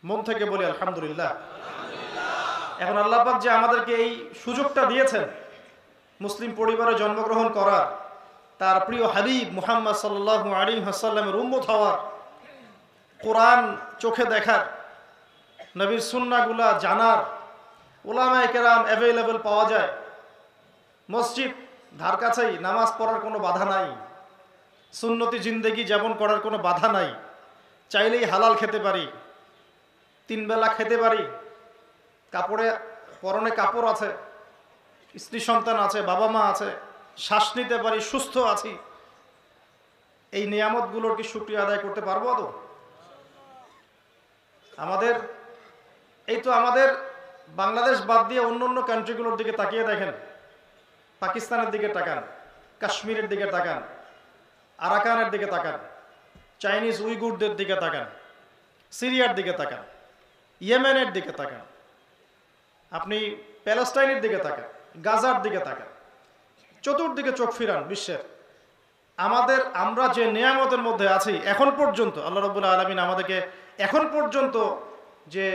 মন থেকে বলি আলহামদুলিল্লাহ। এখন আল্লাহ পাক যে আমাদেরকে এই সুযোগটা দিয়েছেন মুসলিম পরিবারে জন্মগ্রহণ করার, তার প্রিয় হাবিব মুহাম্মদ সাল্লাল্লাহু আলাইহি ওয়াসাল্লামের উম্মত হওয়ার, কোরআন চোখে দেখার, নবীর সুন্নাহগুলা জানার, উলামায়ে কেরাম অ্যাভেলেবল পাওয়া যায়, মসজিদ ধার কাছেই, নামাজ পড়ার কোনো বাধা নাই, সুন্নতি জিন্দেগি যেমন করার কোনো বাধা নাই, চাইলেই হালাল খেতে পারি, 3 বেলা খেতে পারি, কাপড়ে পরনে কাপড় আছে, স্ত্রী সন্তান আছে, বাবা মা আছে, শ্বাস নিতে পারি, সুস্থ আছি। এই নিয়ামতগুলোর কি শুকরিয়া আদায় করতে পারবো আদৌ? আমাদের বাংলাদেশ বাদ দিয়ে অন্য অন্য কান্ট্রিগুলোর দিকে তাকিয়ে দেখেন, পাকিস্তানের দিকে তাকান, কাশ্মীরের দিকে তাকান, আরাকানের দিকে তাকান, চাইনিজ উইগুরদের দিকে তাকান, সিরিয়ার দিকে তাকান, ইয়েমেনের দিকে তাকান, আপনি প্যালেস্টাইনের দিকে তাকান, গাজার দিকে তাকান, চতুর্দিকে চোখ ফিরান বিশ্বের। আমরা যে নিয়ামতের মধ্যে আছি এখন পর্যন্ত, আল্লাহ রাব্বুল আলামিন আমাদেরকে এখন পর্যন্ত যে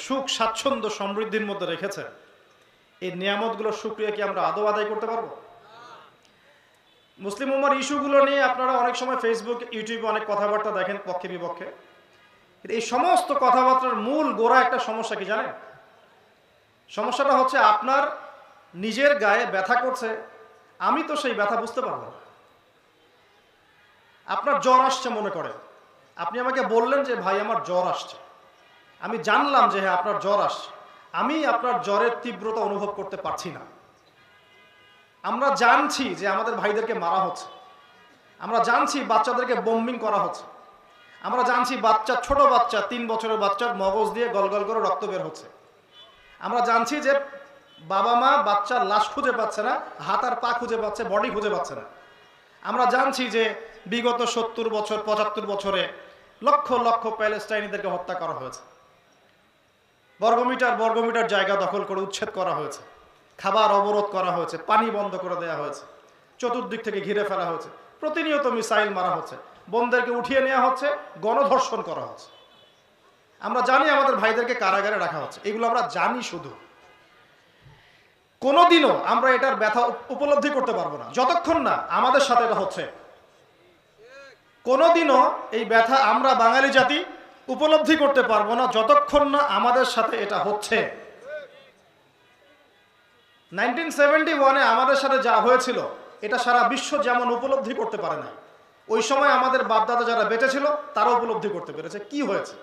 সুখ স্বাচ্ছন্দ্য সমৃদ্ধির মধ্যে রেখেছে, এই নিয়ামতগুলোর শুকরিয়া কি আমরা আদৌ আদায় করতে পারবো? মুসলিম উম্মার ইস্যুগুলো নিয়ে আপনারা অনেক সময় ফেসবুক, ইউটিউবে অনেক কথাবার্তা দেখেন পক্ষে বিপক্ষে। এই সমস্ত কথাবার্তার মূল গোড়া একটা সমস্যা কি জানেন? সমস্যাটা হচ্ছে আপনার নিজের গায়ে ব্যথা করছে, আমি তো সেই ব্যথা বুঝতে পারবো না। আপনার জ্বর আসছে মনে করেন, আপনি আমাকে বললেন যে ভাই আমার জ্বর আসছে, আমি জানলাম যে হ্যাঁ আপনার জ্বর আসছে, আমি আপনার জ্বরের তীব্রতা অনুভব করতে পারছি না। আমরা জানছি যে আমাদের ভাইদেরকে মারা হচ্ছে, আমরা জানছি বাচ্চাদেরকে বোম্বিং করা হচ্ছে, আমরা জানছি ছোট বাচ্চা 3 বছরের বাচ্চার মগজ দিয়ে গলগল করে রক্ত বের হচ্ছে, আমরা জানছি যে বাবা মা বাচ্চার লাশ খুঁজে পাচ্ছে না, হাত আর পা খুঁজে পাচ্ছে, বডি খুঁজে পাচ্ছে না। আমরা জানছি যে বিগত 70 বছর 75 বছরে লক্ষ লক্ষ প্যালেস্টাইনিদেরকে হত্যা করা হয়েছে, বর্গমিটার জায়গা দখল করে উচ্ছেদ করা হয়েছে, খাবার অবরোধ করা হয়েছে, পানি বন্ধ করে দেওয়া হয়েছে, চতুর্দিক থেকে ঘিরে ফেলা হয়েছে, প্রতিনিয়ত মিসাইল মারা হচ্ছে, বোমদেরকে উঠিয়ে নেওয়া হচ্ছে, গণধর্ষণ করা হচ্ছে। আমরা জানি আমাদের ভাইদেরকে কারাগারে রাখা হচ্ছে, এগুলো আমরা জানি। শুধু কোনোদিনও আমরা এটার ব্যথা উপলব্ধি করতে পারবো না যতক্ষণ না আমাদের সাথে এটা হচ্ছে। কোনোদিনও এই ব্যথা আমরা বাঙালি জাতি উপলব্ধি করতে পারবো না যতক্ষণ না আমাদের সাথে এটা হচ্ছে। 1971-এ আমাদের সাথে যা হয়েছিল এটা সারা বিশ্ব যেমন উপলব্ধি করতে পারে না, ওই সময় আমাদের বাপদাদা যারা বেঁচে ছিল তারা উপলব্ধি করতে পেরেছে কি হয়েছে।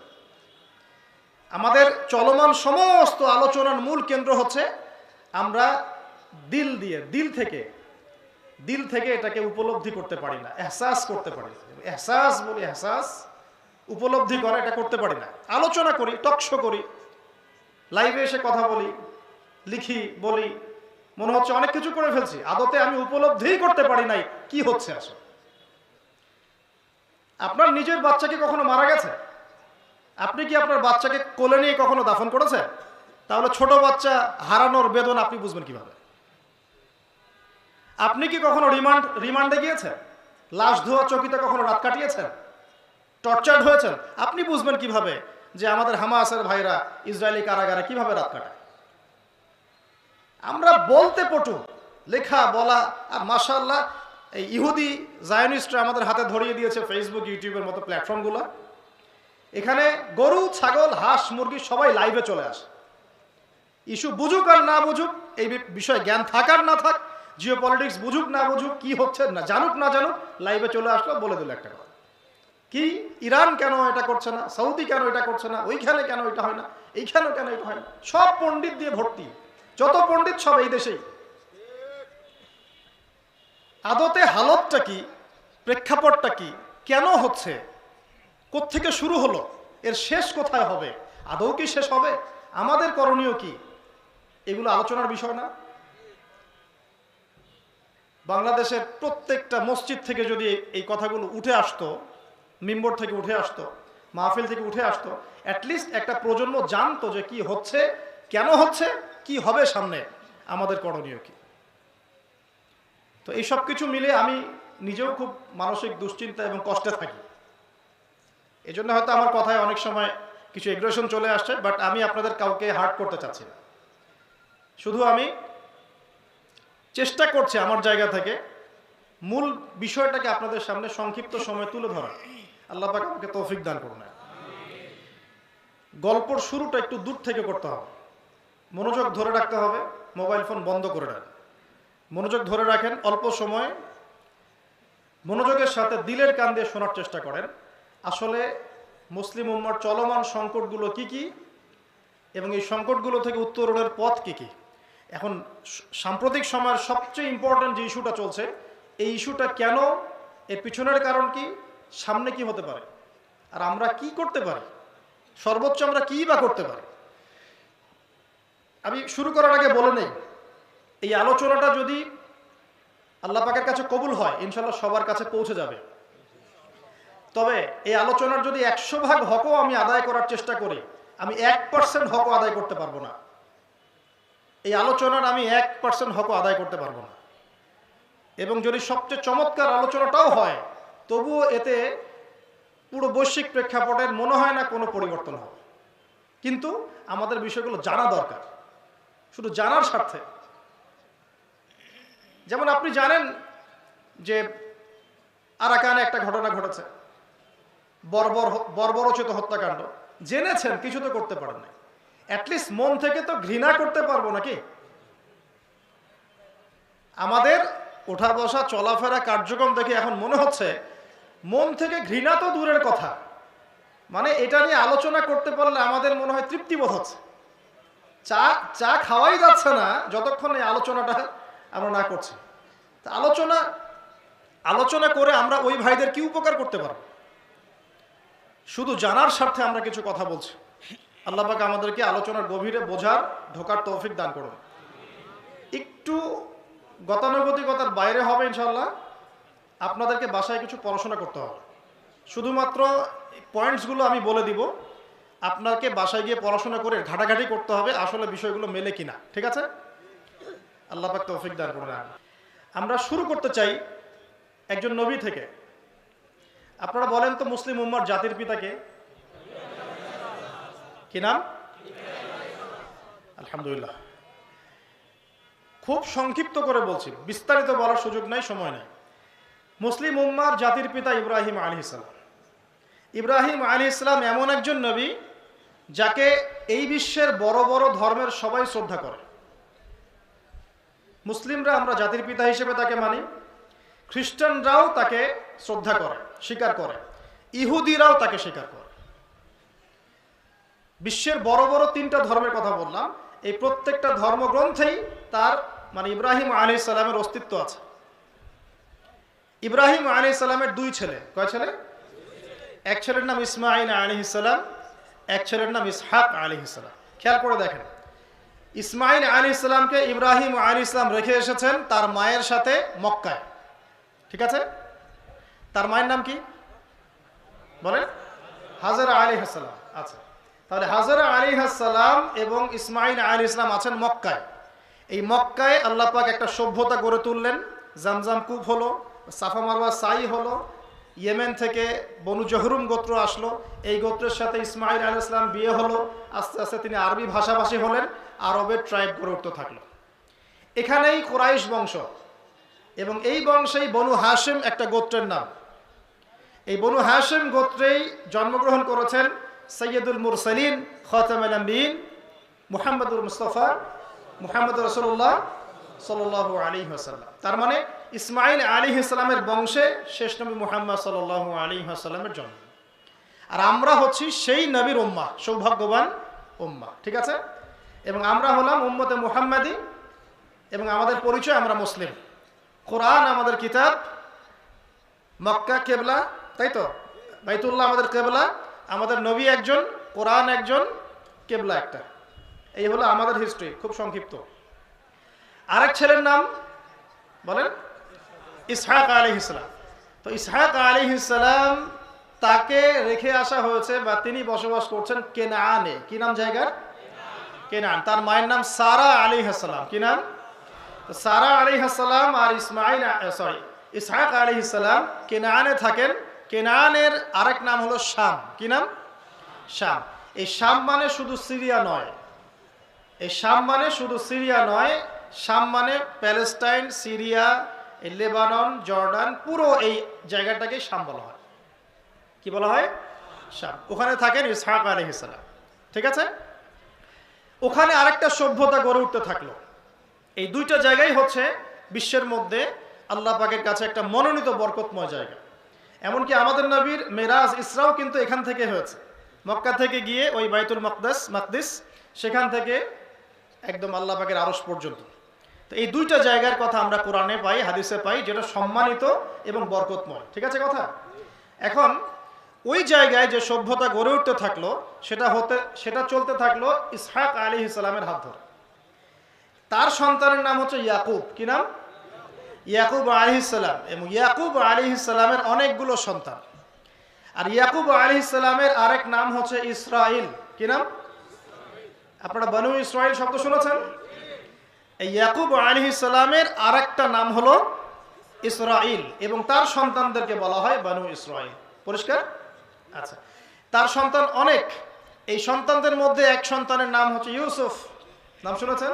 আমাদের চলমান সমস্ত আলোচনার মূল কেন্দ্র হচ্ছে আমরা দিল থেকে এটাকে উপলব্ধি করতে পারি না, এহসাস করতে পারি না। এহসাস উপলব্ধি করা, এটা করতে পারি না। আলোচনা করি, টকশো করি, লাইভে এসে কথা বলি, লিখি, বলি, মনে হচ্ছে অনেক কিছু করে ফেলছি, আদতে আমি উপলব্ধিই করতে পারি নাই কি হচ্ছে আসলে। আপনার নিজের বাচ্চা কি কখনো মারা গেছে? আপনি কি আপনার বাচ্চাকে কোলে নিয়ে কখনো দাফন করেছেন? তাহলে ছোট বাচ্চা হারানোর বেদনা আপনি বুঝবেন কিভাবে? আপনি কি কখনো রিমান্ডে গিয়েছেন? লাশ ধোয়া চকিতে কখনো রাত কাটিয়েছেন? টর্চার্ড হয়েছেন? আপনি বুঝবেন কিভাবে যে আমাদের হামাসের ভাইরা ইসরায়েলি কারাগারে কিভাবে রাত কাটায়? আমরা বলতে পটু, লেখা বলা, আর মাশাআল্লাহ এই ইহুদি জায়নিস্টরা আমাদের হাতে ধরিয়ে দিয়েছে ফেসবুক, ইউটিউবের মতো প্ল্যাটফর্মগুলো। এখানে গরু, ছাগল, হাঁস, মুরগি সবাই লাইভে চলে আসে। ইস্যু বুঝুক আর না বুঝুক, এই বিষয়ে জ্ঞান থাক আর না থাক, জিওপলিটিক্স বুঝুক না বুঝুক, কি হচ্ছে না জানুক, লাইভে চলে আসলো, বলে দিল একটা কথা, কি ইরান কেন এটা করছে না, সৌদি কেন এটা করছে না, ওইখানে কেন এটা হয় না, এইখানে কেন এটা হয় না। সব পণ্ডিত দিয়ে ভর্তি, যত পণ্ডিত সব এই দেশেই। আদতে হালতটা কি, প্রেক্ষাপটটা কি, কেন হচ্ছে, কোত্থেকে শুরু হলো, এর শেষ কোথায় হবে, আদৌ কি শেষ হবে, আমাদের করণীয় কি, এগুলো আলোচনার বিষয় না? বাংলাদেশের প্রত্যেকটা মসজিদ থেকে যদি এই কথাগুলো উঠে আসতো, মিম্বর থেকে উঠে আসতো, মাহফিল থেকে উঠে আসতো, অ্যাটলিস্ট একটা প্রজন্ম জানতো যে কি হচ্ছে, কেন হচ্ছে, কি হবে সামনে, আমাদের করণীয় কি। তো এই সব কিছু মিলে আমি নিজেও খুব মানসিক দুশ্চিন্তা এবং কষ্টে থাকি। এজন্য হয়তো আমার কথায় অনেক সময় কিছু এগ্রেশন চলে আসছে, বাট আমি আপনাদের কাউকে হার্ট করতে চাচ্ছি না। শুধু আমি চেষ্টা করছি আমার জায়গা থেকে মূল বিষয়টাকে আপনাদের সামনে সংক্ষিপ্ত সময় তুলে ধরা। আল্লাহ পাক আমাকে তৌফিক দান করুন। গল্পর শুরুটা একটু দূর থেকে করতে হবে, মনোযোগ ধরে রাখতে হবে, মোবাইল ফোন বন্ধ করে রাখেন, মনোযোগ ধরে রাখেন, অল্প সময় মনোযোগের সাথে দিলের কান দিয়ে শোনার চেষ্টা করেন। আসলে মুসলিম উম্মার চলমান সংকটগুলো কি কি এবং এই সংকটগুলো থেকে উত্তরণের পথ কি কি। এখন সাম্প্রতিক সময়ের সবচেয়ে ইম্পর্টেন্ট যে ইস্যুটা চলছে, এই ইস্যুটা কেন, এর পিছনের কারণ কি, সামনে কি হতে পারে, আর আমরা কি করতে পারি, সর্বোচ্চ আমরা কি বা করতে পারি। আমি শুরু করার আগে বলে নেই, এই আলোচনাটা যদি আল্লাহ পাকের কাছে কবুল হয় ইনশাআল্লাহ সবার কাছে পৌঁছে যাবে। তবে এই আলোচনার যদি 100 ভাগ হকও আমি আদায় করার চেষ্টা করি, আমি 1% হকও আদায় করতে পারবো না। এই আলোচনার আমি 1% হকও আদায় করতে পারবো না। এবং যদি সবচেয়ে চমৎকার আলোচনাটাও হয়, তবুও এতে পুরো বৈশ্বিক প্রেক্ষাপটের মনে হয় না কোনো পরিবর্তন হবে। কিন্তু আমাদের বিষয়গুলো জানা দরকার, শুধু জানার স্বার্থে। যেমন আপনি জানেন যে আরাকানে একটা ঘটনা ঘটেছে, বর্বরোচিত হত্যাকাণ্ড, জেনেছেন, কিছু তো করতে পারেন না, অ্যাটলিস্ট মন থেকে তো ঘৃণা করতে পারবো নাকি? আমাদের ওঠা বসা চলাফেরা কার্যক্রম দেখে এখন মনে হচ্ছে মন থেকে ঘৃণা তো দূরের কথা, মানে এটা নিয়ে আলোচনা করতে পারলে আমাদের মনে হয় তৃপ্তিবোধ হচ্ছে। চা খাওয়াই যাচ্ছে না যতক্ষণ এই আলোচনাটা আমরা না করছি। তা আলোচনা করে আমরা ওই ভাইদের কি উপকার করতে পারবো? শুধু জানার স্বার্থে আমরা কিছু কথা বলছি। আল্লাহ পাক আমাদেরকে আলোচনার গভীরে বোঝার, ঢোকার তৌফিক দান করুন। একটু গতানুগতিকতার বাইরে হবে ইনশাআল্লাহ। আপনাদেরকে বাসায় কিছু পড়াশোনা করতে হবে, শুধুমাত্র পয়েন্টসগুলো আমি বলে দিব, আপনাকে বাসায় গিয়ে পড়াশোনা করে ঘাটাঘাটি করতে হবে আসলে বিষয়গুলো মেলে কিনা। ঠিক আছে? আল্লাহ পাক তৌফিক দান করুন। আমরা শুরু করতে চাই একজন নবী থেকে। আপনারা বলেন তো মুসলিম উম্মার জাতির পিতাকে কি নাম? আলহামদুলিল্লাহ। খুব সংক্ষিপ্ত করে বলছি, বিস্তারিত বলার সুযোগ নাই, সময় নেই। মুসলিম উম্মার জাতির পিতা ইব্রাহিম আলাইহিস সালাম। ইব্রাহিম আলাইহিস সালাম এমন একজন নবী যাকে এই বিশ্বের বড় বড় ধর্মের সবাই শ্রদ্ধা করে। মুসলিমরা আমরা জাতির পিতা হিসেবে তাকে মানি, খ্রিস্টানরাও তাকে শ্রদ্ধা করে, স্বীকার করে, ইহুদিরাও তাকে স্বীকার করে। বিশ্বের বড় বড় 3টা ধর্মের কথা বললাম, এই প্রত্যেকটা ধর্মগ্রন্থেই তার মানে ইব্রাহিম আলাইহিস সালামের অস্তিত্ব আছে। ইব্রাহিম আলাইহিস সালামের 2 ছেলে। কয় ছেলে? এক ছেলের নাম ইসমাঈল আলাইহিস সালাম, এক ছেলের নাম ইসহাক আলাইহিস সালাম। খেয়াল করে দেখেন, ইসমাঈল আলাইহিস সালামকে ইব্রাহিম আলাইহিস সালাম রেখে এসেছেন তার মায়ের সাথে মক্কায়। ঠিক আছে? তার মায়ের নাম কি বলেন? হাজেরা আলাইহিস সালাম। আচ্ছা, তাহলে হাজেরা আলাইহিস সালাম এবং ইসমাঈল আলাইহিস সালাম আছেন মক্কায়। এই মক্কায় আল্লাহ পাক একটা সভ্যতা গড়ে তুললেন, জামজাম কূপ হলো, সাফা মারওয়া সাই হলো, ইয়েমেন থেকে বনু জহরুম গোত্র আসলো, এই গোত্রের সাথে ইসমাঈল আলাইহিস সালাম বিয়ে হলো, আস্তে আস্তে তিনি আরবি ভাষাভাষী হলেন, আরবের ট্রাইব গড়ে উঠতে থাকলো। এখানেই কুরাইশ বংশ, এবং এই বংশেই বনু হাশিম একটা গোত্রের নাম। এই বনু হাশিম গোত্রেই জন্মগ্রহণ করেছেন সৈয়দুল মুরসালিন খাতামুল আম্বিয়িন মুহাম্মদুর মুস্তাফা মুহাম্মদ রাসূলুল্লাহ সাল্লাল্লাহু আলাইহি ওয়াসাল্লাম। তার মানে ইসমাঈল আলাইহিস সালামের বংশে শেষ নবী মুহাম্মদ সাল্লাল্লাহু আলাইহি ওয়াসাল্লামের জন্ম। আর আমরা হচ্ছি সেই নবীর উম্মাহ, সৌভাগ্যবান উম্মাহ। ঠিক আছে? এবং আমরা হলাম উম্মতে মুহাম্মাদি, এবং আমাদের পরিচয় আমরা মুসলিম। কোরআন আমাদের কিতাব, মক্কা কেবলা, তাই তো? বাইতুল্লাহ আমাদের কেবলা, আমাদের নবী একজন, কোরআন একজন, কেবলা একটা। এই হলো আমাদের হিস্ট্রি, খুব সংক্ষিপ্ত। আরেক ছেলের নাম বলেন? ইসহাক আলাইহিস সালাম। তো ইসহাক আলাইহিস সালাম তাকে রেখে আসা হয়েছে বা তিনি বসবাস করছেন কেনানে। কি নাম জায়গার? কেনান। তার মায়ের নাম সারা আলাইহিস সালাম। কি নাম? সারা আলাইহিস সালাম আর ইসহাক আলাইহিস সালাম কেনানে থাকেন। কেনানের আরেক নাম হলো শাম। কি নাম? শাম। এই শাম মানে শুধু সিরিয়া নয়, এই শাম মানে শুধু সিরিয়া নয়, শাম মানে প্যালেস্টাইন, সিরিয়া, এই লেবানন, জর্ডান, পুরো এই জায়গাটাকে শাম বলা হয়। কি বলা হয়? শাম। ওখানে থাকেন ইসহাক আলাইহিস সালাম। ঠিক আছে, ওখানে আরেকটা সভ্যতা গড়ে উঠতে থাকলো। এই দুইটা জায়গায় হচ্ছে বিশ্বের মধ্যে আল্লাহ পাকের কাছে একটা মনোনীত বরকতময় জায়গা। এমনকি আমাদের নবীর মেরাজ ইসরাও কিন্তু এখান থেকে হয়েছে, মক্কা থেকে গিয়ে ওই বাইতুল মাকদিস, সেখান থেকে একদম আল্লাহ পাকের আরশ পর্যন্ত। তো এই দুইটা জায়গার কথা আমরা কোরআনে পাই, হাদিসে পাই, যেটা সম্মানিত এবং বরকতময়। ঠিক আছে কথা। এখন ওই জায়গায় যে সভ্যতা গড়ে উঠতে থাকলো সেটা চলতে থাকলো ইসহাক আলাইহিস সালামের হাত ধরে। তার সন্তানের নাম হচ্ছে ইয়াকুব। কি নাম? ইয়াকুব আলাইহিস সালাম। এবং ইয়াকুব আলাইহিস সালামের অনেকগুলো সন্তান। আর ইয়াকুব আলাইহিস সালামের আরেক নাম হচ্ছে ইসরাইল। কি নাম? আপনারা বনু ইসরাইল শব্দ শুনেছেন? এই ইয়াকুব আলাইহিস সালামের আরেকটা নাম হলো ইসরাইল, এবং তার সন্তানদেরকে বলা হয় বনু ইসরাইল। পরিষ্কার? আচ্ছা, তার সন্তান অনেক। এই মধ্যে এক সন্তানের নাম হচ্ছে ইউসুফ। নাম শুনেছেন?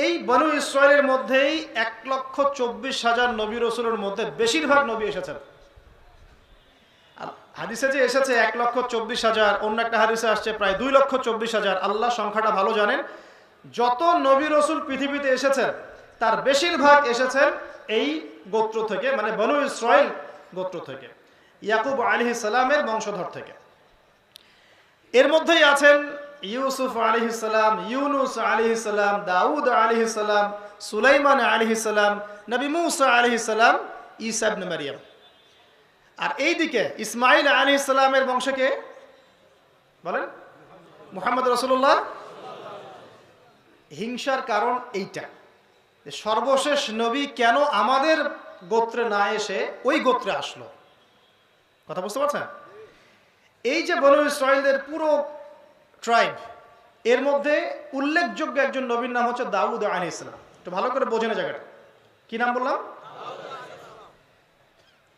এই বনু ইসরাইলের মধ্যেই 1,24,000 নবী রাসূলের মধ্যে বেশিরভাগ নবী এসেছেন। হাদিসে যে এসেছে 1,24,000, অন্য একটা হাদিসে আসছে প্রায় 2,24,000। আল্লাহ সংখ্যাটা ভালো জানেন। যত নবী রাসূল পৃথিবীতে এসেছেন তার বেশিরভাগ এসেছেন এই গোত্র থেকে, মানে বনু ইসরাইল গোত্র থেকে, ইয়াকুব আলাইহিস সালামের বংশধর থেকে। এর মধ্যেই আছেন ইউসুফ আলাইহিস সালাম, ইউনুস আলাইহিস সালাম, দাউদ আলাইহিস সালাম, সুলাইমান আলাইহিস সালাম, নবী মূসা আলাইহিস সালাম, ঈসা ইবনে মারইয়াম। আর এইদিকে ইসমাঈল আলাইহিস সালামের বংশকে বলেন মুহাম্মদ রাসূলুল্লাহ। হিংসার কারণ এইটা, সর্বশেষ নবী কেন আমাদের গোত্রে না এসে ওই গোত্রে আসলো। কথা বুঝতে পারছেন? এই যে বনু ইসরাইলদের পুরো ট্রাইব, এর মধ্যে উল্লেখযোগ্য একজন নবীর নাম হচ্ছে দাউদ আলাইহিস সালাম। একটু ভালো করে বোঝেন জায়গাটা। কি নাম বললাম?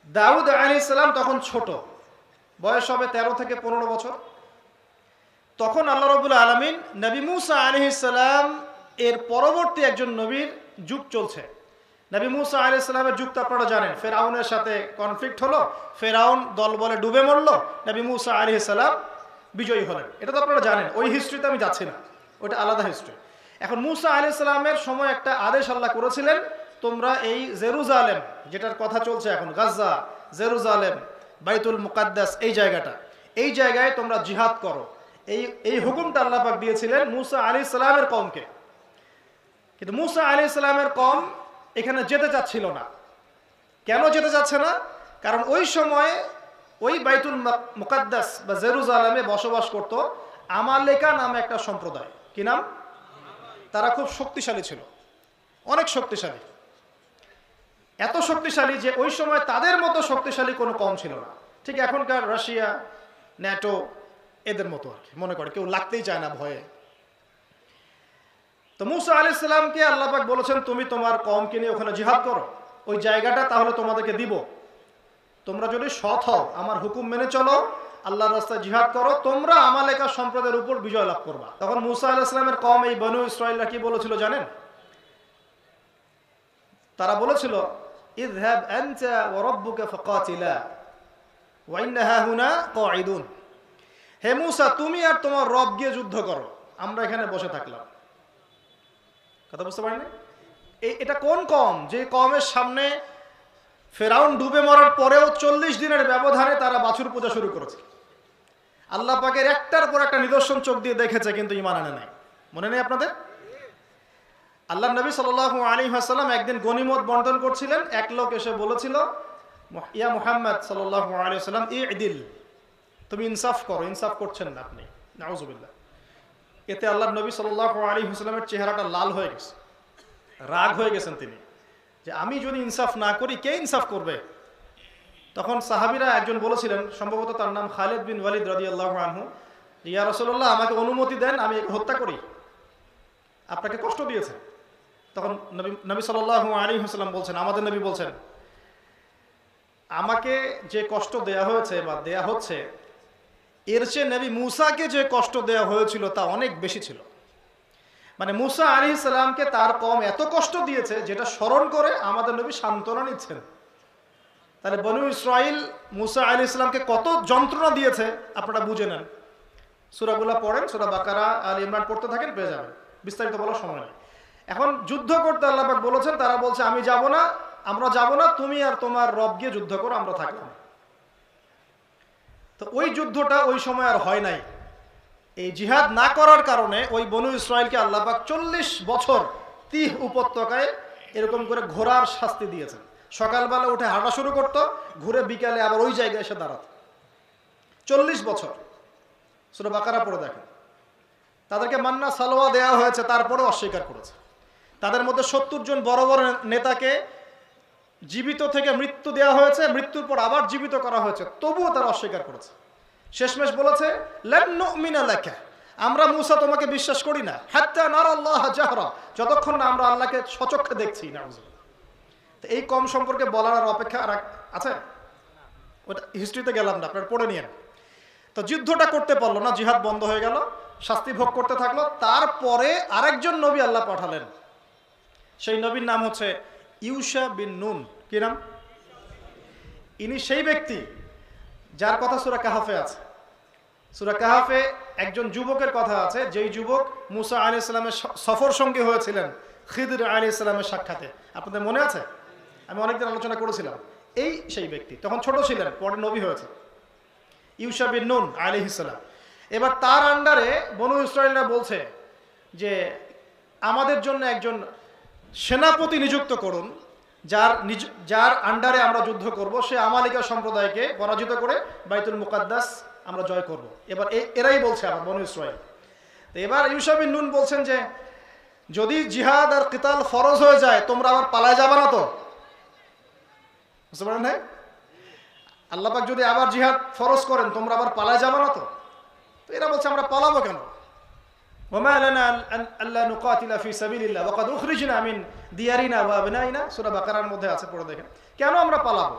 দাউদ আলাইহিস সালাম তখন ছোট, বয়স হবে 13 থেকে 15 বছর। তখন আল্লাহ রাব্বুল আলামিন নবী মূসা আলাইহিস সালাম এর পরবর্তী একজন নবীর যুগ চলছে। নবী মূসা আলাইহিস সালামের যুগ তো আপনারা জানেন, ফেরাউনের সাথে কনফ্লিক্ট হলো, ফেরাউন দল বলে ডুবে মরল, নবী মূসা আলাইহিস সালাম বিজয়ী হলেন। এটা তো আপনারা জানেন, ওই হিস্ট্রিতে আমি যাচ্ছি না, ওটা আলাদা হিস্ট্রি। এখন মূসা আলাইহিস সালামের সময় একটা আদেশ আল্লাহ করেছিলেন, তোমরা এই জেরুজালেম, যেটার কথা চলছে এখন, গাজা, জেরুজালেম, বাইতুল মুকাদ্দাস, এই জায়গায় তোমরা জিহাদ করো। এই হুকুমটা আল্লাহ পাক দিয়েছিলেন মূসা আলাইহিস সালামের কওমকে। কিন্তু মূসা আলাইহিস সালামের কওম এখানে যেতে চাচ্ছিল না। কেন যেতে চাচ্ছে না? কারণ ওই সময়ে ওই বাইতুল মুকাদ্দাস বা জেরুজালেমে বসবাস করত আমালেকা নামে একটা সম্প্রদায়। কি নাম? তারা খুব শক্তিশালী ছিল, অনেক শক্তিশালী, এত শক্তিশালী যে ওই সময় তাদের মতো শক্তিশালী কোনো কম ছিল না। ঠিক এখনকার রাশিয়া, ন্যাটো, এদের মতো আর কি, মনে করে কেউ লাগতেই চায় না ভয়ে। তো মূসা আলাইহিস সালামকে আল্লাহ পাক বলেছেন, তুমি তোমার কওমকে নিয়ে ওখানে জিহাদ করো, ওই জায়গাটা তাহলে তোমাদেরকে দিব। তোমরা যদি সৎ হও, আমার হুকুম মেনে চলো, আল্লাহর রাস্তায় জিহাদ করো, তোমরা আমালেকা সম্প্রদায়ের উপর বিজয় লাভ করবা। তখন মূসা আলাইহিস সালামের কওম, এই বনু ইসরাইলরা কি বলেছিল জানেন? তারা বলেছিল, ইযহাব আনতা ওয়া রাব্বুকা ফাকাতিলা ওয়া ইন্না হাহুনা কাঈদুন। হে মূসা, তুমি আর তোমার রব গিয়ে যুদ্ধ করো, আমরা এখানে বসে থাকলাম। কথা বুঝতে পারেন? এটা কোন কওম, যে কওমের সামনে ফেরাউন ডুবে মরার পরেও 40 দিনের ব্যবধানে তারা বাছুর পূজা শুরু করেছে। আল্লাহ পাকের একটার পর একটা নিদর্শন চোখ দিয়ে দেখেছে, কিন্তু ঈমান আনে নাই। মনে নেই আপনাদের? আল্লাহ নবী সাল্লাল্লাহু আলাইহি ওয়াসাল্লাম একদিন গনিমত বন্টন করছিলেন, এক লোক এসে বলেছিল, ইয়া মুহাম্মদ সাল্লাল্লাহু আলাইহি ওয়াসাল্লাম, ইদিল, তুমি ইনসাফ করো, ইনসাফ করছেন না আপনি, নাউযুবিল্লাহ। এতে আল্লাহ নবী সাল্লাল্লাহু আলাইহি ওয়াসাল্লামের চেহারাটা লাল হয়ে গেছে, রাগ হয়ে গেছেন তিনি, যে আমি যদি ইনসাফ না করি কে ইনসাফ করবে? তখন সাহাবীরা একজন বলেছিলেন, সম্ভবত তার নাম খালিদ বিন ওয়ালিদ রাদিয়াল্লাহু আনহু, ইয়া রাসূলুল্লাহ, আমাকে অনুমতি দেন, আমি একে হত্যা করি, আপনাকে কষ্ট দিয়েছে। তখন নবী সাল্লাল্লাহু আলাইহি ওয়াসাল্লাম বলছেন, আমাদের নবী বলছেন, আমাকে যে কষ্ট দেয়া হয়েছে বা দেয়া হচ্ছে, এর চেয়ে নবী মুসাকে যে কষ্ট দেওয়া হয়েছিল তা অনেক বেশি ছিল। মানে মুসা আলাইহিস সালামকে তার কওম এত কষ্ট দিয়েছে যেটা স্মরণ করে আমাদের নবী সান্ত্বনা নিচ্ছেন। তাহলে বনু ইসরাইল মুসা আলাইহিস সালামকে কত যন্ত্রণা দিয়েছে আপনারা বুঝে নেন। সূরাগুলো পড়েন, সূরা বাকারা, আল ইমরান পড়তে থাকেন, পেয়ে যাবেন, বিস্তারিত বলার সময় নেই। এখন যুদ্ধ করতে আল্লাহ পাক বলেছেন, তারা বলছে আমি যাব না, আমরা যাব না, তুমি আর তোমার রব গিয়ে যুদ্ধ করো, আমরা থাকলাম। তো ওই যুদ্ধটা ওই সময় আর হয় নাই। এই জিহাদ না করার কারণে ওই বনু ইসরাইলকে আল্লাহ পাক 40 বছর তিহ উপত্যকায় এরকম করে ঘোরার শাস্তি দিয়েছেন। সকালবেলা উঠে হাঁটা শুরু করত, ঘুরে বিকালে আবার ওই জায়গায় এসে দাঁড়াত। 40 বছর। সূরা বাকারা পড়ে দেখেন। তাদেরকে মান্না সালোয়া দেওয়া হয়েছে, তারপরে অস্বীকার করেছে। তাদের মধ্যে 70 জন বড় বড় নেতাকে জীবিত থেকে মৃত্যু দেওয়া হয়েছে, মৃত্যুর পর আবার জীবিত করা হয়েছে, তবুও তারা অস্বীকার করেছে। শেষমেশ বলেছে লান নুমিনা লাকা, আমরা মুসা তোমাকে বিশ্বাস করি না, হাত্তা নারাল্লাহ জাহরা, যতক্ষণ না আমরা আল্লাহকে সচক্ষে দেখছি। নাউজুবিল্লাহ। তো এই কম সম্পর্কে বলার আর অপেক্ষা আর আছে? ওটা হিস্ট্রিতে গেলাম না, আপনারা পড়ে নিয়েন। তো যুদ্ধটা করতে পারলো না, জিহাদ বন্ধ হয়ে গেল, শাস্তি ভোগ করতে থাকলো। তারপরে আরেকজন নবী আল্লাহ পাঠালেন। সেই নবীর নাম হচ্ছে ইউশা বিন নুন। কি নাম? ইনি সেই ব্যক্তি যার কথা সূরা কাহাফে আছে। সূরা কাহাফে একজন যুবকের কথা আছে, যেই যুবক মুসা আলাইহিস সালামের সফর সঙ্গী হয়েছিলেন খিদর আলাইহিস সালামের সাক্ষাতে। আপনাদের মনে আছে? আমি অনেকদিন আলোচনা করেছিলাম। এই সেই ব্যক্তি তখন ছোট ছিলেন, পরে নবী হয়েছে, ইউশা বিন নুন আলাইহিস সালাম। এবার তার আন্ডারে বনু ইসরাইলরা বলছে যে আমাদের জন্য একজন সেনাপতি নিযুক্ত করুন, যার আন্ডারে আমরা যুদ্ধ করব, সে আমালিকা সম্প্রদায়কে পরাজিত করে বাইতুল মুকাদ্দাস আমরা জয় করব। এবার এরাই বলছে আবার বনু ইসরাইল। তো এবার ইউশা বিন নুন বলছেন যে যদি জিহাদ আর কিতাল ফরজ হয়ে যায় তোমরা আবার পালায় যাবে না তো? বুঝতে পারেন? হ্যাঁ, আল্লাহ পাক যদি আবার জিহাদ ফরজ করেন তোমরা আবার পালায় যাবে না তো? তো এরা বলছে আমরা পালাবো কেন? ওমা লানা আল্লা নুকাতিলা ফি সাবিলিল্লাহ ওয়া কাদ উখরিজনা মিন দিয়ারিনা ওয়া আবনাইনা, সূরা বাকারার মধ্যে আছে, পড়ে দেখেন। কেন আমরা পালাবো?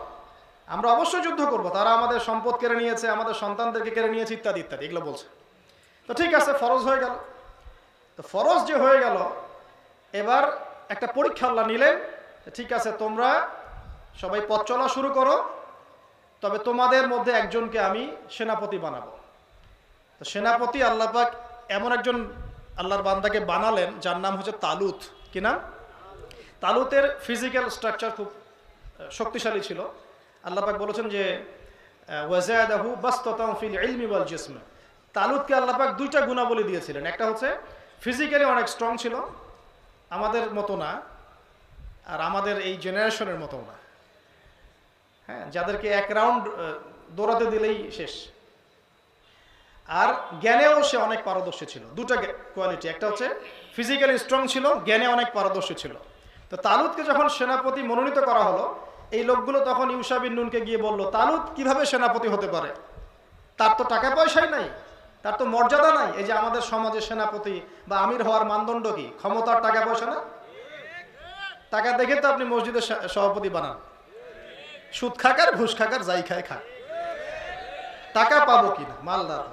আমরা অবশ্যই যুদ্ধ করব, তারা আমাদের সম্পদ কেড়ে নিয়েছে, আমাদের সন্তানদেরকে কেড়ে নিয়েছে, ইত্যাদি ইত্যাদি, এগুলো বলছে। তো ঠিক আছে, ফরজ হয়ে গেল। তো ফরজ যে হয়ে গেল, এবার একটা পরীক্ষা আল্লাহ নিলেন। ঠিক আছে, তোমরা সবাই পথ চলা শুরু করো, তবে তোমাদের মধ্যে একজনকে আমি সেনাপতি বানাবো। তো সেনাপতি আল্লাহ পাক এমন একজন আল্লাহর বান্দাকে বানালেন যার নাম হচ্ছে তালুত। কি নাম? তালুতের ফিজিক্যাল স্ট্রাকচার খুব শক্তিশালী ছিল। আল্লাহ পাক বলেছেন যে ওয়াজাদাহু বাসতাতান ফিল ইলমি ওয়াল জিসম। তালুতকে আল্লাহ পাক দুইটা গুণাবলী দিয়েছিলেন। একটা হচ্ছে ফিজিক্যালি অনেক স্ট্রং ছিল, আমাদের মতো না, আর আমাদের এই জেনারেশনের মতো না। হ্যাঁ, যাদেরকে এক রাউন্ড দৌড়াতে দিলেই শেষ। আর জ্ঞানেও সে অনেক পারদর্শী ছিল। দুটা কোয়ালিটি, একটা হচ্ছে ফিজিক্যালি স্ট্রং ছিল, জ্ঞানে অনেক পারদর্শী ছিল। তো তালুতকে যখন সেনাপতি মনোনীত করা হলো, এই লোকগুলো তখন ইউশা বিন নুনকে গিয়ে বলল, তালুত কিভাবে সেনাপতি হতে পারে? তার তো টাকা পয়সাই নাই, তার তো মর্যাদা নাই। এই যে আমাদের সমাজে সেনাপতি বা আমির হওয়ার মানদণ্ড কি? ক্ষমতার, টাকা পয়সা না? টাকা দেখে তো আপনি মসজিদের সভাপতি বানান। সুদ খাকার, ঘুষ খাকার, যাই খায় খাক, টাকা পাবো কিনা, মালদার।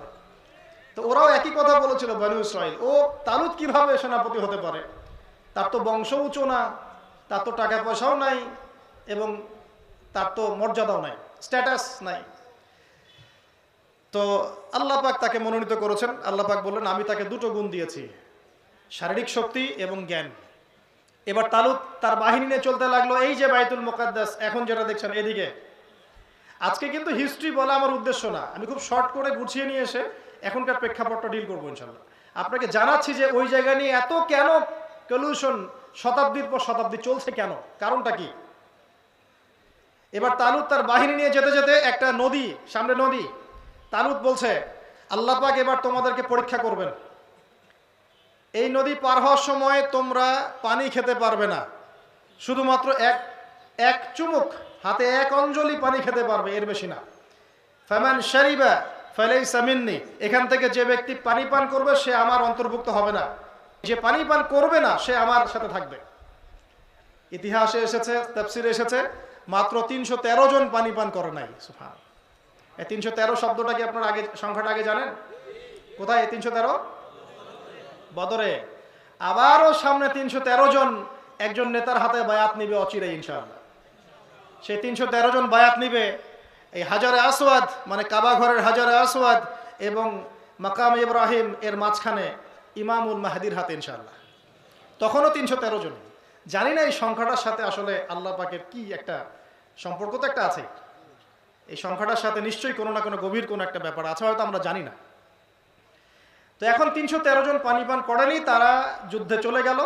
তো ওরাও একই কথা বলেছিল বনু ইসরাইল, ও তালুত কিভাবে সেনাপতি হতে পারে? তার তো বংশ উঁচু না, তার তো টাকা পয়সাও নাই, এবং তার তো মর্যাদাও নাই, স্ট্যাটাস নাই। তো আল্লাহ পাক তাকে মনোনীত করেছেন। আল্লাহ পাক বললেন আমি তাকে দুটো গুণ দিয়েছি, শারীরিক শক্তি এবং জ্ঞান। এবার তালুত তার বাহিনী নিয়ে চলতে লাগলো। এই যে বাইতুল মুকাদ্দাস এখন যেটা দেখছেন এদিকে, আজকে কিন্তু হিস্ট্রি বলা আমার উদ্দেশ্য না, আমি খুব শর্ট করে গুছিয়ে নিয়ে এসে এখনকার প্রেক্ষাপটটা ডিল করবো ইনশাল্লাহ। আপনাকে জানাচ্ছি যে ওই জায়গা নিয়ে এত কেন কলিউশন শতাব্দীর পর শতাব্দী চলছে, কেন, কারণটা কি? এবার তালুত তার বাহিনী নিয়ে যেতে যেতে একটা নদী, সামনে নদী, তালুত বলছে আল্লাহ পাক এবার তোমাদেরকে পরীক্ষা করবেন। এই নদী পার হওয়ার সময় তোমরা পানি খেতে পারবে না, শুধুমাত্র এক চুমুক, হাতে এক অঞ্জলি পানি খেতে পারবে, এর বেশি না। ফামান শারিবা ফালাইসা মিন্নি, এখান থেকে যে ব্যক্তি পানি পান করবে সে আমার অন্তর্ভুক্ত হবে না, যে পানি পান করবে না সে আমার সাথে থাকবে। ইতিহাসে এসেছে, তাফসিরে এসেছে মাত্র 313 জন পানি পান করে নাই। সুবহানাল্লাহ, এই 313 শব্দটা কি আপনার আগে সংখ্যাটা আগে জানেন? কোথায় 313? বদরে। আবারও সামনে 313 জন একজন নেতার হাতে বায়াত নিবে অচিরেই ইনশাআল্লাহ। সেই 313 জন বায়াত নিবে এই হাজারে আসওয়াদ, মানে কাবা ঘরের হাজারে আসওয়াদ এবং মাকাম ইব্রাহিম এর মাঝখানে ইমামুল মাহদির হাতে ইনশাআল্লাহ। তখনও 313 জন। জানি না এই সংখ্যাটার সাথে আসলে আল্লাহ পাকের কি একটা সম্পর্ক তো একটা আছে। এই সংখ্যাটার সাথে নিশ্চয়ই কোনো না কোনো গভীর কোনো একটা ব্যাপার আছে, হয়তো আমরা জানি না। তো এখন 313 জন পানি পান করেনি, তারা যুদ্ধে চলে গেল।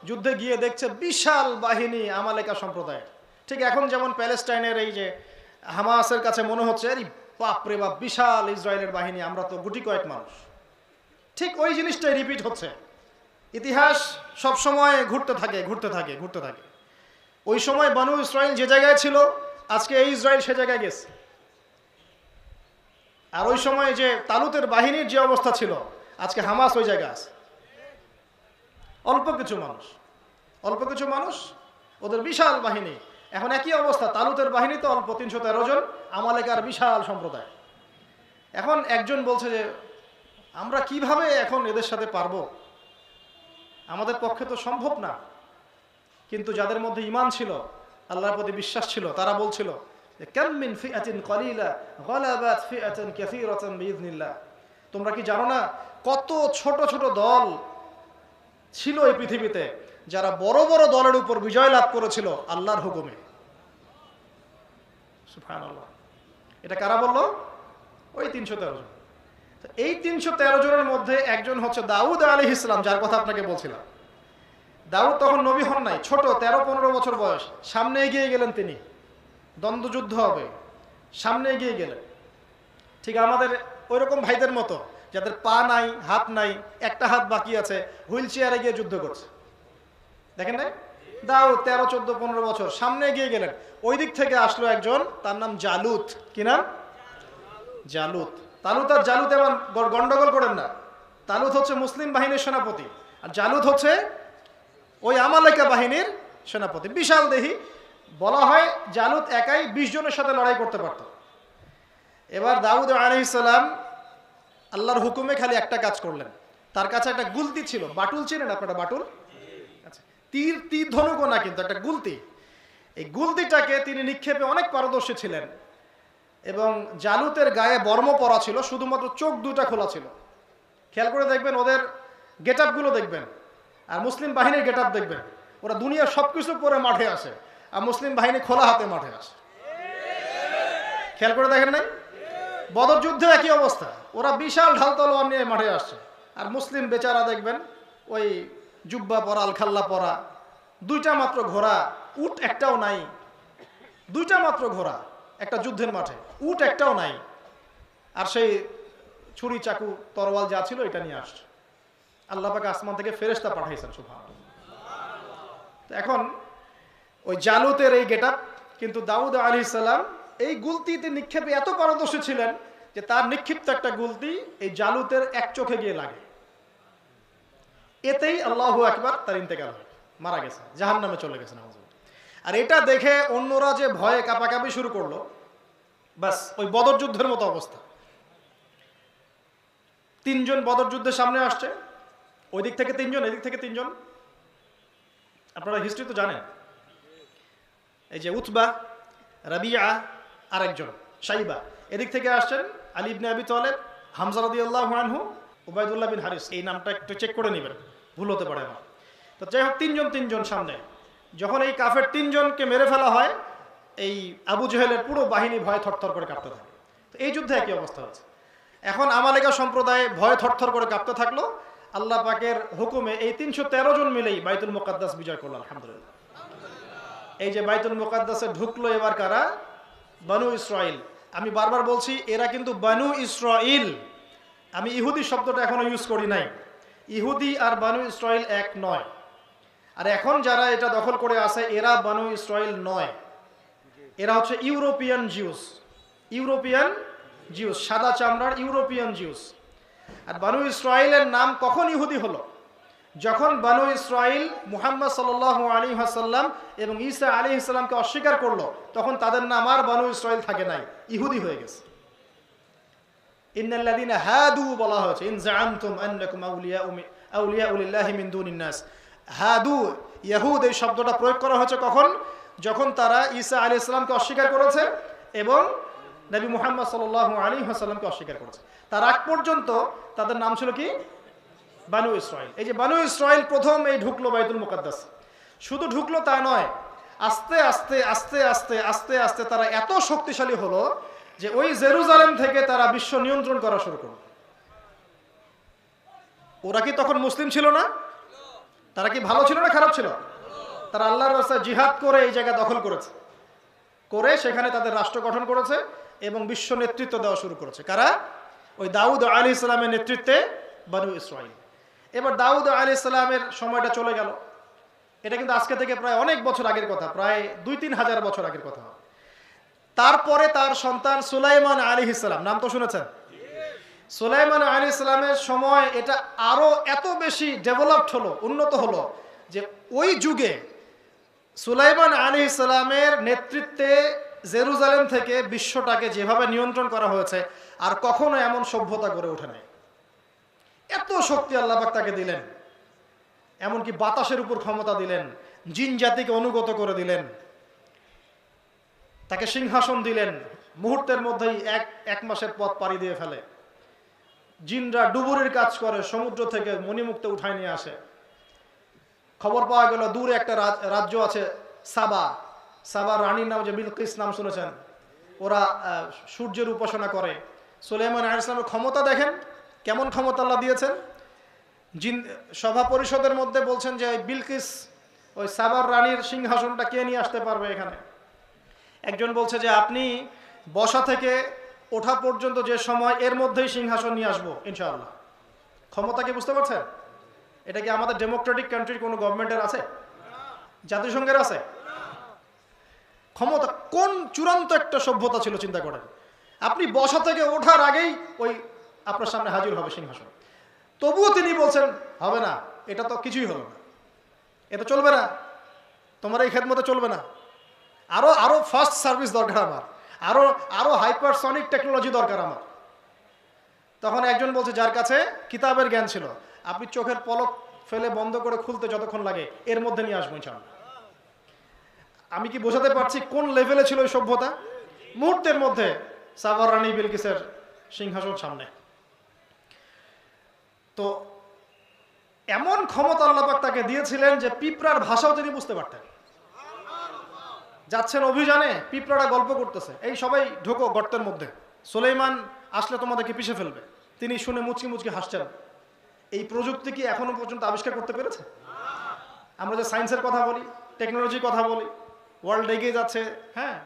যুদ্ধে গিয়ে দেখছে বিশাল বাহিনী আমালেকা সম্প্রদায়ের। ঠিক এখন যেমন প্যালেস্টাইনের এই যে হামাসের কাছে মনে হচ্ছে আরে বাপ রে বাপ বিশাল ইসরায়েলের বাহিনী, আমরা তো গুটি কয়েক মানুষ। ঠিক ওই জিনিসটাই রিপিট হচ্ছে। ইতিহাস সব সময় ঘুরতে থাকে। ওই সময় বানু ইসরায়েল যে জায়গায় ছিল, আজকে এই ইসরায়েল সে জায়গায় গেছে। আর ওই সময় যে তালুতের বাহিনীর যে অবস্থা ছিল, আজকে হামাস ওই জায়গায় আছে। অল্প কিছু মানুষ, ওদের বিশাল বাহিনী। এখন একই অবস্থা, তালুতের বাহিনী তো অল্প 313 জন, আমালেকার বিশাল সম্প্রদায়। এখন একজন বলছে যে আমরা কিভাবে এখন এদের সাথে পারবো, আমাদের পক্ষে তো সম্ভব না। কিন্তু যাদের মধ্যে ঈমান ছিল, আল্লাহর প্রতি বিশ্বাস ছিল, তারা বলছিল যে কাম মিন ফিআতিন কলিলা গালাবাত ফিআতান কাসীরাতান বিইذনিল্লাহ। তোমরা কি জানো না কত ছোট ছোট দল ছিল এই পৃথিবীতে, যারা বড় বড় দলের উপর বিজয় লাভ করেছিল আল্লাহর হুকুমে। সুবহানাল্লাহ। এটা কারা বলল? ওই 313 জন। এই 313 জনের মধ্যে একজন হচ্ছে দাউদ আলাইহিস সালাম, যার কথা আপনাকে বলছিলাম। দাউদ তখন নবী হন নাই, ছোট 13-15 বছর বয়স। সামনে এগিয়ে গেলেন তিনি, দ্বন্দ্বযুদ্ধ হবে, সামনে এগিয়ে গেলেন। ঠিক আমাদের ওইরকম ভাইদের মতো, যাদের পা নাই, হাত নাই, একটা হাত বাকি আছে, হুইল চেয়ারে গিয়ে যুদ্ধ করছে। দেখেন না, দাউদ 13, 14, 15 বছর সামনে এগিয়ে গেলেন। ওই দিক থেকে আসলো একজন, তার নাম জালুত। কি নাম? জালুত। তালুত আর জালুত এমন গন্ডগোল করেন না। তালুত হচ্ছে মুসলিম বাহিনীর সেনাপতি, আর জালুত হচ্ছে ওই আমালেকা বাহিনীর সেনাপতি। বিশাল দেহি। বলা হয় জালুত একাই 20 জনের সাথে লড়াই করতে পারত। এবার দাউদ আলাইহিস সালাম আল্লাহর হুকুমে খালি একটা কাজ করলেন। তার কাছে একটা গুলতি ছিল, বাটুল চিনেন আপনারা? বাটুল, আচ্ছা, তীর ধনুকও না, কিন্তু একটা গুলতি। এই গুলতিটাকে তিনি নিক্ষেপে অনেক পারদর্শী ছিলেন। এবং জালুতের গায়ে বর্ম পরা ছিল, শুধুমাত্র চোখ দুটা খোলা ছিল। খেয়াল করে দেখবেন ওদের গেট আপগুলো দেখবেন, আর মুসলিম বাহিনীর গেট আপ দেখবেন। ওরা দুনিয়ার সবকিছু পরে মাঠে আসে, আর মুসলিম বাহিনী খোলা হাতে মাঠে আসে। খেয়াল করে দেখেন নাই? বদর যুদ্ধে একই অবস্থা, ওরা বিশাল ঢাল তলোয়ার নিয়ে মাঠে আসছে, আর মুসলিম বেচারা দেখবেন ওই জুব্বা পরা, আলখাল্লা পরা, 2টা মাত্র ঘোড়া, উট একটাও নাই। 2টা মাত্র ঘোড়া একটা যুদ্ধের মাঠে, উট একটাও নাই। আর সেই ছুরি, চাকু, তরোয়াল যা ছিল এটা নিয়ে আসছে। আল্লাহ পাক আসমান থেকে ফেরেশতা পাঠাইছেন। সুবহানাল্লাহ। তো এখন ওই জালুতের এই গেটআপ, কিন্তু দাউদ আলাইহিস সালাম এই গুলতিতে নিক্ষেপে এত পারদর্শী ছিলেন যে তার নিক্ষিপ্ত একটা গুলতি এই জালুতের এক চোখে গিয়ে লাগে। এতেই আল্লাহু আকবার, তার ইন্তেকাল হয়, মারা গেছে, জাহান্নামে চলে গেছে। আর এটা দেখে অন্যরা যে ভয়ে কাঁপাকাঁপি শুরু করলো, বাস ওই বদর যুদ্ধের মতো অবস্থা। 3 জন বদর যুদ্ধের সামনে আসছে, ওই দিক থেকে 3 জন, এদিক থেকে 3 জন। আপনারা হিস্ট্রি তো জানেন। এই যে উতবা, রাবিয়া, আরেকজন শাইবা, এদিক থেকে আসছেন আলী ইবনে আবি তালেব, হামজা রাদিয়াল্লাহু আনহু, উবাইদুল্লাহ বিন হারিস। এই নামটা একটু চেক করে নেবেন, ভুল হতে পারে আমার। তো যাই হোক, 3 জন সামনে। যখন এই কাফের 3 জনকে মেরে ফেলা হয়, এই আবু জেহেলের পুরো বাহিনী ভয়ে থরথর করে কাঁপতে থাকে। তো এই যুদ্ধে একই অবস্থা হচ্ছে। এখন আমালেকা সম্প্রদায় ভয়ে থরথর করে কাঁপতে থাকলো। আল্লাহ পাকের হুকুমে এই 313 জন মিলেই বাইতুল মুকাদ্দাস বিজয় করলো, আলহামদুলিল্লাহ। এই যে বাইতুল মুকাদ্দাসে ঢুকলো এবার কারা? বানু ইসরাইল। আমি বারবার বলছি, এরা কিন্তু বানু ইসরাইল। আমি ইহুদি শব্দটা এখনো ইউজ করি নাই। ইহুদি আর বানু ইসরাইল এক নয়। আর এখন যারা এটা দখল করে আছে, এরা বানু ইসরাইল নয়, এরা হচ্ছে ইউরোপিয়ান জিউস। ইউরোপিয়ান জিউস, সাদা চামড়ার ইউরোপিয়ান জিউস। আর বানু ইসরাইলের নাম কখন ইহুদি হলো? যখন বানু ইসরাইল মুহাম্মদ সাল্লাল্লাহু আলাইহি ওয়াসাল্লাম এবং ঈসা আলাইহিস সালামকে অস্বীকার করলো, তখন তাদের নাম আর বানু ইসরাইল থাকে নাই, ইহুদি হয়ে গেছে। ইন্নাল্লাযীনা হাদু বলা হয়েছে, ইন জাআমতুম আন্নাকুম আউলিয়াউ লিল্লাহি মিন দুনিন নাস। হাদু ইয়াহুদ এই শব্দটা প্রয়োগ করা হয়েছে কখন? যখন তারা ঈসা আলাইহিস সালামকে অস্বীকার করেছে এবং নবী মুহাম্মদ সাল্লাল্লাহু আলাইহি ওয়াসাল্লামকে অস্বীকার করেছে। তার আগ পর্যন্ত তাদের নাম ছিল কি? বানু ইসরাইল। এই যে বানু ইসরাইল প্রথম এই ঢুকলো বাইতুল মুকাদ্দাস। শুধু ঢুকলো তা নয়, আস্তে আস্তে আস্তে আস্তে আস্তে আস্তে তারা এত শক্তিশালী হলো যে ওই জেরুজালেম থেকে তারা বিশ্ব নিয়ন্ত্রণ করা শুরু করলো। ওরা কি তখন মুসলিম ছিল না? তারা কি ভালো ছিল না খারাপ ছিল? তারা আল্লাহর রাস্তায় জিহাদ করে এই জায়গা দখল করেছে, করে সেখানে তাদের রাষ্ট্র গঠন করেছে এবং বিশ্ব নেতৃত্ব দেওয়া শুরু করেছে। কারা? ওই দাউদ আলাইহিস সালামের নেতৃত্বে বানু ইসরাইল। এবার দাউদ আলাইহিস সালামের সময়টা চলে গেল। এটা কিন্তু আজকে থেকে প্রায় অনেক বছর আগের কথা, প্রায় 2-3 হাজার বছর আগের কথা। তারপরে তার সন্তান সুলাইমান আলাইহিস সালাম, নাম তো শুনেছেন? সুলাইমান আলাইহিস সালামের সময় এটা আরো এত বেশি ডেভেলপড হলো, উন্নত হলো যে ওই যুগে সুলাইমান আলাইহিস সালামের নেতৃত্বে জেরুজালেম থেকে বিশ্বটাকে যেভাবে নিয়ন্ত্রণ করা হয়েছে আর কখনো এমন সভ্যতা গড়ে ওঠে নাই। এত শক্তি আল্লাহ পাক তাকে দিলেন, এমনকি বাতাসের উপর ক্ষমতা দিলেন, জিন জাতিকে অনুগত করে দিলেন, তাকে সিংহাসন দিলেন। মুহূর্তের মধ্যেই এক মাসের পথ পাড়ি দিয়ে ফেলে। জিনরা ডুবুরির কাজ করে, সমুদ্র থেকে মণিমুক্ত উঠায় নিয়ে আসে। খবর পাওয়া গেল দূরে একটা রাজ্য আছে সাবার রানীর নাম যে বিলকিস, নাম শুনেছেন? ওরা সূর্যের উপাসনা করে। সুলাইমান আলাইহিস সালামের ক্ষমতা দেখেন, কেমন ক্ষমতা আল্লাহ দিয়েছেন। জিন সভা পরিষদের মধ্যে বলছেন যে বিলকিস, ওই সাবার রানীর সিংহাসনটা কে নিয়ে আসতে পারবে এখানে? একজন বলছে যে আপনি বসা থেকে ওঠা পর্যন্ত যে সময়, এর মধ্যেই সিংহাসন নিয়ে আসবো ইনশাআল্লাহ। ক্ষমতা কি বুঝতে পারছেন? এটা কি আমাদের ডেমোক্রেটিক কান্ট্রির কোনো গভর্নমেন্টের আছে? জাতিসংঘের আছে? ক্ষমতা কোন চূড়ান্ত একটা সভ্যতা ছিল চিন্তা করেন। আপনি বসা থেকে ওঠার আগেই ওই আপনার সামনে হাজির হবে সিংহাসন। তবুও তিনি বলছেন হবে না, এটা তো কিছুই হলো না, এটা চলবে না, তোমার এই খেদমতে চলবে না, আরো আরো ফাস্ট সার্ভিস দরকার আমার, আরো হাইপারসনিক টেকনোলজি দরকার আমার। তখন একজন বলছে, যার কাছে কিতাবের জ্ঞান ছিল, আপনি চোখের পলক ফেলে বন্ধ করে খুলতে যতক্ষণ লাগে এর মধ্যে নিয়ে আসবো ইনশাআল্লাহ। আমি কি বোঝাতে পারছি কোন লেভেলে ছিল ওই সভ্যতা? মুহূর্তের মধ্যে সাবার রানী বিলকিসের সিংহাসন সামনে। তো এমন ক্ষমতা আল্লাহ পাক তাকে দিয়েছিলেন যে পিঁপড়ার ভাষাও তিনি বুঝতে পারতেন। যাচ্ছেন অভিযানে, পিঁপড়ারা গল্প করতেছে, এই সবাই ঢোকো গর্তের মধ্যে, সুলাইমান আসলে তোমাদেরকে পিষে ফেলবে। তিনি শুনে মুচকি মুচকি হাসছেন। এই প্রযুক্তি কি এখনো পর্যন্ত আবিষ্কার করতে পেরেছে? আমরা যে সায়েন্সের কথা বলি, টেকনোলজির কথা বলি, ওয়ার্ল্ড এগিয়ে যাচ্ছে, হ্যাঁ,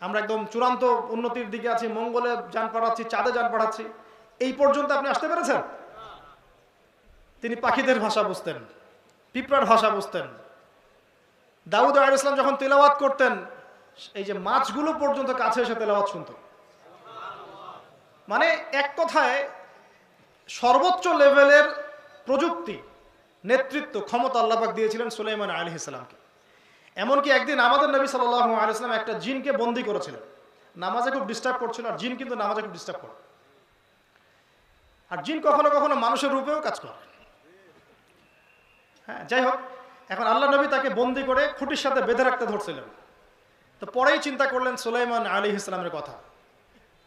আমরা একদম চূড়ান্ত উন্নতির দিকে আছি, মঙ্গলে যান পাঠাচ্ছি, চাঁদে যান পাঠাচ্ছি, এই পর্যন্ত আপনি আসতে পেরেছেন? তিনি পাখিদের ভাষা বুঝতেন, পিঁপড়ার ভাষা বুঝতেন। দাউদ আলাইহিস সালাম যখন তেলাওয়াত করতেন, এই যে মাছগুলো পর্যন্ত কাছে এসে তেলাওয়াত শুনত। মানে এক কথায় সর্বোচ্চ লেভেলের প্রযুক্তি, নেতৃত্ব, ক্ষমতা আল্লাহ পাক দিয়েছিলেন সুলাইমান আলাইহিস সালামকে। এমনকি একদিন আমাদের নবী সাল্লাল্লাহু আলাইহি ওয়াসাল্লাম একটা জিনকে বন্দী করেছিলেন। নামাজে খুব ডিস্টার্ব করছিল, আর জিন কিন্তু নামাজে খুব ডিস্টার্ব করে। আর জিন কখনো কখনো মানুষের রূপেও কাজ করে। হ্যাঁ, যাই হোক, এখন আল্লাহ নবী তাকে বন্দী করে খুঁটির সাথে বেঁধে রাখতে ধরছিলেন। তো পরেই চিন্তা করলেন সুলাইমান আলাইহিস সালামের কথা।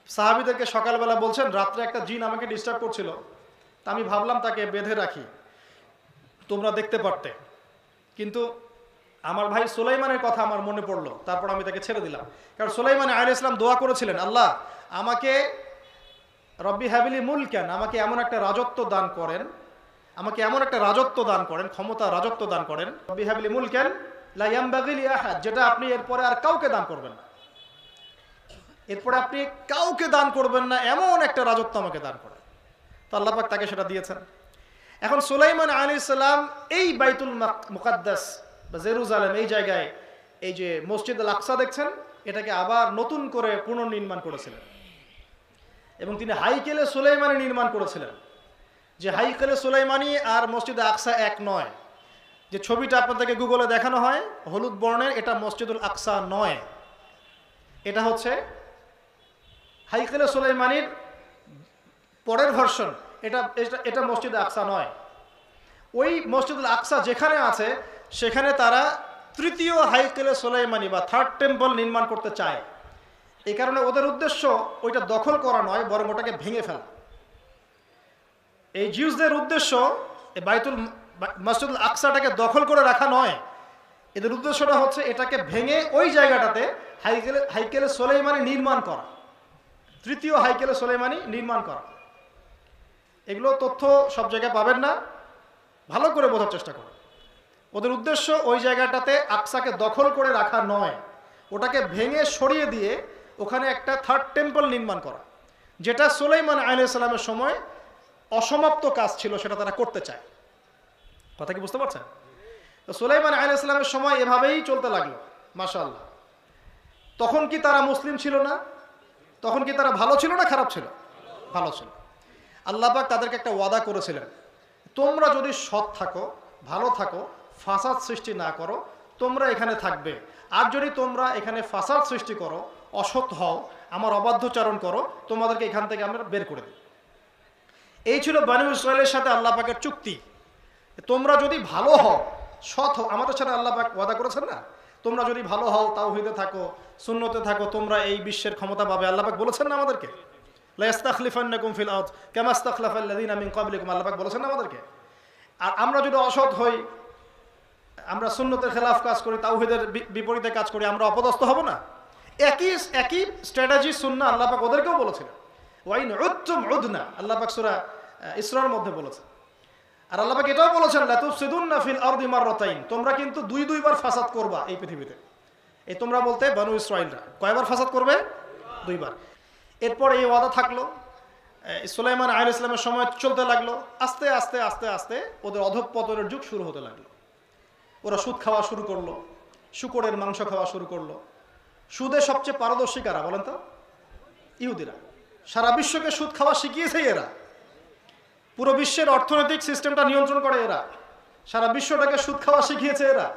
সাহাবীদেরকে সকালবেলা বলছেন, রাত্রে একটা জিন আমাকে ডিস্টার্ব করছিল, তা আমি ভাবলাম তাকে বেঁধে রাখি, তোমরা দেখতে পারতে, কিন্তু আমার ভাই সুলাইমানের কথা আমার মনে পড়লো, তারপর আমি তাকে ছেড়ে দিলাম। কারণ সুলাইমান আলাইহিস সালাম দোয়া করেছিলেন, আল্লাহ আমাকে রব্বি হাবিলি মুলকান, আমাকে এমন একটা রাজত্ব দান করেন, আমাকে এমন একটা রাজত্ব দান করেন, ক্ষমতা, রাজত্ব দান করেন, রব্বি হাবিলি মুলকান লা ইয়ামবাগি লি আহাদ, যেটা আপনি এরপরে আর কাউকে দান করবেন না, এরপরে আপনি কাউকে দান করবেন না, এমন একটা রাজত্ব আমাকে দান করেন। তো আল্লাহ পাক তাকে সেটা দিয়েছেন। এখন সুলাইমান আলাইহিস সালাম এই বাইতুল মুকাদ্দাস বা জেরুজালেম, এই জায়গায় এই যে মসজিদ আল আকসা দেখছেন, এটাকে আবার নতুন করে পুনর্নির্মাণ করেছিলেন এবং তিনি হাইকেলে সুলাইমানি নির্মাণ করেছিলেন। যে হাইকেলে সুলাইমানি আর মসজিদ আকসা এক নয়। যে ছবিটা আপনাদেরকে গুগলে দেখানো হয় হলুদ বর্ণের, এটা মসজিদুল আকসা নয়, এটা হচ্ছে হাইকেলে সুলাইমানির পরের ভার্সন, এটা এটা এটা মসজিদে আকসা নয়। ওই মসজিদুল আকসা যেখানে আছে সেখানে তারা তৃতীয় হাইকেলে সোলাইমানি বা থার্ড টেম্পল নির্মাণ করতে চায়। এই কারণে ওদের উদ্দেশ্য ওইটা দখল করা নয়, বরং ওটাকে ভেঙে ফেলা। এই জিউসদের উদ্দেশ্য এই মসজিদুল আকসাটাকে দখল করে রাখা নয়, এদের উদ্দেশ্যটা হচ্ছে এটাকে ভেঙে ওই জায়গাটাতে হাইকেলে সোলাইমানি নির্মাণ করা, তৃতীয় হাইকেলে সোলাইমানি নির্মাণ করা। এগুলো তথ্য সব জায়গায় পাবেন না, ভালো করে বোঝার চেষ্টা করুন। ওদের উদ্দেশ্য ওই জায়গাটাতে আকসাকে দখল করে রাখা নয়, ওটাকে ভেঙে সরিয়ে দিয়ে ওখানে একটা থার্ড টেম্পল নির্মাণ করা, যেটা সুলাইমান আলাইহিস সালামের সময় অসমাপ্ত কাজ ছিল, সেটা তারা করতে চায়। কথা কি বুঝতে পারছেন? তো সুলাইমান আলাইহিস সালামের সময় এভাবেই চলতে লাগলো। মাশাআল্লাহ। তখন কি তারা মুসলিম ছিল না? তখন কি তারা ভালো ছিল না খারাপ ছিল? ভালো ছিল। আল্লাহ পাক তাদেরকে একটা ওয়াদা করেছিলেন, তোমরা যদি সৎ থাকো, ভালো থাকো, ফাসাদ সৃষ্টি না করো, তোমরা এখানে থাকবে। আর যদি তোমরা এখানে ফাসাদ সৃষ্টি করো, অসৎ হও, আমার অবাধ্যচারণ করো, তোমাদেরকে এখান থেকে আমরা বের করে দিই। এই ছিল বনী ইসরাইলের সাথে আল্লাহ পাকের চুক্তি। তোমরা যদি ভালো হও, সৎ হও, আমাদের সাথে আল্লাহ পাক ওয়াদা করেছেন না, তোমরা যদি ভালো হও, তাওহীদে থাকো, সুন্নতে থাকো, তোমরা এই বিশ্বের ক্ষমতা পাবে। আল্লাহ পাক বলেছেন না আমাদেরকে, লা ইস্তাখলিফান্নাকুম ফিল আরদ কামা ইস্তাখলাফাল্লাযীনা মিন ক্বাবলিকুম, আল্লাহ পাক বলেছেন না আমাদেরকে। আর আমরা যদি অসৎ হই, আমরা সুন্নতের খেলাফ কাজ করি, তাওহীদের বিপরীতে কাজ করি, আমরা অপদস্থ হব না? একই স্ট্র্যাটেজি সুন্নাহ আল্লাহ পাক ওদেরকেও বলেছিলেন। ওয়াইন উদতুম উদনা, আল্লাহ পাক সূরা ইসরার মধ্যে বলেছেন। আর আল্লাহ পাক এটাও বলেছেন, লা তুফসিদুন্না ফিল আরদি মাররাতাইন, তোমরা কিন্তু দুইবার ফাসাদ করবা এই পৃথিবীতে। এই তোমরা বলতে বনী ইসরাইলরা কয়বার ফাসাদ করবে? দুইবার। এরপর এই ওয়াদা থাকলো। সুলাইমান আলাইহিস সালামের সময় চলতে লাগলো। আস্তে আস্তে আস্তে আস্তে ওদের অধঃপতনের যুগ শুরু হতে লাগলো। ওরা সুদ খাওয়া শুরু করলো, শূকরের মাংস খাওয়া শুরু করলো। সুদে সবচেয়ে পারদর্শী কারা বলেন তো? ইহুদিরা। সারা বিশ্বকে সুদ খাওয়া শিখিয়েছে এরা। পুরো বিশ্বের অর্থনৈতিক সিস্টেমটা নিয়ন্ত্রণ করে এরা। সারা বিশ্বটাকে সুদ খাওয়া শিখিয়েছে এরা।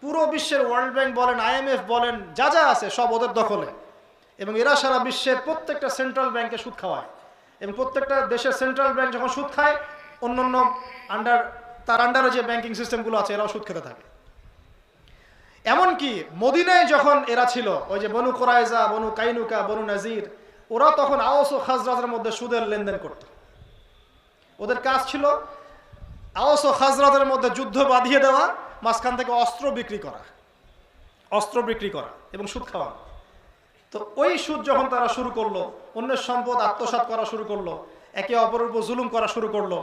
পুরো বিশ্বের ওয়ার্ল্ড ব্যাংক বলেন, IMF বলেন, যা যা আছে সব ওদের দখলে। এবং এরা সারা বিশ্বের প্রত্যেকটা সেন্ট্রাল ব্যাংকে সুদ খাওয়ায়। এবং প্রত্যেকটা দেশের সেন্ট্রাল ব্যাংক যখন সুদ খায়, অন্যান্য তার আন্ডারে যে ব্যাংকিং সিস্টেমগুলো আছে এরাও সুদ খেতে থাকে। এমনকি মদিনায় যখন এরা ছিল, ওই যে বনু কুরাইজা, বনু কাইনুকা, বনু নাজির, ওরা তখন আওস ও খাজরাজের মধ্যে সুদের লেনদেন করত। ওদের কাজ ছিল আওস ও খাজরাজের মধ্যে যুদ্ধ বাঁধিয়ে দেওয়া, মাঝখান থেকে অস্ত্র বিক্রি করা এবং সুদ খাওয়া। তো ওই সুদ যখন তারা শুরু করলো, অন্যের সম্পদ আত্মসাৎ করা শুরু করলো, একে অপরের উপর জুলুম করা শুরু করলো,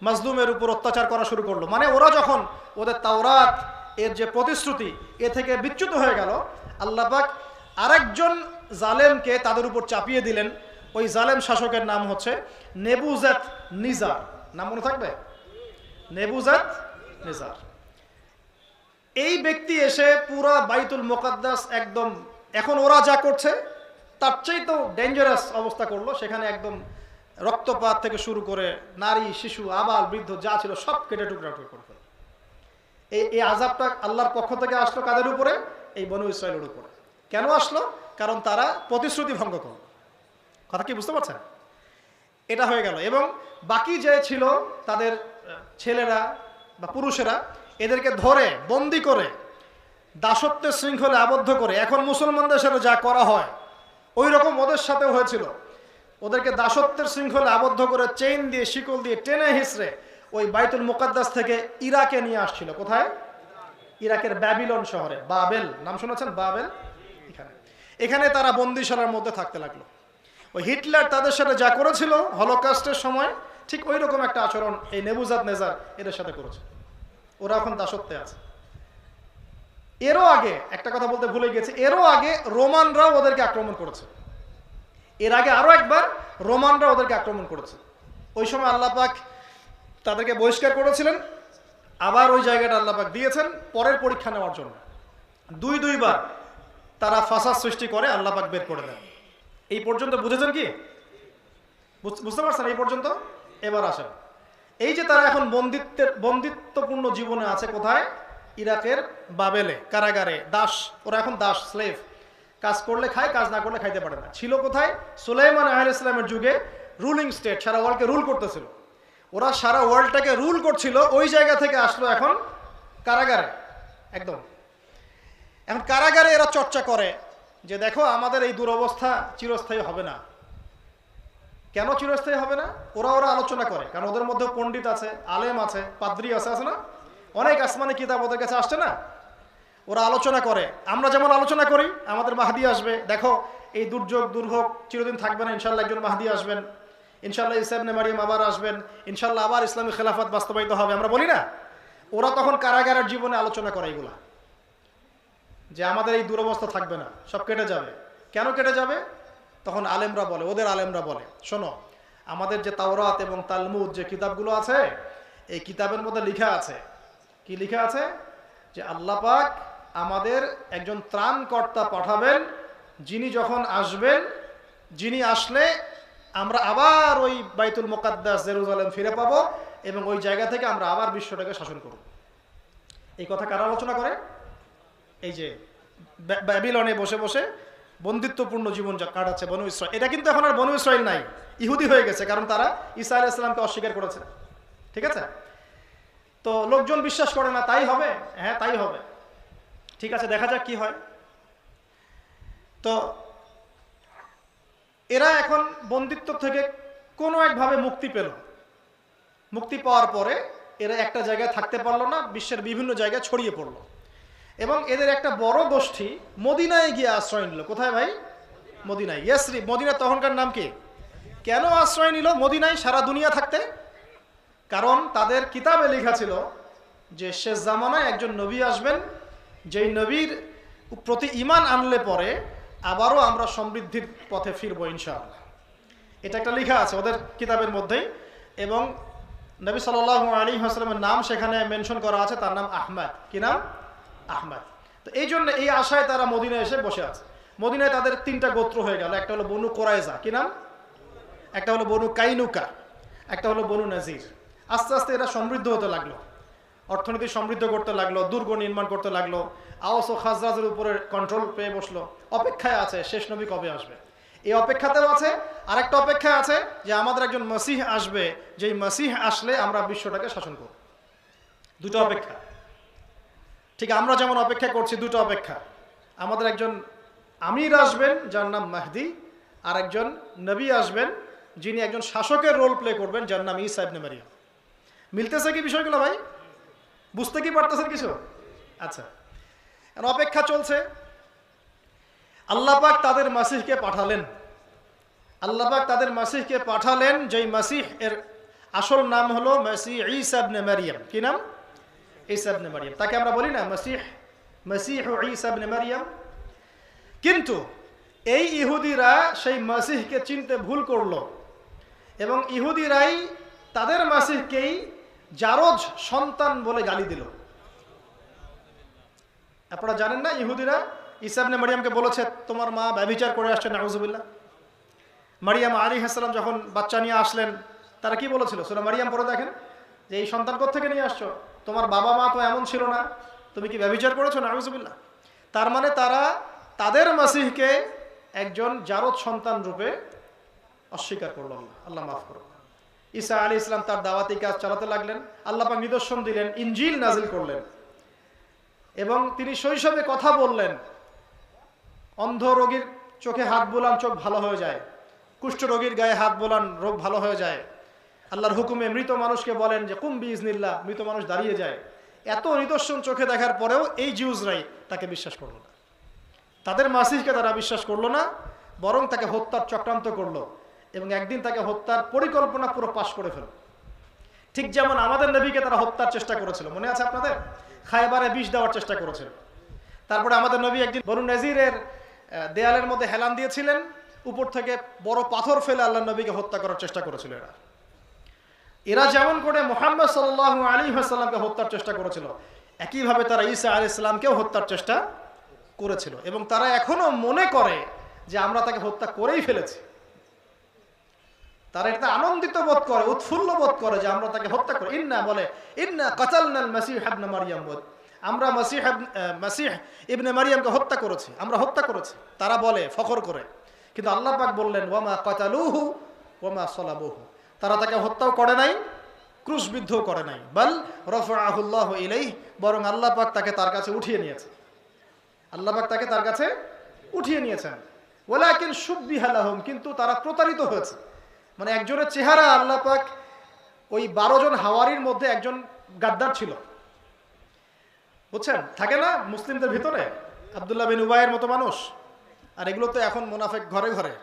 মাজলুমের উপর অত্যাচার করা শুরু করলো, মানে ওরা যখন ওদের তাওরাত এর যে প্রতিশ্রুতি এ থেকে বিচ্যুত হয়ে গেল, আল্লাহ পাক আরেকজন জালেমকে তাদের উপর চাপিয়ে দিলেন। ওই জালেম শাসকের নাম হচ্ছে নেবুজাত নিজার। নাম মনে থাকবে? নেবুজাত নিজার। এই ব্যক্তি এসে পুরা বাইতুল মুকাদ্দাস একদম, এখন ওরা যা করছে তার চাইতেও ডেঞ্জারাস অবস্থা করলো। সেখানে একদম রক্তপাত থেকে শুরু করে নারী, শিশু, আবাল, বৃদ্ধ যা ছিল সব কেটে টুকরা টুকরা করে ফেলল। এই আযাবটা আল্লাহর পক্ষ থেকে আসলো কাদের উপরে? এই বনু ইসরাইলের উপরে। কেন আসলো? কারণ তারা প্রতিশ্রুতি ভঙ্গ করল। কথা কি বুঝতে পারছেন? এটা হয়ে গেল। এবং বাকি যে ছিল তাদের ছেলেরা বা পুরুষেরা, এদেরকে ধরে বন্দি করে দাসত্বের শৃঙ্খলে আবদ্ধ করে, এখন মুসলমানদের সাথে যা করা হয় ওই রকম ওদের সাথেও হয়েছিল। ওদেরকে দাসত্বের শৃঙ্খলে আবদ্ধ করে চেইন দিয়ে, শিকল দিয়ে টেনে হিসড়ে ওই বাইতুল মুকাদ্দাস থেকে ইরাকে নিয়ে আসছিল। কোথায়? ইরাকের ব্যাবিলন শহরে। বাবেল নাম শুনেছেন? বাবেল। এখানে তারা বন্দিশালার মধ্যে থাকতে লাগলো। ওই হিটলার তাদের সাথে যা করেছিল হলোকাস্টের সময়, ঠিক ওই রকম একটা আচরণ এই নেবুজাত নেজার এদের সাথে করেছে। ওরা এখন দাসত্বে আছে। এরও আগে একটা কথা বলতে ভুলে গেছি, এরও আগে রোমানরাও ওদেরকে আক্রমণ করেছে। এর আগে আরো একবার রোমানরা ওদেরকে আক্রমণ করেছে। ওই সময় আল্লাহ পাক তাদেরকে বহিষ্কার করেছিলেন, আবার ওই জায়গাটা আল্লাহ পাক দিয়েছেন পরের পরীক্ষা নেওয়ার জন্য। দুইবার তারা ফাসাদ সৃষ্টি করে, আল্লাহ পাক বের করে দেন। এই পর্যন্ত বুঝেছেন কি? বুঝতে পারছেন এই পর্যন্ত? এবার আসেন, এই যে তারা এখন বন্দিত্বপূর্ণ জীবনে আছে। কোথায়? ইরাকের বাবেলে, কারাগারে, দাস। ওরা এখন দাস, স্লেভ। কাজ করলে খায়, কাজ না করলে খাইতে পারে না। ছিল কোথায়? সুলাইমান আলাইহিস সালামের যুগে রুলিং স্টেট, সারা ওয়ার্ল্ডকে রুল করতেছিল। ওরা সারা ওয়ার্ল্ডটাকে রুল করছিল, ওই জায়গা থেকে আসলো এখন কারাগারে। একদম এখন কারাগারে এরা চর্চা করে যে দেখো আমাদের এই দুরবস্থা চিরস্থায়ী হবে না। কেন চিরস্থায়ী হবে না? ওরা আলোচনা করে, কারণ ওদের মধ্যে পণ্ডিত আছে, আলেম আছে, পাদ্রী আছে না, অনেক আসমানি কিতাব ওদের কাছে আসছে না। ওরা আলোচনা করে, আমরা যেমন আলোচনা করি আমাদের মাহদি আসবে, দেখো এই দুর্যোগ দুর্ভোগ চিরদিন থাকবে না, ইনশাল্লাহ একজন মাহদি আসবেন, ইনশাল্লাহ ঈসা ইবনে মারিয়াম আবার আসবেন, ইনশাল্লাহ আবার ইসলামী খেলাফত বাস্তবায়িত হবে, আমরা বলি না? ওরা তখন কারাগারের জীবনে আলোচনা করে এগুলা, যে আমাদের এই দুরবস্থা থাকবে না, সব কেটে যাবে। কেন কেটে যাবে? তখন আলেমরা বলে, ওদের আলেমরা বলে, শোনো আমাদের যে তাওরাত এবং তালমুদ যে কিতাবগুলো আছে, এই কিতাবের মধ্যে লেখা আছে, কি লেখা আছে? যে আল্লাহ পাক আমাদের একজন ত্রাণকর্তা পাঠাবেন, যিনি যখন আসবেন, যিনি আসলে আমরা আবার ওই বাইতুল মুকাদ্দাস জেরুজালেম ফিরে পাবো এবং ওই জায়গা থেকে আমরা আবার বিশ্বটাকে শাসন করব। এই কথা কারা আলোচনা করে? এই যে ব্যাবিলনে বসে বসে বন্দিত্বপূর্ণ জীবন কাটাচ্ছে বনু ইসরাইল। এটা কিন্তু এখন আর বনু ইসরাইল নাই, ইহুদি হয়ে গেছে, কারণ তারা ঈসা আলাইহিস সালামকে অস্বীকার করেছে। ঠিক আছে? তো লোকজন বিশ্বাস করে না, তাই হবে? হ্যাঁ তাই হবে। ঠিক আছে, দেখা যাক কি হয়। তো এরা এখন বন্দিত্ব থেকে কোনো একভাবে মুক্তি পেল। মুক্তি পাওয়ার পরে এরা একটা জায়গায় থাকতে পারলো না, বিশ্বের বিভিন্ন জায়গায় ছড়িয়ে পড়লো এবং এদের একটা বড় গোষ্ঠী মদিনায় গিয়ে আশ্রয় নিল। কোথায় ভাই? মদিনায়। ইয়াসরিব, মদিনা তখনকার নাম কি? কেন আশ্রয় নিল মদিনায় সারা দুনিয়া থাকতে? কারণ তাদের কিতাবে লেখা ছিল যে শেষ জামানায় একজন নবী আসবেন, যেই নবীর প্রতি ঈমান আনলে পরে আবারও আমরা সমৃদ্ধির পথে ফিরবো ইনশাআল্লাহ। এটা একটা লেখা আছে ওদের কিতাবের মধ্যেই, এবং নবী সাল্লাল্লাহু আলাইহি ওয়াসাল্লামের নাম সেখানে মেনশন করা আছে, তার নাম আহমদ। কি নাম? আহমদ। তো এই জন্য এই আশায় তারা মদিনায় এসে বসে আছে। মদিনায় তাদের তিনটা গোত্র হয়ে গেল, একটা হলো বনু কোরাইজা, কি নাম? একটা হলো বনু কাইনুকা, একটা হলো বনু নাজির। আস্তে আস্তে এরা সমৃদ্ধ হতে লাগলো, অর্থনীতি সমৃদ্ধ করতে লাগলো, দুর্গ নির্মাণ করতে লাগলো, আওস ও খাজরাজের উপরে কন্ট্রোল পেয়ে বসলো। অপেক্ষায় আছে শেষ নবী কবে আসবে, এই অপেক্ষাতেও আছে। আরেকটা অপেক্ষায় আছে যে আমাদের একজন মসিহ আসবে, যেই মসিহ আসলে আমরা বিশ্বটাকে শাসন করব। দুটো অপেক্ষা। ঠিক আমরা যেমন অপেক্ষা করছি, দুটো অপেক্ষা। আমাদের একজন আমির আসবেন যার নাম মাহদি, আর একজন নবী আসবেন যিনি একজন শাসকের রোল প্লে করবেন যার নাম ঈসা ইবনে মারিয়াম। মিলতেছে কি বিষয়গুলো ভাই? বুঝতে কি পারতেছেন কিছু? আচ্ছা, অপেক্ষা চলছে। আল্লাহ পাক তাদের মাসিহকে পাঠালেন। আল্লাহ পাক তাদের মাসিহকে পাঠালেন, যেই মাসিহ এর আসল নাম হলো মাসিহ ঈসা ইবনে মারিয়াম। কি নাম? ঈসা ইবনে মারিয়াম। তাকে আমরা বলি না মাসিহ, মাসিহ ঈসা ইবনে মারিয়াম। কিন্তু এই ইহুদিরা সেই মাসিহকে চিনতে ভুল করলো এবং ইহুদিরাই তাদের মাসিহকেই জারজ সন্তান বলে গালি দিল। আপনারা জানেন না, ইহুদিরা ঈসা ইবনে মারিয়ামকে বলেছে তোমার মা ব্যভিচার করে আসছে, নাউজুবিল্লাহ। মারিয়াম আলাইহিস সালাম যখন বাচ্চা নিয়ে আসলেন, তারা কি বলেছিল? সূরা মারিয়াম পড়ে দেখেন, যে এই সন্তান কোত্থেকে নিয়ে আসছো, তোমার বাবা মা তো এমন ছিল না, তুমি কি ব্যভিচার করেছো? নাউজুবিল্লাহ। তার মানে তারা তাদের মাসিহকে একজন জারজ সন্তান রূপে অস্বীকার করলো। আল্লাহ মাফ করো। ঈসা আলাইহিস সালাম তার দাওয়াতি কাজ চালাতে লাগলেন। আল্লাহ পাক নিদর্শন দিলেন, ইনজিল নাজিল করলেন এবং তিনি শৈশবে কথা বললেন। অন্ধ রোগীর চোখে হাত বোলান, চোখ ভালো হয়ে যায়। কুষ্ঠ রোগীর গায়ে হাত বোলান, রোগ ভালো হয়ে যায়। আল্লাহর হুকুমে মৃত মানুষকে বলেন যে কুম বিইজনিল্লাহ, মৃত মানুষ দাঁড়িয়ে যায়। এত নিদর্শন চোখে দেখার পরেও এই জিউসরাই তাকে বিশ্বাস করলো না। তাদের মাসিহকে তারা বিশ্বাস করলো না, বরং তাকে হত্যার চক্রান্ত করলো এবং একদিন তাকে হত্যার পরিকল্পনা পুরো পাশ করে ফেলল। ঠিক যেমন আমাদের নবীকে তারা হত্যার চেষ্টা করেছিল, মনে আছে আপনাদের? খায়বারে বিষ দেওয়ার চেষ্টা করেছিল। তারপরে আমাদের নবী একদিন বনু নাজিরের দেয়ালের মধ্যে হেলান দিয়েছিলেন, উপর থেকে বড় পাথর ফেলে আল্লাহ নবীকে হত্যা করার চেষ্টা করেছিল। এরা যেমন করে মুহাম্মদ সাল্লাল্লাহু আলাইহি ওয়াসাল্লামকে হত্যার চেষ্টা করেছিল, একইভাবে তারা ঈসা আলাইহিস সালামকেও হত্যার চেষ্টা করেছিল এবং তারা এখনো মনে করে যে আমরা তাকে হত্যা করেই ফেলেছি। তারা এটা আনন্দিত বোধ করে, উৎফুল্ল বোধ করে যে আমরা তাকে হত্যা করি। ইন্না বলে ইন্না কাতালনাল মাসিহ ইবনে মারিয়াম, আমরা মাসিহ ইবনে মারিয়ামকে হত্যা করেছি, আমরা হত্যা করেছি। তারা বলে ফখর করে, কিন্তু আল্লাহ পাক বললেন ওয়ামা কাতালুহু ওয়া মা সালাবুহু, তারা তাকে হত্যাও করে নাই, ক্রুশবিদ্ধও করে নাই, বাল রাফাআহুল্লাহু ইলাইহি, বরং আল্লাহ পাক তাকে তার কাছে উঠিয়ে নিয়েছেন। আল্লাহ পাক তাকে তার কাছে উঠিয়ে নিয়েছেন। ওয়ালাকিন শুববিহা লাহুম, কিন্তু তারা প্রতারিত হয়েছে। মানে একজনের চেহারা আল্লাহ পাক, ওই 12 জন হাওয়ারির মধ্যে একজন গাদ্দার ছিল, বুঝছেন? থাকে না মুসলিমদের ভিতরে আব্দুল্লাহ বিন উবাইয়ের মতো মানুষ। আর এগুলো তো এখন মুনাফিক ঘরে ঘরে,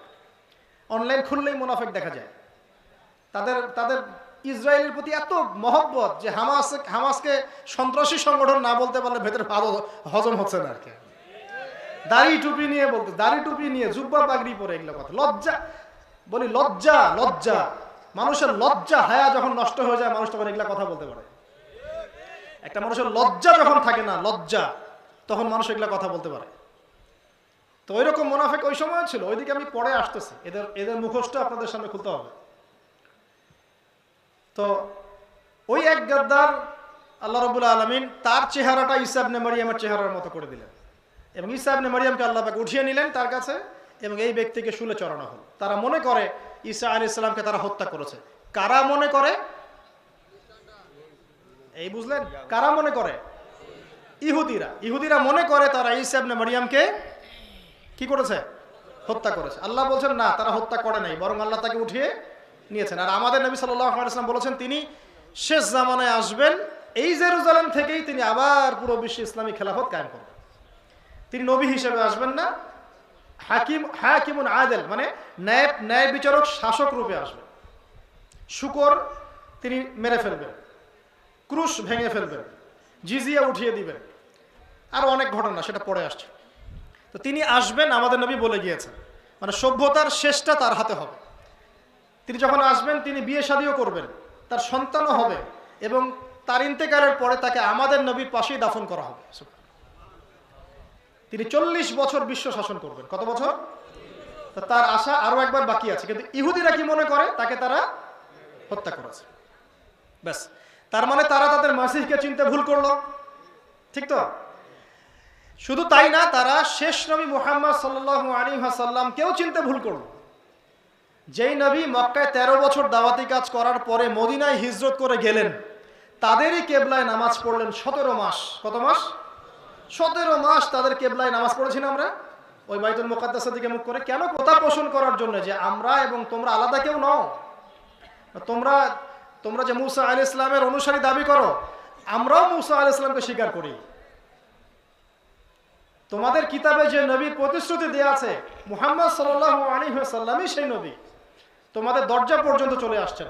অনলাইন খুললেই মুনাফিক দেখা যায়। তাদের ইসরায়েলের প্রতি এত মহব্বত যে হামাসকে সন্ত্রাসী সংগঠন না বলতে পারলে ভেতরে ভালো হজম হচ্ছে না আর কি। দাড়ি টুপি নিয়ে বলতে, দাড়ি টুপি নিয়ে জুব্বা পাগড়ি পরে এগুলো কথা, লজ্জা বলি, লজ্জা লজ্জা। মানুষের লজ্জা হায়া যখন নষ্ট হয়ে যায়, মানুষ তখন এগুলা কথা বলতে পারে। একটা মানুষের লজ্জা যখন থাকে না, লজ্জা, তখন মানুষ এগুলা কথা বলতে পারে। তো ওই রকম মুনাফিক ওই সময় ছিল। ওইদিকে আমি পরে আসতেছি, এদের মুখোশটা আপনাদের সামনে খুলতে হবে। তো ওই এক গাদ্দার আল্লাহ রাব্বুল আলামিন তার চেহারাটা ঈসা ইবনে মারইয়ামের চেহারার মতো করে দিলেন, এবং ঈসা ইবনে মারইয়ামকে আল্লাহ পাক উঠিয়ে নিলেন তার কাছে, এবং এই ব্যক্তিকে শুলে চড়ানো হলো। তারা মনে করে ঈসা আলাইহিস সালামকে তারা হত্যা করেছে। কারা মনে করে? এই বুঝলেন, কারা মনে করে? ইহুদিরা মনে করে তারা ঈসা ইবনে মারইয়ামকে কি করেছে? হত্যা করেছে। আল্লাহ বলছেন না, তারা হত্যা করে নাই, বরং আল্লাহ তাকে উঠিয়ে নিয়েছেন। আর আমাদের নবী সাল্লাল্লাহু আলাইহি ওয়াসাল্লাম বলেছেন তিনি শেষ জামানায় আসবেন, এই জেরুজালেম থেকেই তিনি আবার পুরো বিশ্বে ইসলামী খেলাফত কায়েম করবেন। তিনি নবী হিসেবে আসবেন না, হাকিমুন আদেল, মানে ন্যায় বিচারক, শাসক রূপে আসবেন। শুকর তিনি মেরে ফেলবেন, ক্রুশ ভেঙে ফেলবেন, জিজিয়া উঠিয়ে দিবেন, আর অনেক ঘটনা, সেটা পরে আসছে। তো তিনি আসবেন, আমাদের নবী বলে গিয়েছেন, মানে সভ্যতার শেষটা তার হাতে হবে। তিনি যখন আসবেন তিনি বিয়ে শাদীও করবেন, তার সন্তানও হবে, এবং তার ইন্তেকালের পরে তাকে আমাদের নবীর পাশেই দাফন করা হবে। তিনি 40 বছর বিশ্ব শাসন করবেন। কত বছর? তার আশা আরো একবার বাকি আছে। কিন্তু ইহুদিরা কি মনে করে? তাকে তারা হত্যা করেছে, ব্যাস। তার মানে তারা তাদের মাসিহকে চিনতে ভুল করলো, ঠিক তো? শুধু তাই না, তারা শেষ নবী মুহাম্মদ সাল্লাল্লাহু আলাইহি ওয়াসাল্লামকেও চিনতে ভুল করলো। যেই নবী মক্কায় 13 বছর দাওয়াতি কাজ করার পরে মদিনায় হিজরত করে গেলেন, তাদেরই কেবলায় নামাজ পড়লেন 17 মাস। কত মাস? 17 মাস তাদের কেবলায় নামাজ পড়েছি না আমরা, ওই বাইতুল মুকাদ্দাসের দিকে মুখ করে। কেন? কথা পোষণ করার জন্য যে আমরা এবং তোমরা আলাদা কেউ নও। তোমরা যে মুসা আলাইহিস সালামের অনুসারী দাবি করো, আমরাও মুসা আলাইহিস সালামকে স্বীকার করি। তোমাদের কিতাবে যে নবীর প্রতিশ্রুতি দেয়া আছে, মুহাম্মদ সাল্লাল্লাহু আলাইহি ওয়াসাল্লামই সেই নবী, তোমাদের দরজা পর্যন্ত চলে আসছেন।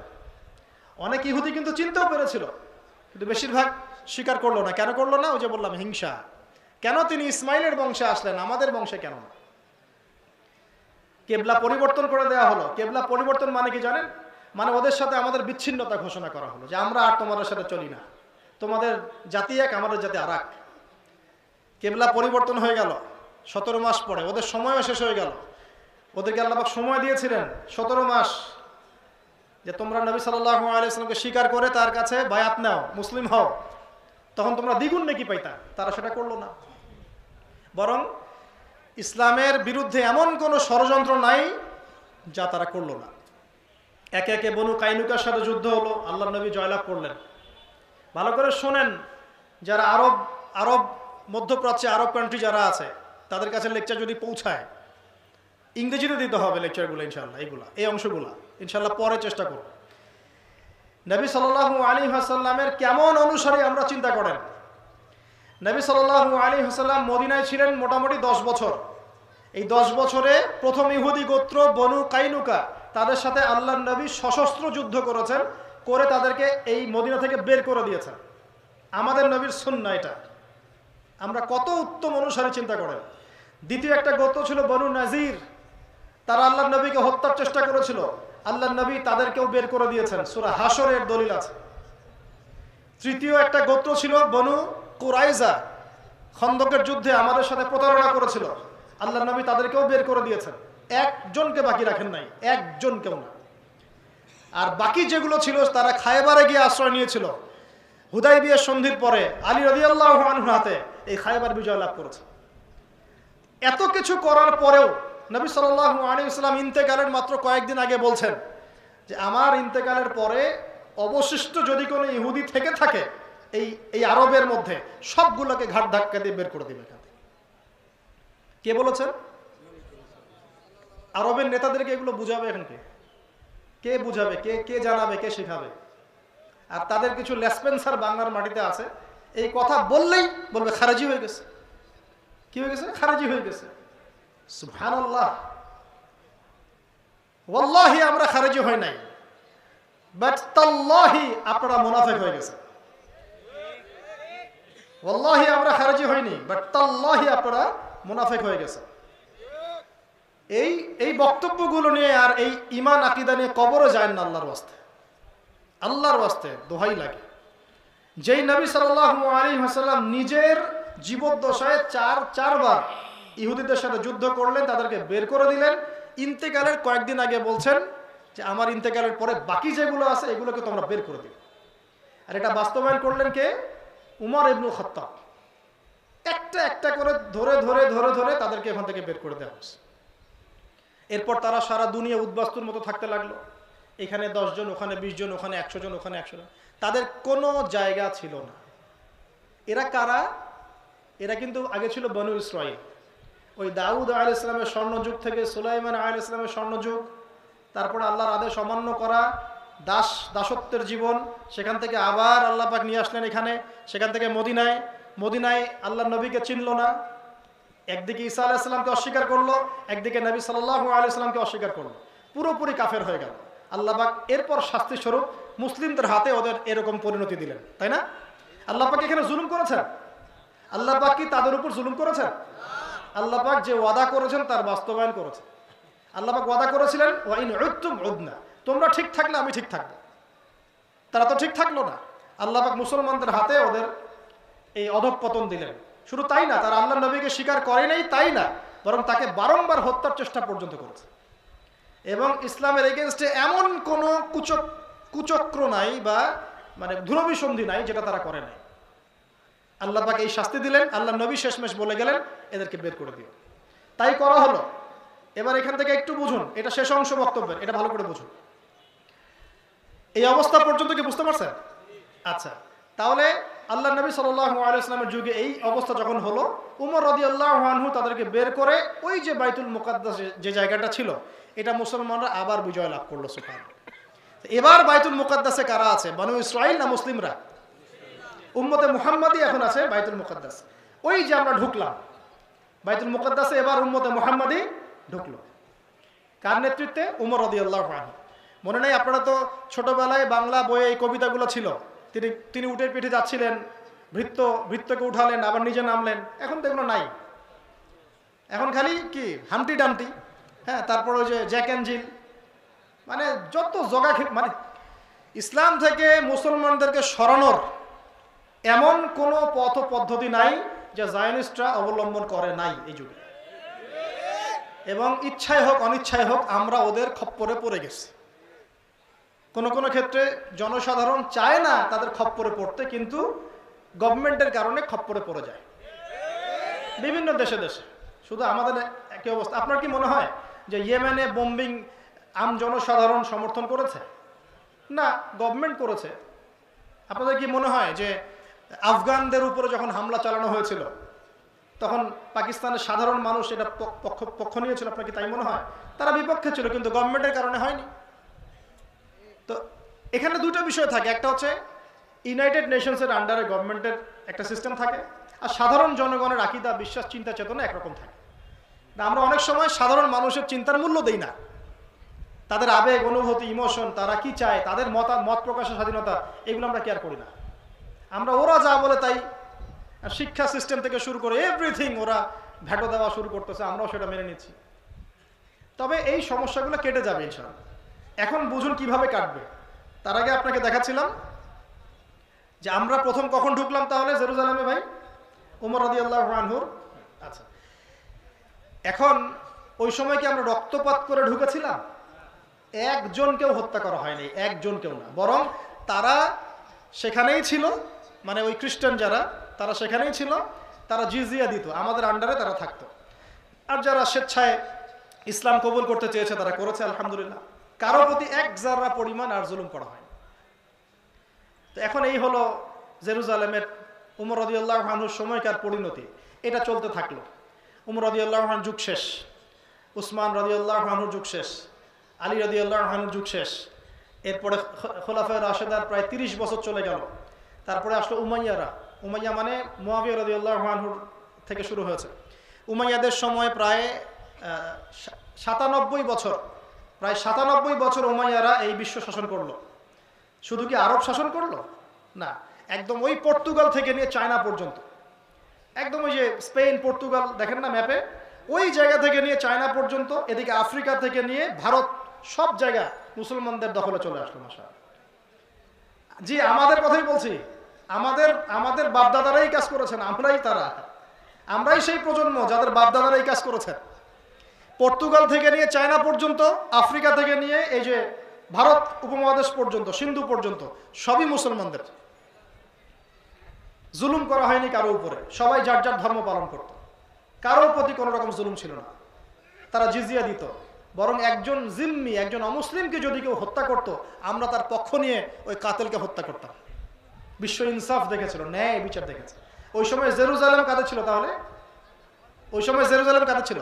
অনেক ইহুদি কিন্তু চিনতেও পেরেছিল, কিন্তু বেশিরভাগ স্বীকার করলো না। কেন করলো না? ওই যে বললাম, হিংসা। কেন তিনি ইসমাইলের বংশে আসলেন, আমাদের বংশে কেন না? কেবলা পরিবর্তন করে দেওয়া হলো। কেবলা পরিবর্তন মানে কি জানেন? মানে ওদের সাথে আমাদের বিচ্ছিন্নতা ঘোষণা করা হলো, যে আমরা আর তোমাদের সাথে চলি না, তোমাদের জাতি এক, আমাদের জাতি আর এক। কেবলা পরিবর্তন হয়ে গেল 17 মাস পরে, ওদের সময়ও শেষ হয়ে গেল। ওদেরকে আল্লাহ পাক সময় দিয়েছিলেন 17 মাস, যে তোমরা নবী সাল্লাল্লাহু আলাইহি ওয়াসাল্লামকে স্বীকার করে তার কাছে বায়াত নাও, মুসলিম হও, তখন তোমরা দ্বিগুণ নেকি পাইতা। তারা সেটা করলো না, বরং ইসলামের বিরুদ্ধে এমন কোনো ষড়যন্ত্র নাই যা তারা করলো না। একে একে বনু কাইনুকার সাথে যুদ্ধ হলো, আল্লাহ নবী জয়লাভ করলেন। ভালো করে শোনেন, যারা আরব মধ্যপ্রাচ্যে আরব কান্ট্রি যারা আছে, তাদের কাছে লেকচার যদি পৌঁছায়, ইংরেজিতে দিতে হবে লেকচারগুলো ইনশাল্লাহ। এই অংশগুলো ইনশাল্লাহ পরে চেষ্টা করব। নবী সাল্লাল্লাহু আলাইহি ওয়াসাল্লামের কেমন অনুসারী আমরা চিন্তা করেন। নবী সাল্লাল্লাহু আলাইহি ওয়াসাল্লাম মদিনায় ছিলেন মোটামুটি 10 বছর। এই 10 বছরে প্রথম ইহুদি গোত্র বনু কাইনুকা, তাদের সাথে আল্লাহর নবী সশস্ত্র যুদ্ধ করেছেন, করে তাদেরকে এই মদিনা থেকে বের করে দিয়েছেন। আমাদের নবীর সুন্নাহ এটা। আমরা কত উত্তম অনুসারী চিন্তা করেন। দ্বিতীয় একটা গোত্র ছিল বনু নাজির, তারা আল্লাহর নবীকে হত্যার চেষ্টা করেছিল, আল্লাহর নবী তাদেরকেও বের করে দিয়েছেন, সূরা হাশরের দলিল আছে। তৃতীয় একটা গোত্র ছিল বনু কুরাইজা, খন্দকের যুদ্ধে আমাদের সাথে প্রতারণা করেছিল, আল্লাহর নবী তাদেরকেও বের করে দিয়েছেন। একজনকে বাকি রাখেন নাই, একজনকেও না। আর বাকি যেগুলো ছিল তারা খায়বারে গিয়ে আশ্রয় নিয়েছিল। হুদাইবিয়ার সন্ধির পরে আলী রাদিয়াল্লাহু আনহুর হাতে এই খায়বার বিজয় লাভ করেছে। এত কিছু করার পরেও নবী সাল্লাল্লাহু আলাইহি ওয়াসাল্লাম ইন্তেকালের মাত্র কয়েকদিন আগে বলছেন যে আমার ইন্তেকালের পরে অবশিষ্ট যদি কোনো ইহুদি থেকে থাকে এই আরবের মধ্যে, সবগুলোকে ঘাট ধাক্কা দিয়ে বের করে দিবে। কে বলেছেন? আরবের নেতাদেরকে এগুলো বুঝাবে এখন কে বুঝাবে, কে জানাবে, কে শেখাবে? আর তাদের কিছু লেসপেন্সার বাংলার মাটিতে আছে, এই কথা বললেই বলবে খারেজি হয়ে গেছে। কি হয়ে গেছে? খারেজি হয়ে গেছে। সুবহানাল্লাহ। ওয়াল্লাহি আমরা খারেজি হই নাই, বাট তাল্লাহি আপনারা মুনাফিক হয়ে গেছে। ওয়াল্লাহি আমরা খারেজি হইনি, বাট তাল্লাহি আপনারা মুনাফিক হয়ে গেছে। এই বক্তব্যগুলো নিয়ে আর এই ঈমান আকীদা নিয়ে কবরে যায় না। আল্লাহর ওয়াস্তে দোহাই লাগে। যেই নবী সাল্লাল্লাহু আলাইহি ওয়াসাল্লাম নিজের জীবদ্দশায় চারবার ইহুদিদের সাথে যুদ্ধ করলেন, তাদেরকে বের করে দিলেন, ইন্তেকালের কয়েকদিন আগে বলছেন যে আমার ইন্তেকালের পরে বাকি যেগুলো আছে এগুলোকে তোমরা বের করে দিও। আর এটা বাস্তবায়ন করলেন কে? উমর ইবনুল খাত্তাব। একটা করে ধরে তাদেরকে এখান থেকে বের করে দেওয়া হয়েছে। এরপর তারা সারা দুনিয়া উদ্বাস্তুর মতো থাকতে লাগলো। এখানে 10 জন, ওখানে 20 জন, ওখানে 100 জন, ওখানে 100 জন। তাদের কোনো জায়গা ছিল না। এরা কারা? এরা কিন্তু আগে ছিল বনু ইসরাইল। ওই দাউদ আলাইহিস সালামের স্বর্ণযুগ থেকে সুলাইমান আলাইহিস সালামের স্বর্ণযুগ, তারপরে আল্লাহর আদেশ অমান্য করা, দাসত্বের জীবন, সেখান থেকে আবার আল্লাহ পাক নিয়ে আসলেন এখানে, সেখান থেকে মদিনায় আল্লাহর নবীকে চিনল না। একদিকে ঈসা আলাইহিস সালামকে অস্বীকার করলো, একদিকে নবী সাল্লাল্লাহু আলাইহি সাল্লামকে অস্বীকার করলো, পুরোপুরি কাফের হয়ে গেল। আল্লাহ পাক এরপর শাস্তি স্বরূপ মুসলিমদের হাতে ওদের এরকম পরিণতি দিলেন, তাই না? আল্লাহ পাক এখানে জুলুম করেছেন? আল্লাহ পাক কি তাদের উপর জুলুম করেছেন? আল্লাহ পাক যে ওয়াদা করেছেন তার বাস্তবায়ন করেছেন। আল্লাহ পাক ওয়াদা করেছিলেন ওয়া ইন উদতুম উদনা, তোমরা ঠিক থাকলে আমি ঠিক থাকবো। তারা তো ঠিক থাকলো না। আল্লাহ পাক মুসলমানদের হাতে ওদের এই অধঃপতন দিলেন। শুধু তাই না, তারা আল্লাহর নবীকে স্বীকার করে নাই তাই না, বরং তাকে বারংবার হত্যার চেষ্টা পর্যন্ত করেছে। এবং ইসলামের এগেনস্টে এমন কোনো কুচক্র নাই বা মানে ধূরবিসন্ধি নাই যেটা তারা করে নাই। আল্লাহ পাক এই শাস্তি দিলেন। আল্লাহ নবী শেষমেশ বলে গেলেন এদেরকে বের করে দিও। তাই করা হলো। এবার এখান থেকে একটু বুঝুন, এটা শেষ অংশ বক্তব্যের, এটা ভালো করে বুঝুন। এই অবস্থা পর্যন্ত কি বুঝতে পারছেন? আচ্ছা, তাহলে আল্লাহ নবী সাল্লাল্লাহু আলাইহি ওয়াসাল্লামের যুগে এই অবস্থা যখন হলো, উমর রাদিয়াল্লাহু আনহু তাদেরকে বের করে ওই যে বাইতুল মুকাদ্দাস যে জায়গাটা ছিল, এটা মুসলমানরা আবার বিজয় লাভ করলো। সুবহানাল্লাহ। এবার বাইতুল মুকাদ্দাসে কারা আছে? বনু ইসরাইল না মুসলিমরা? উম্মতে মুহাম্মাদি এখন আছে বাইতুল মুকাদ্দাস। ওই যে আমরা ঢুকলাম বাইতুল মুকাদ্দাসে, এবার উম্মতে মুহাম্মাদি ঢুকলো। কার নেতৃত্বে? উমর রাদিয়াল্লাহু আনহু। মনে নাই আপনারা তো ছোটবেলায় বাংলা বইয়ে এই কবিতাগুলো ছিল, তিনি উটের পিঠে যাচ্ছিলেন, ভৃত্যকে উঠালেন, আবার নিজে নামলেন। এখন তো এগুলো নাই। এখন খালি কি হামটি ডামটি, হ্যাঁ, তারপর ওই যে জ্যাক অ্যান্ড জিল, মানে যত জগা, মানে ইসলাম থেকে মুসলমানদেরকে সরানোর এমন কোনো পথ পদ্ধতি নাই যা জায়নিস্টরা অবলম্বন করে নাই এই যুগে। এবং ইচ্ছায় হোক অনিচ্ছায় হোক আমরা ওদের খপ্পরে পড়ে গেছি। কোনো ক্ষেত্রে জনসাধারণ চায় না তাদের খপ্পরে পড়তে, কিন্তু গভর্নমেন্টের কারণে খপ্পরে পড়ে যায় বিভিন্ন দেশে। শুধু আমাদের একই অবস্থা। আপনার কি মনে হয় যে ইয়েমেনে বোম্বিং আম জনসাধারণ সমর্থন করেছে? না, গভর্নমেন্ট করেছে। আপনাদের কি মনে হয় যে আফগানদের উপরে যখন হামলা চালানো হয়েছিল তখন পাকিস্তানের সাধারণ মানুষ এটা পক্ষ নিয়েছিল? আপনার কি তাই মনে হয়? তারা বিপক্ষে ছিল, কিন্তু গভর্নমেন্টের কারণে হয়নি। তো এখানে দুটো বিষয় থাকে, একটা হচ্ছে ইউনাইটেড নেশনসের আন্ডারে গভর্নমেন্টের একটা সিস্টেম থাকে, আর সাধারণ জনগণের আকীদা, বিশ্বাস, চিন্তা চেতনা একরকম থাকে। আমরা অনেক সময় সাধারণ মানুষের চিন্তার মূল্য দেই না। তাদের আবেগ, অনুভূতি, ইমোশন, তারা কি চায়, তাদের মত প্রকাশের স্বাধীনতা, এগুলো আমরা কেয়ার করি না। আমরা ওরা যা বলে তাই, শিক্ষা সিস্টেম থেকে শুরু করে এভরিথিং ওরা ভ্যাটো দেওয়া শুরু করতেছে, আমরাও সেটা মেনে নিচ্ছি। তবে এই সমস্যাগুলো কেটে যাবে ইনশাআল্লাহ। এখন বুঝুন কিভাবে কাটবে। তার আগে আপনাকে দেখাচ্ছিলাম যে আমরা প্রথম কখন ঢুকলাম তাহলে জেরুজালেমে ভাই? উমর রাদিয়াল্লাহু আনহুর। আচ্ছা, এখন ওই সময় কি আমরা রক্তপাত করে ঢুকেছিলাম? একজনকেও হত্যা করা হয়নি, একজনকেও না, বরং তারা সেখানেই ছিল, মানে ওই খ্রিস্টান যারা, তারা সেখানেই ছিল, তারা জিজিয়া দিত, আমাদের আন্ডারে তারা থাকতো। আর যারা স্বেচ্ছায় ইসলাম কবুল করতে চেয়েছে তারা করেছে, আলহামদুলিল্লাহ। কারো প্রতি এক জাররা পরিমাণ আর জুলুম করা হয়। তো এখন এই হলো জেরুজালেমের উমর রাদিয়াল্লাহু আনহুর সময়কার পরিণতি। এটা চলতে থাকলো। উমর রাদিয়াল্লাহু আনহুর যুগ শেষ, উসমান রাদিয়াল্লাহু আনহুর যুগ শেষ, আলী রাদিয়াল্লাহু আনহুর যুগ শেষ। এরপরে খোলাফায়ে রাশেদার প্রায় 30 বছর চলে গেল। তারপরে আসলো উমাইয়ারা। উমাইয়া মানে মুয়াবিয়া রাদিয়াল্লাহু আনহুর থেকে শুরু হয়েছে। উমাইয়াদের সময় প্রায় 97 বছর, প্রায় 97 বছর উমাইয়ারা এই বিশ্ব শাসন করলো। শুধু কি আরব শাসন করলো? না, একদম ওই পর্তুগাল থেকে নিয়ে চায়না পর্যন্ত, একদম ওই যে স্পেন পর্তুগাল দেখেন না ম্যাপে, ওই জায়গা থেকে নিয়ে চায়না পর্যন্ত, এদিকে আফ্রিকা থেকে নিয়ে ভারত, সব জায়গা মুসলমানদের দখলে চলে আসলো। মাশাআল্লাহ। জি, আমাদের কথাই বলছি, আমাদের বাপদাদারাই কাজ করেছেন, আমরাই সেই প্রজন্ম যাদের বাপদাদারাই কাজ করেছেন। পর্তুগাল থেকে নিয়ে চায়না পর্যন্ত, আফ্রিকা থেকে নিয়ে এই যে ভারত উপমহাদেশ পর্যন্ত, সিন্ধু পর্যন্ত সবই মুসলমানদের। জুলুম করা হয়নি কারো উপরে, সবাই যার যার ধর্ম পালন করত, কারোর প্রতি কোনো রকম জুলুম ছিল না। তারা জিজিয়া দিত, বরং একজন জিম্মি, একজন অমুসলিমকে যদি কেউ হত্যা করত, আমরা তার পক্ষ নিয়ে ওই কাতেলকে হত্যা করতাম। বিশ্ব ইনসাফ দেখেছিল, ন্যায় বিচার দেখেছে। ওই সময় জেরুজালেম কাদের ছিল তাহলে? ওই সময় জেরুজালেম কাদের ছিল?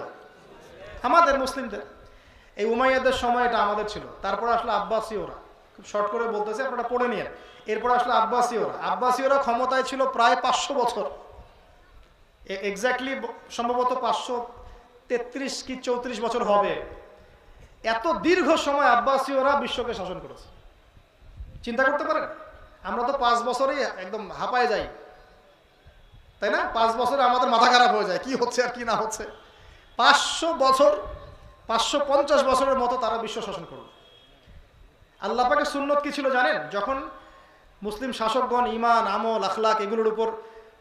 আমাদের, মুসলিমদের। এই উমাইয়াদের সময় এটা আমাদের ছিল। তারপরে আসলো আব্বাসীয়রা, খুব শর্ট করে বলতেছে, আপনারা পড়ে নিয়ে। এরপর আসলো আব্বাসীয়রা। আব্বাসীয়রা ক্ষমতায় ছিল প্রায় 500 বছর, এক্স্যাক্টলি সম্ভবত 533 কি 34 বছর হবে। এত দীর্ঘ সময় আব্বাসীয়রা বিশ্বকে শাসন করেছে। চিন্তা করতে পারেন, আমরা তো 5 বছরেই একদম হাঁপায় যাই, তাই না? 5 বছরে আমাদের মাথা খারাপ হয়ে যায়, কি হচ্ছে আর কি না হচ্ছে। 500 বছর, 550 বছরের মতো তারা বিশ্ব শাসন করল। আল্লাহ পাকের সুন্নত কি ছিল জানেন? যখন মুসলিম শাসকগণ ঈমান, আমল, আখলাক এগুলোর উপর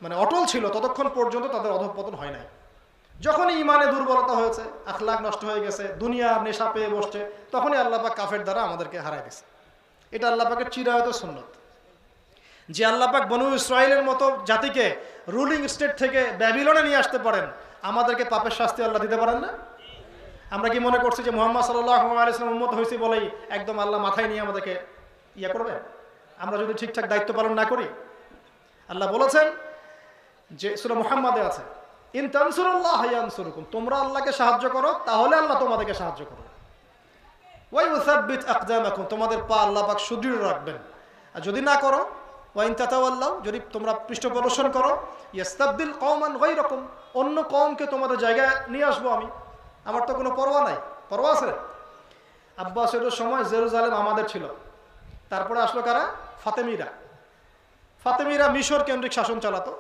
মানে অটল ছিল, ততক্ষণ পর্যন্ত তাদের অধঃপতন হয় নাই। যখনই ঈমানে দুর্বলতা হয়েছে, আখলাক নষ্ট হয়ে গেছে, দুনিয়া নেশা পেয়ে বসছে, তখনই আল্লাহ পাক কাফের দ্বারা আমাদেরকে হারায় দিয়েছে। এটা আল্লাহ পাকের চিরায়ত সুন্নত। যে আল্লাহ পাক বনু ইসরাইলের মতো জাতিকে রুলিং স্টেট থেকে ব্যাবিলনে নিয়ে আসতে পারেন, আমাদেরকে পাপের শাস্তি আল্লাহ দিতে পারেন না? আমরা কি মনে করছি যে মুহাম্মদ সাল্লাল্লাহু আলাইহি ওয়াসাল্লাম উম্মত হয়েছি বলেই একদম আল্লাহ মাথায় নিয়ে আমাদেরকে ইয়া করবে? আমরা যদি ঠিকঠাক দায়িত্ব পালন না করি। আল্লাহ বলেছেন যে সূরা মুহাম্মাদে আছে, ইন তানসুরুল্লাহ ইয়ানসুরুকুম, তোমরা আল্লাহকে সাহায্য করো তাহলে আল্লাহ তোমাদেরকে সাহায্য করবে। ওয়া ইউসাব্বিত আকদামাকুম, তোমাদের পা আল্লাহ পাক সুদৃঢ় রাখবেন। আর যদি না করো, ওয়া ইন তাতাওয়াল্লাউ, যদি তোমরা পৃষ্ঠপ্রদর্শন করো, ইস্তাবদিল কওমান গায়রাকুম, অন্য কওমকে তোমাদের জায়গায় নিয়ে আসবো আমি। আমার তো কোনো পরোয়া নাই, পরোয়া আছে? আব্বাসীয়দের সময় জেরুজালেম আমাদের ছিল। তারপরে আসলো কারা? ফাতেমিরা। ফাতেমিরা মিশর কেন্দ্রিক শাসন চালাতো,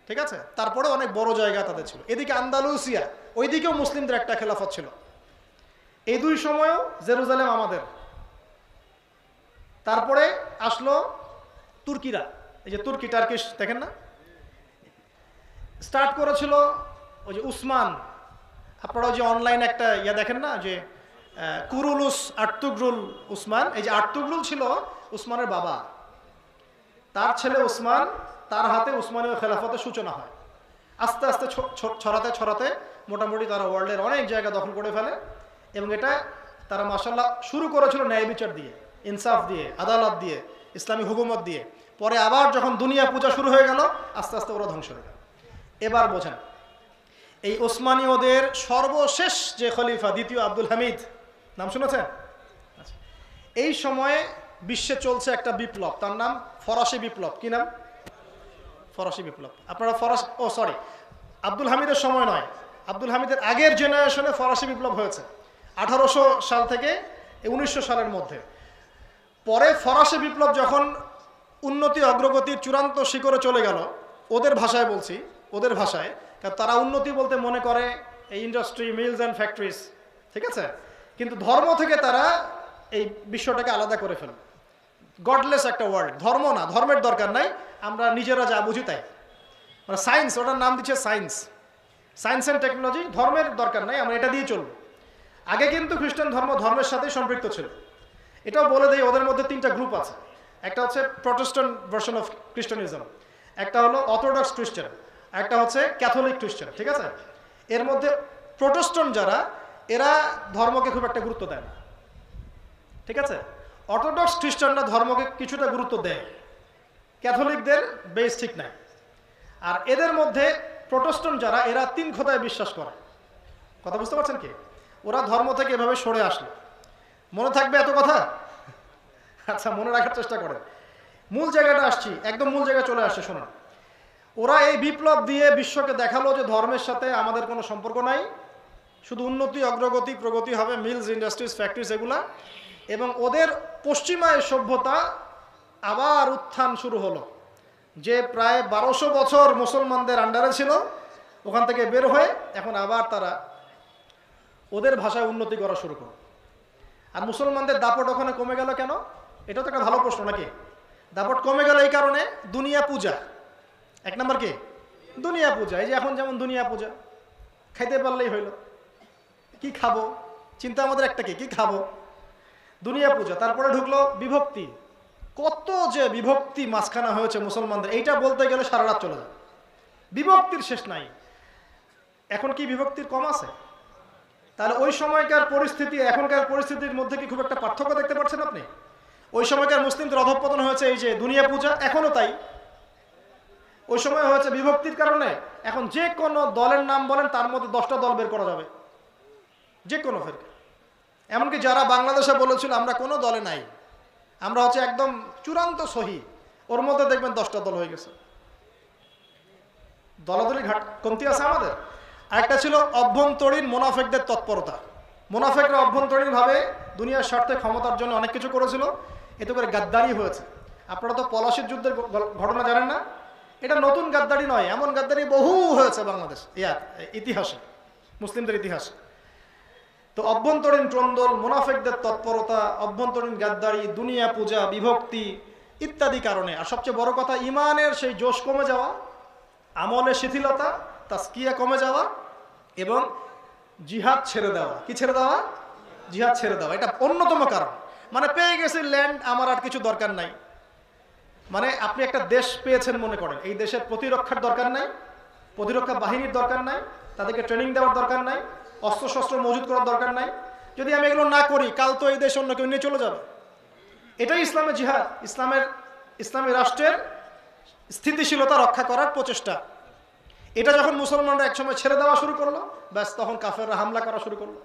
ঠিক আছে? তারপরে অনেক বড় জায়গা তাদের ছিল। এদিকে আন্দালুসিয়া, ওইদিকেও মুসলিমদের একটা খেলাফত ছিল। এই দুই সময়ও জেরুজালেম আমাদের। তারপরে আসলো তুর্কিরা, এই যে তুর্কি, টার্কিশ দেখেন না, স্টার্ট করেছিল ওই যে উসমান। আপনারা যে অনলাইনে একটা ইয়া দেখেন না, যে কুরুলুস আর্তুগরুল উসমান, এই যে আর্তুগরুল ছিল উসমানের বাবা, তার ছেলে উসমান, তার হাতে উসমানীয় খেলাফতের সূচনা হয়। আস্তে আস্তে ছড়াতে ছড়াতে মোটামুটি তারা ওয়ার্ল্ডের অনেক জায়গা দখল করে ফেলে। এবং এটা তারা মাশাআল্লাহ শুরু করেছিল ন্যায় বিচার দিয়ে, ইনসাফ দিয়ে, আদালত দিয়ে, ইসলামী হুকুমত দিয়ে। পরে আবার যখন দুনিয়া পূজা শুরু হয়ে গেল, আস্তে আস্তে ওরা ধ্বংস হয়ে গেল। এবার বোঝেন, এই ওসমানীয়দের সর্বশেষ যে খলিফা, দ্বিতীয় আব্দুল হামিদ, নাম শুনেছেন? এই সময়ে বিশ্বে চলছে একটা বিপ্লব, তার নাম ফরাসি বিপ্লব। কি নাম? ফরাসি বিপ্লব। আপনারা আব্দুল হামিদের সময় নয়, আব্দুল হামিদের আগের জেনারেশনে ফরাসি বিপ্লব হয়েছে 1800 সাল থেকে 1900 সালের মধ্যে। পরে ফরাসি বিপ্লব যখন উন্নতি অগ্রগতির চূড়ান্ত শিখরে চলে গেল, ওদের ভাষায় বলছি, ওদের ভাষায়, কারণ তারা উন্নতি বলতে মনে করে এই ইন্ডাস্ট্রি, মিলস অ্যান্ড ফ্যাক্টরিজ, ঠিক আছে? কিন্তু ধর্ম থেকে তারা এই বিশ্বটাকে আলাদা করে ফেলে। গডলেস একটা ওয়ার্ল্ড, ধর্ম না, ধর্মের দরকার নাই, আমরা নিজেরা যা বুঝি তাই, মানে সায়েন্স, ওটার নাম দিচ্ছে সায়েন্স, সায়েন্স অ্যান্ড টেকনোলজি, ধর্মের দরকার নাই, আমরা এটা দিয়ে চলবো। আগে কিন্তু খ্রিস্টান ধর্ম ধর্মের সাথে সম্পৃক্ত ছিল। এটাও বলে দেয়, ওদের মধ্যে 3টা গ্রুপ আছে। একটা হচ্ছে প্রটেস্ট্যান্ট ভার্সন অফ খ্রিস্টানিজম, একটা হলো অর্থোডক্স খ্রিস্টান, একটা হচ্ছে ক্যাথলিক খ্রিস্টান, ঠিক আছে? এর মধ্যে প্রটেস্ট্যান্ট যারা, এরা ধর্মকে খুব একটা গুরুত্ব দেয় না। ঠিক আছে? অর্থোডক্স খ্রিস্টানরা ধর্মকে কিছুটা গুরুত্ব দেয়, ক্যাথলিকদের বেশ ঠিক নাই। আর এদের মধ্যে প্রোটেস্ট্যান্ট যারা, এরা 3 খোদায় বিশ্বাস করে। কথা বুঝতে পারছেন কি? ওরা ধর্ম থেকে এভাবে সরে আসলো। মনে থাকবে এত কথা? আচ্ছা, মনে রাখার চেষ্টা করেন। মূল জায়গাটা আসছি, একদম মূল জায়গায় চলে আসছে। শোনো, ওরা এই বিপ্লব দিয়ে বিশ্বকে দেখালো যে ধর্মের সাথে আমাদের কোনো সম্পর্ক নাই, শুধু উন্নতি, অগ্রগতি, প্রগতি হবে, মিলস, ইন্ডাস্ট্রিজ, ফ্যাক্টরিজ এগুলা। এবং ওদের পশ্চিমায় সভ্যতা আবার উত্থান শুরু হলো, যে প্রায় 1200 বছর মুসলমানদের আন্ডারে ছিল, ওখান থেকে বের হয়ে এখন আবার তারা ওদের ভাষায় উন্নতি করা শুরু করলো। আর মুসলমানদের দাপট ওখানে কমে গেল কেন? এটা তো একটা ভালো প্রশ্ন নাকি? দাপট কমে গেল এই কারণে, দুনিয়া পূজা। 1 নম্বর কি? দুনিয়া পূজা। এই যে এখন যেমন দুনিয়া পূজা, খাইতে পারলেই হইল, কি খাবো, চিন্তা আমাদের একটা, কি খাবো, দুনিয়া পূজা। তারপরে ঢুকলো বিভক্তি। কত যে বিভক্তি মাঝখানা হয়েছে মুসলমানদের, এইটা বলতে গেলে সারা রাত চলে যায়। বিভক্তির শেষ নাই। এখন কি বিভক্তির কম আছে? তাহলে ওই সময়কার পরিস্থিতি এখনকার পরিস্থিতির মধ্যে কি খুব একটা পার্থক্য দেখতে পাচ্ছেন আপনি? ওই সময়কার মুসলিমদের অধঃপতন হয়েছে এই যে দুনিয়া পূজা, এখনো তাই। ওই সময় হয়েছে বিভক্তির কারণে। এখন যে কোনো দলের নাম বলেন, তার মধ্যে 10টা দল বের করা যাবে, যে কোনো ফেরকা। এমনকি যারা বাংলাদেশে বলেছিল আমরা কোনো দলে নাই, আমরা হচ্ছে একদম চূড়ান্ত সহি, ওর মধ্যে দেখবেন 10টা দল হয়ে গেছে। দলাদলি ঘাট কমতি আছে আমাদের। আরেকটা ছিল অভ্যন্তরীণ মুনাফিকদের তৎপরতা। মুনাফিকরা অভ্যন্তরীণ ভাবে দুনিয়ার স্বার্থে ক্ষমতার জন্য অনেক কিছু করেছিল, এতে করে গাদ্দারি হয়েছে। আপনারা তো পলাশির যুদ্ধের ঘটনা জানেন না? এটা নতুন গাদ্দারি নয়, এমন গাদ্দারি বহু হয়েছে বাংলাদেশ ইতিহাসে, মুসলিমদের ইতিহাসে। তো অভ্যন্তরীণ ট্রন্দল, মুনাফিকদের তৎপরতা, অভ্যন্তরীণ গাদ্দারি, দুনিয়া পূজা, বিভক্তি ইত্যাদি কারণে। আর সবচেয়ে বড় কথা, ইমানের সেই জোশ কমে যাওয়া, আমলের শিথিলতা, তাসকিয়া কমে যাওয়া এবং জিহাদ ছেড়ে দেওয়া। কি ছেড়ে দেওয়া? জিহাদ ছেড়ে দেওয়া। এটা অন্যতম কারণ। মানে পেয়ে গেছি ল্যান্ড, আমার আর কিছু দরকার নাই। মানে আপনি একটা দেশ পেয়েছেন মনে করেন, এই দেশের প্রতিরক্ষার দরকার নাই, প্রতিরক্ষা বাহিনীর দরকার নাই, তাদেরকে ট্রেনিং দেওয়ার দরকার নাই, অস্ত্রশস্ত্র মজুত করার দরকার নাই। যদি আমি এগুলো না করি, কাল তো এই দেশ অন্য কেউ নিয়ে চলে যাবে। এটাই ইসলামের জিহাদ, ইসলামী রাষ্ট্রের স্থিতিশীলতা রক্ষা করার প্রচেষ্টা। এটা যখন মুসলমানরা একসময় ছেড়ে দেওয়া শুরু করলো, ব্যাস তখন কাফেররা হামলা করা শুরু করলো।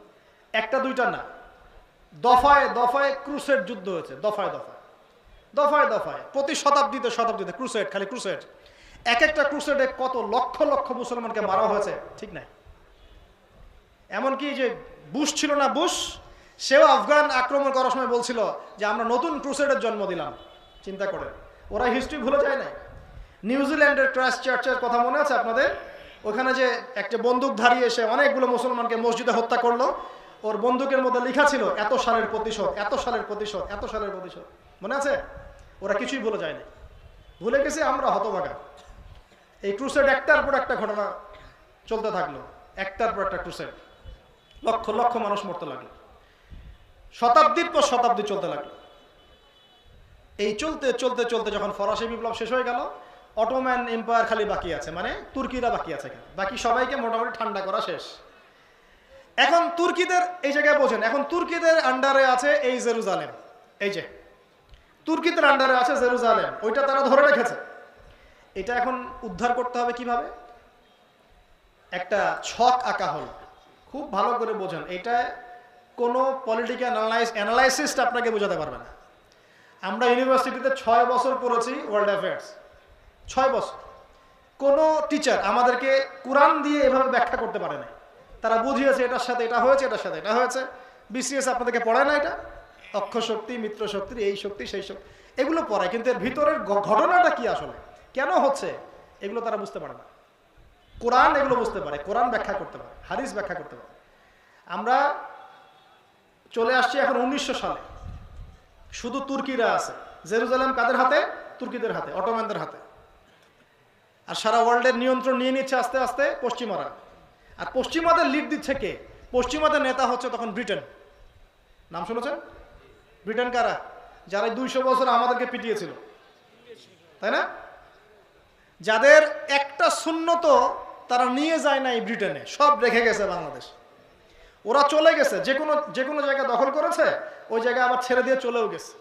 একটা দুইটা না, দফায় দফায় ক্রুসেড যুদ্ধ হয়েছে, দফায় দফায় দফায় দফায়, প্রতি শতাব্দীতে ক্রুসেড, খালি ক্রুসেড। এক একটা ক্রুসেডে কত লক্ষ লক্ষ মুসলমানকে মারা হয়েছে ঠিক নাই? এমনকি যে বুশ ছিল না, বুশ, সেও আফগান আক্রমণ করার সময় বলছিল যে আমরা নতুন ক্রুসেডের জন্ম দিলাম। চিন্তা করে, ওরা হিস্ট্রি ভুলে যায় না। নিউজিল্যান্ডের ক্রাইস্ট চার্চের কথা মনে আছে আপনাদের? ওখানে যে একটা বন্দুকধারী এসে অনেকগুলো মুসলমানকে মসজিদে হত্যা করলো, ওর বন্দুকের মধ্যে লেখা ছিল এত সালের প্রতিশোধ, এত সালের প্রতিশোধ, এত সালের প্রতিশোধ। মনে আছে? ওরা কিছুই ভুলে যায়নি, ভুলে গেছে আমরা হতভাগা। এই ক্রুসেড একটার পর একটা ঘটনা চলতে থাকলো, একটার পর একটা ক্রুসেড, লক্ষ লক্ষ মানুষ মরতে লাগলো, শতাব্দীর পর শতাব্দী চলতে লাগলো। এই চলতে চলতে চলতে যখন ফরাসি বিপ্লব শেষ হয়ে গেল, অটোম্যান এম্পায়ার খালি বাকি আছে, মানে তুর্কিরা বাকি আছে, বাকি সবাইকে মোটামুটি ঠান্ডা করা শেষ। এখন তুর্কিদের এই জায়গায় বোঝেন, এখন তুর্কিদের আন্ডারে আছে এই জেরুজালেম, এই যে তুর্কিদের আন্ডারে আছে জেরুজালেম, ওইটা তারা ধরে রেখেছে। এটা এখন উদ্ধার করতে হবে কিভাবে? একটা ছক আঁকা হল, খুব ভালো করে বোঝেন। এটা কোনো পলিটিক্যাল অ্যানালাইসিস্ট আপনাকে বোঝাতে পারবে না। আমরা ইউনিভার্সিটিতে 6 বছর পড়েছি ওয়ার্ল্ড অ্যাফেয়ার্স, 6 বছর। কোনো টিচার আমাদেরকে কোরআন দিয়ে এভাবে ব্যাখ্যা করতে পারে না। তারা বুঝিয়েছে এটার সাথে এটা হয়েছে, এটার সাথে এটা হয়েছে। বিসিএস আপনাদেরকে পড়ায় না এটা? অক্ষ শক্তি, মিত্র শক্তি, এই শক্তি সেই শক্তি, এগুলো পড়ায়, কিন্তু এর ভিতরের ঘটনাটা কি আসলে কেন হচ্ছে এগুলো তারা বুঝতে পারে না। কোরআন এগুলো বুঝতে পারে, কোরআন ব্যাখ্যা করতে পারে, হাদিস ব্যাখ্যা করতে পারে। আমরা চলে আসছি এখন 1900 সালে, শুধু তুর্কিরা আছে। জেরুজালেম কাদের হাতে? তুর্কিদের হাতে, অটোম্যানদের হাতে। আর সারা ওয়ার্ল্ডের নিয়ন্ত্রণ নিয়ে নিচ্ছে আস্তে আস্তে পশ্চিমারা। আর পশ্চিমাদের লিড দিচ্ছে কে? পশ্চিমাদের নেতা হচ্ছে তখন ব্রিটেন। নাম শুনেছেন? ব্রিটেন কারা? যারা 200 বছর আমাদেরকে পিটিয়েছিল, তাই না? যাদের একটা সুন্নত তারা নিয়ে যায় না এই ব্রিটেনে, সব রেখে গেছে বাংলাদেশ। ওরা চলে গেছে, যে কোনো জায়গা দখল করেছে, ওই জায়গায় আবার ছেড়ে দিয়ে চলেও গেছে।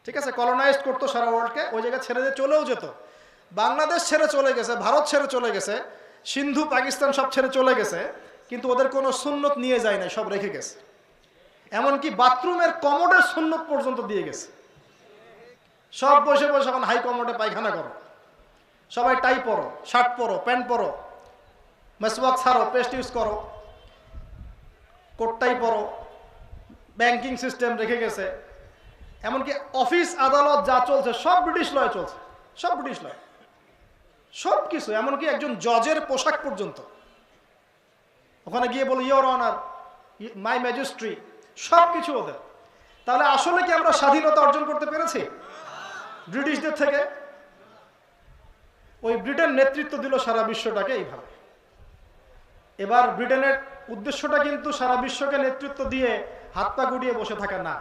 ঠিক আছে, কলোনাইজড করতো সারা ওয়ার্ল্ডকে, ওই জায়গায় ছেড়ে দিয়ে চলেও যেত। বাংলাদেশ ছেড়ে চলে গেছে, ভারত ছেড়ে চলে গেছে, সিন্ধু পাকিস্তান সব ছেড়ে চলে গেছে, কিন্তু ওদের কোনো সুন্নত নিয়ে যায় না, সব রেখে গেছে। এমনকি বাথরুমের কমোডের সুন্নত পর্যন্ত দিয়ে গেছে। সব বসে বসে এখন হাই কমোডে পায়খানা করো, সবাই টাই পরো, শার্ট পরো, প্যান্ট পরো, মেসওয়াক ছাড়ো, পেস্ট ইউজ করো, কোটটাই পরো, ব্যাংকিং সিস্টেম রেখে গেছে। এমনকি অফিস আদালত যা চলছে সব ব্রিটিশ লয় চলছে, সব ব্রিটিশ লয়, সব কিছু। এমনকি একজন জজের পোশাক পর্যন্ত ওখানে গিয়ে বলো ইওর অনার, মাই ম্যাজিস্ট্রি, সব কিছু ওদের। তাহলে আসলে কি আমরা স্বাধীনতা অর্জন করতে পেরেছি ব্রিটিশদের থেকে? ওই ব্রিটেন নেতৃত্ব দিল সারা বিশ্বটাকে এইভাবে। এবার ব্রিটেনের উদ্দেশ্যটা কিন্তু সারা বিশ্বকে নেতৃত্ব দিয়ে হাত পা গুটিয়ে বসে থাকা না।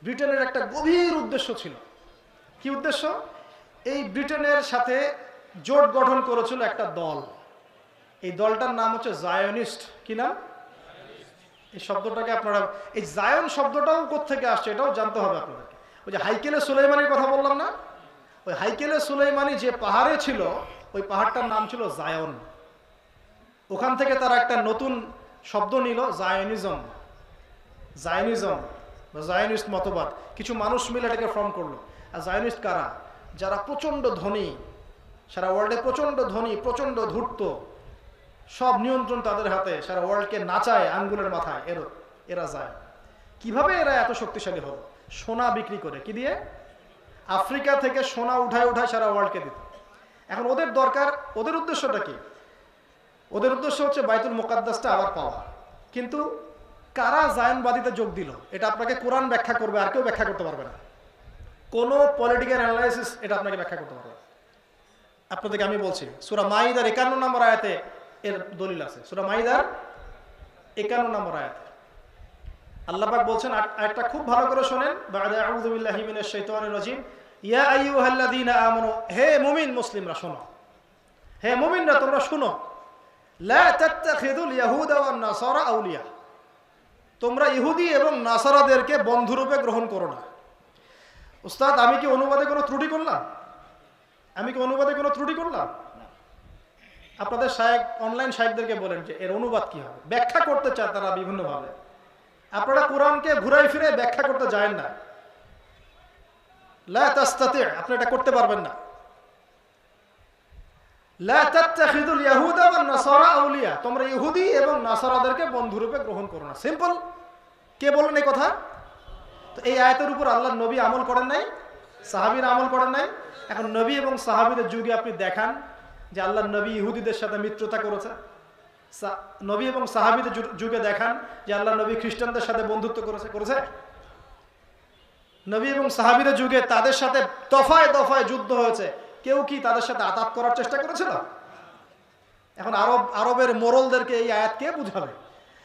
ব্রিটেনের একটা গভীর উদ্দেশ্য ছিল। কি উদ্দেশ্য? এই ব্রিটেনের সাথে জোট গঠন করেছিল একটা দল। এই দলটার নাম হচ্ছে জায়নিস্ট। কি নাম? এই শব্দটাকে আপনারা, এই জায়ন শব্দটাও কোত্থেকে আসছে এটাও জানতে হবে আপনাদেরকে। ওই যে হাইকেলে সুলাইমানির কথা বললাম না, ওই হাইকেলে সুলাইমানি যে পাহাড়ে ছিল, ওই পাহাড়টার নাম ছিল জায়ন। ওখান থেকে তারা একটা নতুন শব্দ নিল, জায়নিজম। জায়নিজম বা জায়নিস্ট মতবাদ, কিছু মানুষ মিলে এটাকে ফর্ম করলো। আর জায়নিস্ট কারা? যারা প্রচন্ড ধনী, সারা ওয়ার্ল্ডে প্রচন্ড ধনী, প্রচন্ড ধূর্ত, সব নিয়ন্ত্রণ তাদের হাতে, সারা ওয়ার্ল্ডকে নাচায় আঙ্গুলের মাথায়, এরা যায়। কিভাবে এরা এত শক্তিশালী হলো? সোনা বিক্রি করে। কি দিয়ে? আফ্রিকা থেকে সোনা উঠায় সারা ওয়ার্ল্ডকে দিত। এখন ওদের দরকার, ওদের উদ্দেশ্যটা কি? ওদের উদ্দেশ্য হচ্ছে বাইতুল মুকাদ্দাসটা আবার পাওয়া। কিন্তু কারা জায়নবাদীতে যোগ দিল এটা আপনাকে কোরআন ব্যাখ্যা করবে, আর কেউ ব্যাখ্যা করতে পারবে না। কোনো পলিটিক্যাল অ্যানালাইসিস এটা আপনাকে ব্যাখ্যা করতে পারবে না। আপনাদেরকে আমি বলছি, সূরা মাইদার 51 নম্বর আয়াতে এর দলিল আছে। সূরা মাইদার 51 নম্বর আয়াত আল্লাহ পাক বলছেন, আয়াতটা খুব ভালো করে শুনেন। বা'দা আউযু বিল্লাহি মিনাশ শাইতানির রাজীম। ইয়া আইয়ুহাল্লাযীনা আমানু, হে মুমিন মুসলিমরা শোনো, হে মুমিনরা তোমরা শুনো। লা তাত্তাখিযুল ইয়াহুদা ওয়ান নাসারা আউলিয়া, তোমরা ইহুদি এবং নাসারাদেরকে বন্ধুরূপে গ্রহণ করো না। উস্তাদ, আমি কি অনুবাদে কোনো ত্রুটি করলাম? আপনাদের শায়েখ, অনলাইন শায়েখদেরকে বলেন যে এর অনুবাদ কি হবে। ব্যাখ্যা করতে চায় তারা বিভিন্নভাবে। আপনারা কোরআনকে ঘুরাই ফিরে ব্যাখ্যা করতে যায় না। লা তাস্তাতি, আপনি এটা করতে পারবেন না। লা তাত্তাখিযুল ইয়াহুদা ওয়ান নাসারা আউলিয়া, তোমরা ইহুদি এবং নাসারাদেরকে বন্ধুরূপে গ্রহণ করো না। সিম্পল। কে বলেন এই কথা? তো এই আয়াতের উপর আল্লাহর নবী আমল করেন নাই, সাহাবীরা আমল করেন নাই। এখন নবী এবং সাহাবীদের যুগে আপনি দেখান যে আল্লাহর নবী ইহুদিদের সাথে মিত্রতা করেছে। নবী এবং সাহাবীদের যুগে দেখান যে আল্লাহর নবী খ্রিস্টানদের সাথে বন্ধুত্ব করেছে। নবী এবং সাহাবীদের যুগে তাদের সাথে দফায় দফায় যুদ্ধ হয়েছে। কেউ কি তাদের সাথে আতাত করার চেষ্টা করেছিল? এখন আরবের মোরলদেরকে এই আয়াত কে বুঝাবে?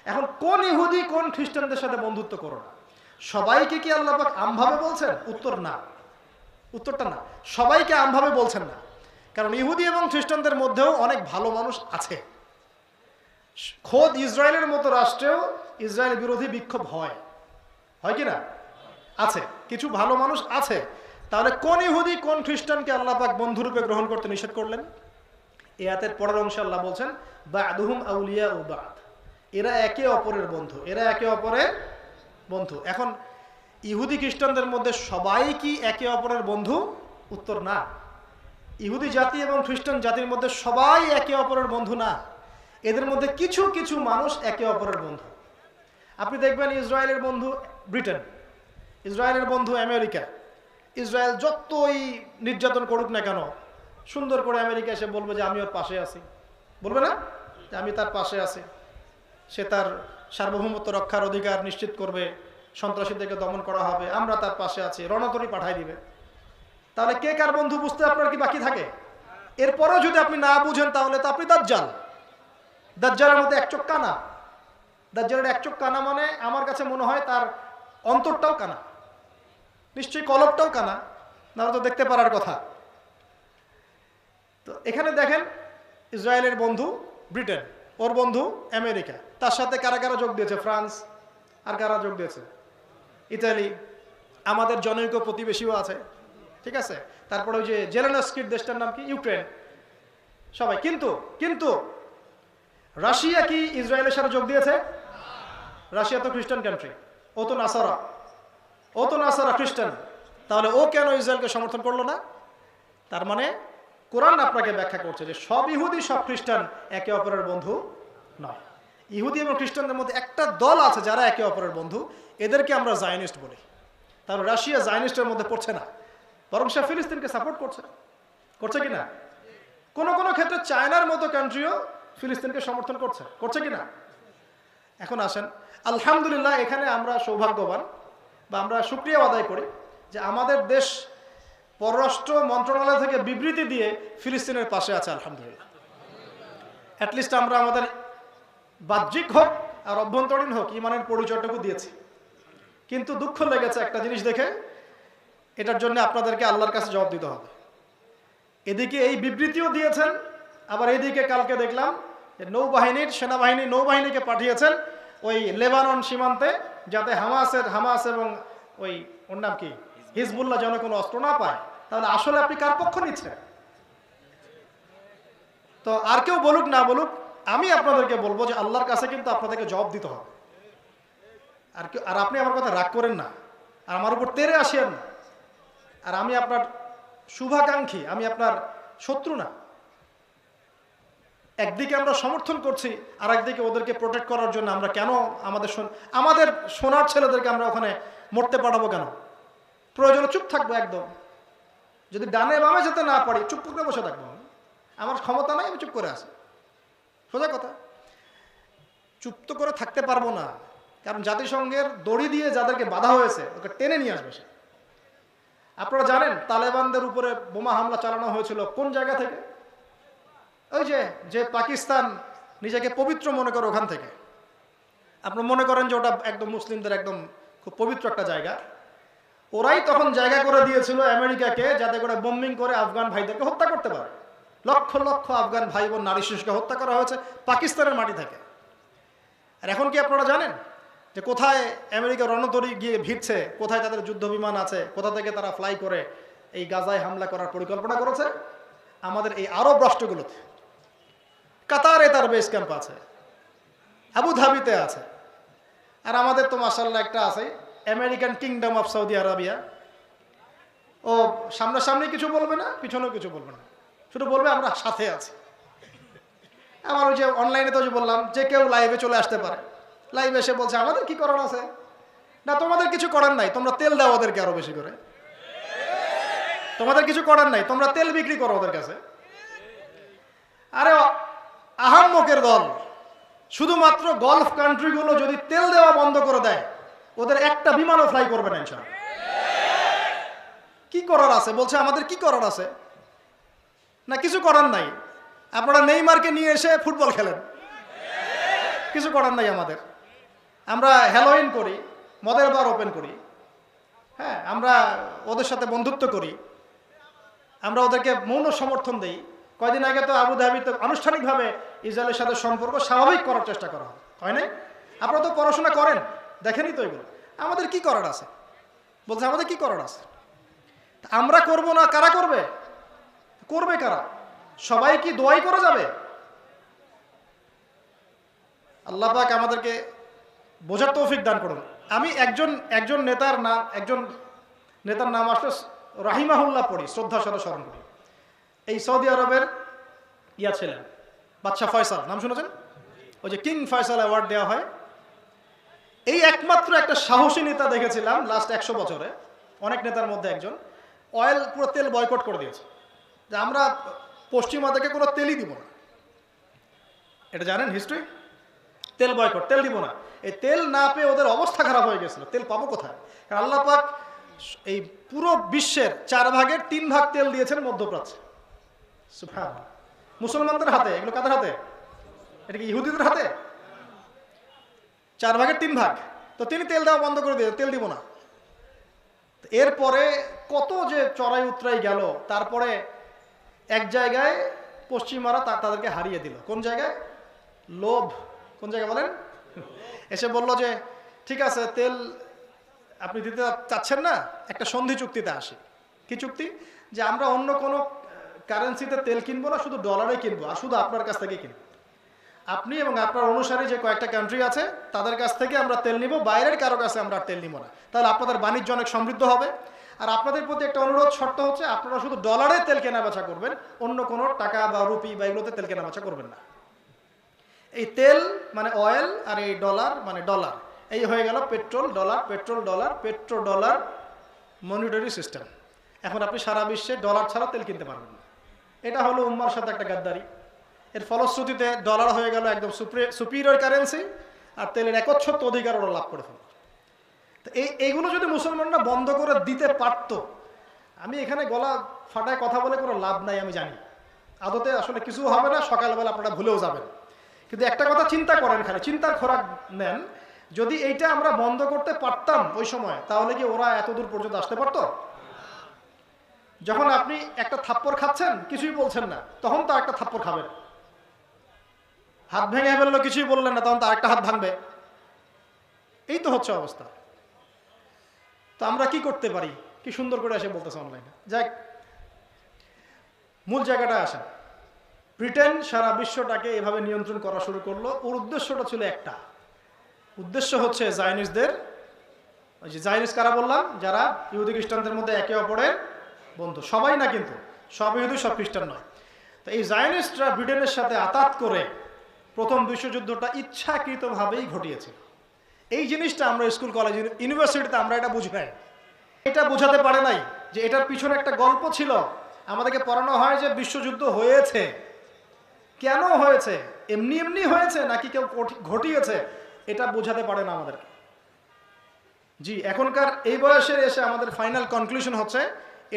এখন কোন ইহুদি কোন খ্রিস্টানদের সাথে বন্ধুত্ব করো না? সবাইকে কি আল্লাহ পাক আমভাবে বলছেন? উত্তরটা না, সবাইকে আমভাবে বলছেন না। কারণ ইহুদি এবং খ্রিস্টানদের মধ্যেও অনেক ভালো মানুষ আছে। খোদ ইসরায়েলের মতো রাষ্ট্রেও ইসরায়েল বিরোধী বিক্ষোভ হয় কি না? আছে, কিছু ভালো মানুষ আছে। তাহলে কোন ইহুদি কোন খ্রিস্টানকে আল্লাহ পাক বন্ধুরূপে গ্রহণ করতে নিষেধ করলেন? এই আয়াতের পরের অংশে আল্লাহ বলছেন, বা'দুহুম আউলিয়াউ বা'দ, এরা একে অপরের বন্ধু। এখন ইহুদি খ্রিস্টানদের মধ্যে সবাই কি একে অপরের বন্ধু? উত্তর না। ইহুদি জাতি এবং খ্রিস্টান জাতির মধ্যে সবাই একে অপরের বন্ধু না। এদের মধ্যে কিছু কিছু মানুষ একে অপরের বন্ধু। আপনি দেখবেন ইসরায়েলের বন্ধু ব্রিটেন, ইসরায়েলের বন্ধু আমেরিকা। ইসরায়েল যতই নির্যাতন করুক না কেন, সুন্দর করে আমেরিকা এসে বলবে যে আমি ওর পাশে আছি। বলবে না যে আমি তার পাশে আছি? সে তার সার্বভৌমত্ব রক্ষার অধিকার নিশ্চিত করবে, সন্ত্রাসীদেরকে দমন করা হবে, আমরা তার পাশে আছি, রণতরী পাঠাই দিবে। তাহলে কে কার বন্ধু বুঝতে আপনার কি বাকি থাকে? এরপরেও যদি আপনি না বুঝেন তাহলে তো আপনি দাজ্জালের মধ্যে এক চোখ কানা। দাজ্জালের এক চোখ কানা মানে আমার কাছে মনে হয় তার অন্তরটাও কানা, নিশ্চয়ই কলবটাও কানা, নাহলে তো দেখতে পারার কথা। তো এখানে দেখেন ইসরায়েলের বন্ধু ব্রিটেন, ওর বন্ধু আমেরিকা, তার সাথে কারা কারা যোগ দিয়েছে? ফ্রান্স, আর কারা যোগ দিয়েছে? ইতালি, আমাদের জনৈক প্রতিবেশীও আছে, ঠিক আছে। তারপরে ওই যে জেলেনস্কির দেশটার নাম কি? ইউক্রেন, সবাই। কিন্তু রাশিয়া কি ইসরায়েলের সাথে যোগ দিয়েছে? রাশিয়া তো খ্রিস্টান কান্ট্রি, ও তো নাসারা খ্রিস্টান, তাহলে ও কেন ইসরায়েলকে সমর্থন করলো না? তার মানে কোরআন আপনাকে ব্যাখ্যা করছে যে সব ইহুদি সব খ্রিস্টান একে অপরের বন্ধু নয়। ইহুদি এবং খ্রিস্টানদের মধ্যে একটা দল আছে যারা একে অপরের বন্ধু, এদেরকে আমরা জায়নিস্ট বলি। তাহলে রাশিয়া জায়নিস্টের মধ্যে পড়ছে না, বরং সে ফিলিস্তিনকে সাপোর্ট করছে কিনা? কোনো ক্ষেত্রে চায়নার মতো কান্ট্রিও ফিলিস্তিনকে সমর্থন করছে কিনা? এখন আসেন, আলহামদুলিল্লাহ, এখানে আমরা সৌভাগ্যবান বা আমরা শুকরিয়া আদায় করি যে আমাদের দেশ পররাষ্ট্র মন্ত্রণালয় থেকে বিবৃতি দিয়ে ফিলিস্তিনের পাশে আছে, আলহামদুলিল্লাহ। অ্যাটলিস্ট আমরা আমাদের বাহ্যিক হোক আর অভ্যন্তরীণ হোক ইমানের পরিচয়টুকু দিয়েছি। কিন্তু দুঃখ লেগেছে একটা জিনিস দেখে, এটার জন্য আপনাদেরকে আল্লাহর কাছে জবাব দিতে হবে। এদিকে এই বিবৃতিও দিয়েছেন, আবার এদিকে কালকে দেখলাম যে সেনাবাহিনী নৌবাহিনীকে পাঠিয়েছেন ওই লেবানন সীমান্তে, যাতে হামাস এবং ওই ওর নাম কি হিজবুল্লাহ যেন কোনো অস্ত্র না পায়। তাহলে আসলে আপনি কার পক্ষ নিচ্ছেন? তো আর কেউ বলুক না বলুক, আমি আপনাদেরকে বলবো যে আল্লাহর কাছে কিন্তু আপনাদেরকে জবাব দিতে হবে। আর আপনি আমার কথা রাগ করেন না, আর আমার উপর তেড়ে আসেন না। আর আমি আপনার শুভাকাঙ্ক্ষী, আমি আপনার শত্রু না। একদিকে আমরা সমর্থন করছি, আর একদিকে ওদেরকে প্রোটেক্ট করার জন্য আমরা কেন আমাদের সোনার ছেলেদেরকে আমরা ওখানে মরতে পাঠাবো কেন? প্রয়োজনে চুপ থাকবো একদম। যদি ডানে বামে যেতে না পারি, চুপ করে বসে থাকবো। আমার ক্ষমতা নাই, আমি চুপ করে আছি, সোজা কথা। চুপ তো করে থাকতে পারবো না, কারণ জাতিসংঘের দড়ি দিয়ে যাদেরকে বাধা হয়েছে ওকে টেনে নিয়ে আসবে সে। আপনারা জানেন তালেবানদের উপরে বোমা হামলা চালানো হয়েছিল কোন জায়গা থেকে? ওই যে পাকিস্তান নিজেকে পবিত্র মনে করে ওখান থেকে। আপনারা মনে করেন যে ওটা একদম মুসলিমদের একদম খুব পবিত্র একটা জায়গা। ওরাই তখন জায়গা করে দিয়েছিল আমেরিকাকে, যাতে করে বোম্বিং করে আফগান ভাইদেরকে হত্যা করতে পারে। লক্ষ লক্ষ আফগান ভাই বোন, নারী শিশুকে হত্যা করা হয়েছে পাকিস্তানের মাটি থেকে। আর এখন কি আপনারা জানেন যে কোথায় আমেরিকা রণতরী গিয়ে ভিড়ছে, কোথায় তাদের যুদ্ধ বিমান আছে, কোথা থেকে তারা ফ্লাই করে এই গাজায় হামলা করার পরিকল্পনা করেছে? আমাদের এই আরব রাষ্ট্রগুলোতে। কাতারে তার বেস ক্যাম্প আছে, আবুধাবিতে আছে, আর আমাদের তো মাশাআল্লাহ একটা আছে American kingdom of Saudi Arabia. ও সামনাসামনি কিছু বলবে না, পিছনেও কিছু বলবে না, শুধু বলবে আমরা সাথে আছি। আমার ওই যে অনলাইনে তো বললাম যে কেউ লাইভে চলে আসতে পারে, লাইভে এসে বলছে আমাদের কি করার আছে? না, তোমাদের কিছু করার নাই, তোমরা তেল দাও ওদেরকে আরো বেশি করে। তোমাদের কিছু করার নাই, তোমরা তেল বিক্রি করো ওদের কাছে। আরে আহাম্মকের দল, শুধুমাত্র গলফ কান্ট্রিগুলো যদি তেল দেওয়া বন্ধ করে দেয়, ওদের একটা বিমানও ফ্লাই করবে না ইনশাআল্লাহ। কি করার আছে? বলছে আমাদের কি করার আছে? না, কিছু করার নাই। আপনারা নেইমারকে নিয়ে এসে ফুটবল খেলেন, কিছু করার নাই আমাদের। আমরা হ্যালোইন করি, মদের বার ওপেন করি, হ্যাঁ, আমরা ওদের সাথে বন্ধুত্ব করি, আমরা ওদেরকে মৌন সমর্থন দিই। কয়দিন আগে তো আবুধাবিতে আনুষ্ঠানিকভাবে ইসরায়েলের সাথে সম্পর্ক স্বাভাবিক করার চেষ্টা করা হয় নাই? আপনারা তো পড়াশোনা করেন, দেখেনি তো এগুলো। আমাদের কি করার আছে? বলছে আমাদের কি করার আছে? আমরা করব না, কারা করবে? করবে কারা? সবাই কি দোয়াই করে যাবে? আল্লাহ পাক আমাদেরকে বোঝার তৌফিক দান করুন। আমি একজন নেতার নাম আসলে রাহিমাহুল্লাহ পড়ি, শ্রদ্ধার সাথে স্মরণ করি। এই সৌদি আরবের ছিলেন বাদশাহ ফয়সাল, নাম শুনেছেন? ওই যে কিং ফয়সাল অ্যাওয়ার্ড দেওয়া হয়। এই একমাত্র একটা সাহসী নেতা দেখেছিলাম লাস্ট 100 বছরে, অনেক নেতার মধ্যে একজন। পুরো তেল বয়কট করে দিয়েছে, যে আমরা পশ্চিমা থেকে কোনো তেলই দিব না। এটা জানেন হিস্ট্রি? তেল বয়কট, তেল দিব না। এই তেল না পেয়ে ওদের অবস্থা খারাপ হয়ে গেছিল। তেল পাবো কোথায়? কারণ আল্লাহ পাক এই পুরো বিশ্বের 4 ভাগের 3 ভাগ তেল দিয়েছেন মধ্যপ্রাচ্যে। সুবহানাল্লাহ। মুসলমানদের হাতে, এগুলো কাদের হাতে? এটা কি ইহুদিদের হাতে? 4 ভাগের 3 ভাগ। তো তিনি তেল দেওয়া বন্ধ করে দিয়ে, তেল দিব না। এরপরে কত যে চড়াই উতরাই গেল, তারপরে এক জায়গায় পশ্চিমারা তাদেরকে হারিয়ে দিল। কোন জায়গায়? লোভ, কোন জায়গায় বলেন, এসে বলল যে ঠিক আছে তেল আপনি দিতে চাচ্ছেন না, একটা সন্ধি চুক্তিতে আসি। কি চুক্তি? যে আমরা অন্য কোনো কারেন্সিতে তেল কিনবো না, শুধু ডলারে কিনবো, আর শুধু আপনার কাছ থেকে কিনবো। আপনি এবং আপনার অনুসারী যে কয়েকটা কান্ট্রি আছে তাদের কাছ থেকে আমরা তেল নিব, বাইরের কারো কাছে আমরা তেল নিব না। তাহলে আপনাদের বাণিজ্য অনেক সমৃদ্ধ হবে। আর আপনাদের প্রতি একটা অনুরোধ, শর্ত হচ্ছে আপনারা শুধু ডলারে তেল কেনা বেচা করবেন, অন্য কোনো টাকা বা রুপি বা এগুলোতে তেল কেনা বেচা করবেন না। এই তেল মানে অয়েল, আর এই ডলার মানে ডলার, এই হয়ে গেল petrol dollar, petrol dollar, petro dollar monetary system. এখন আপনি সারা বিশ্বে ডলার ছাড়া তেল কিনতে পারবেন না। এটা হলো উম্মার সাথে একটা গাদ্দারি। এর ফলশ্রুতিতে ডলার হয়ে গেল একদম সুপিরিয়র কারেন্সি, আর তেলের একচ্ছত্ব অধিকার ওরা লাভ করে ফেলল। তো এইগুলো যদি মুসলমানরা বন্ধ করে দিতে পারতো, আমি এখানে গলা ফাটায় কথা বলে কোনো লাভ নাই, আমি জানি আদতে আসলে কিছু হবে না, সকালবেলা আপনারা ভুলেও যাবেন। কিন্তু একটা কথা চিন্তা করেন, খালি চিন্তার খোরাক নেন, যদি এইটা আমরা বন্ধ করতে পারতাম ওই সময়, তাহলে কি ওরা এত দূর পর্যন্ত আসতে পারতো? যখন আপনি একটা থাপ্পড় খাচ্ছেন কিছুই বলছেন না, তখন তো একটা থাপ্পড় খাবেন। হাত ভেঙে ফেললো, কিছুই বললেন না, তখন তো আরেকটা হাত ভাঙবে। এই তো হচ্ছে অবস্থা। তো আমরা কি করতে পারি? কি সুন্দর করে এসে বলতেছে অনলাইনে। যাক, মূল জায়গাটা আসেন। ব্রিটেন সারা বিশ্বটাকে এভাবে নিয়ন্ত্রণ করা শুরু করলো। ওর উদ্দেশ্যটা ছিল একটা, উদ্দেশ্য হচ্ছে জায়নিস্টদের, ওই যে জায়নিস্ট কারা বললাম, যারা ইহুদি খ্রিস্টানদের মধ্যে একে অপরের বন্ধু, সবাই না কিন্তু, সব ইহুদি সব খ্রিস্টান নয়। তো এই জায়নিস্টরা ব্রিটেনের সাথে আতাত করে প্রথম বিশ্বযুদ্ধটা ইচ্ছাকৃতভাবেই ঘটিয়েছে। এই জিনিসটা আমরা স্কুল কলেজ ইউনিভার্সিটিতে আমরা এটা বুঝি নাই, এটা বোঝাতে পারে নাই যে এটার পিছনে একটা গল্প ছিল। আমাদেরকে পড়ানো হয় যে বিশ্বযুদ্ধ হয়েছে, কেন হয়েছে, এমনি এমনি হয়েছে নাকি কেউ ঘটিয়েছে, এটা বোঝাতে পারে না আমাদেরকে। জি, এখনকার এই বয়সের এসে আমাদের ফাইনাল কনক্লুশন হচ্ছে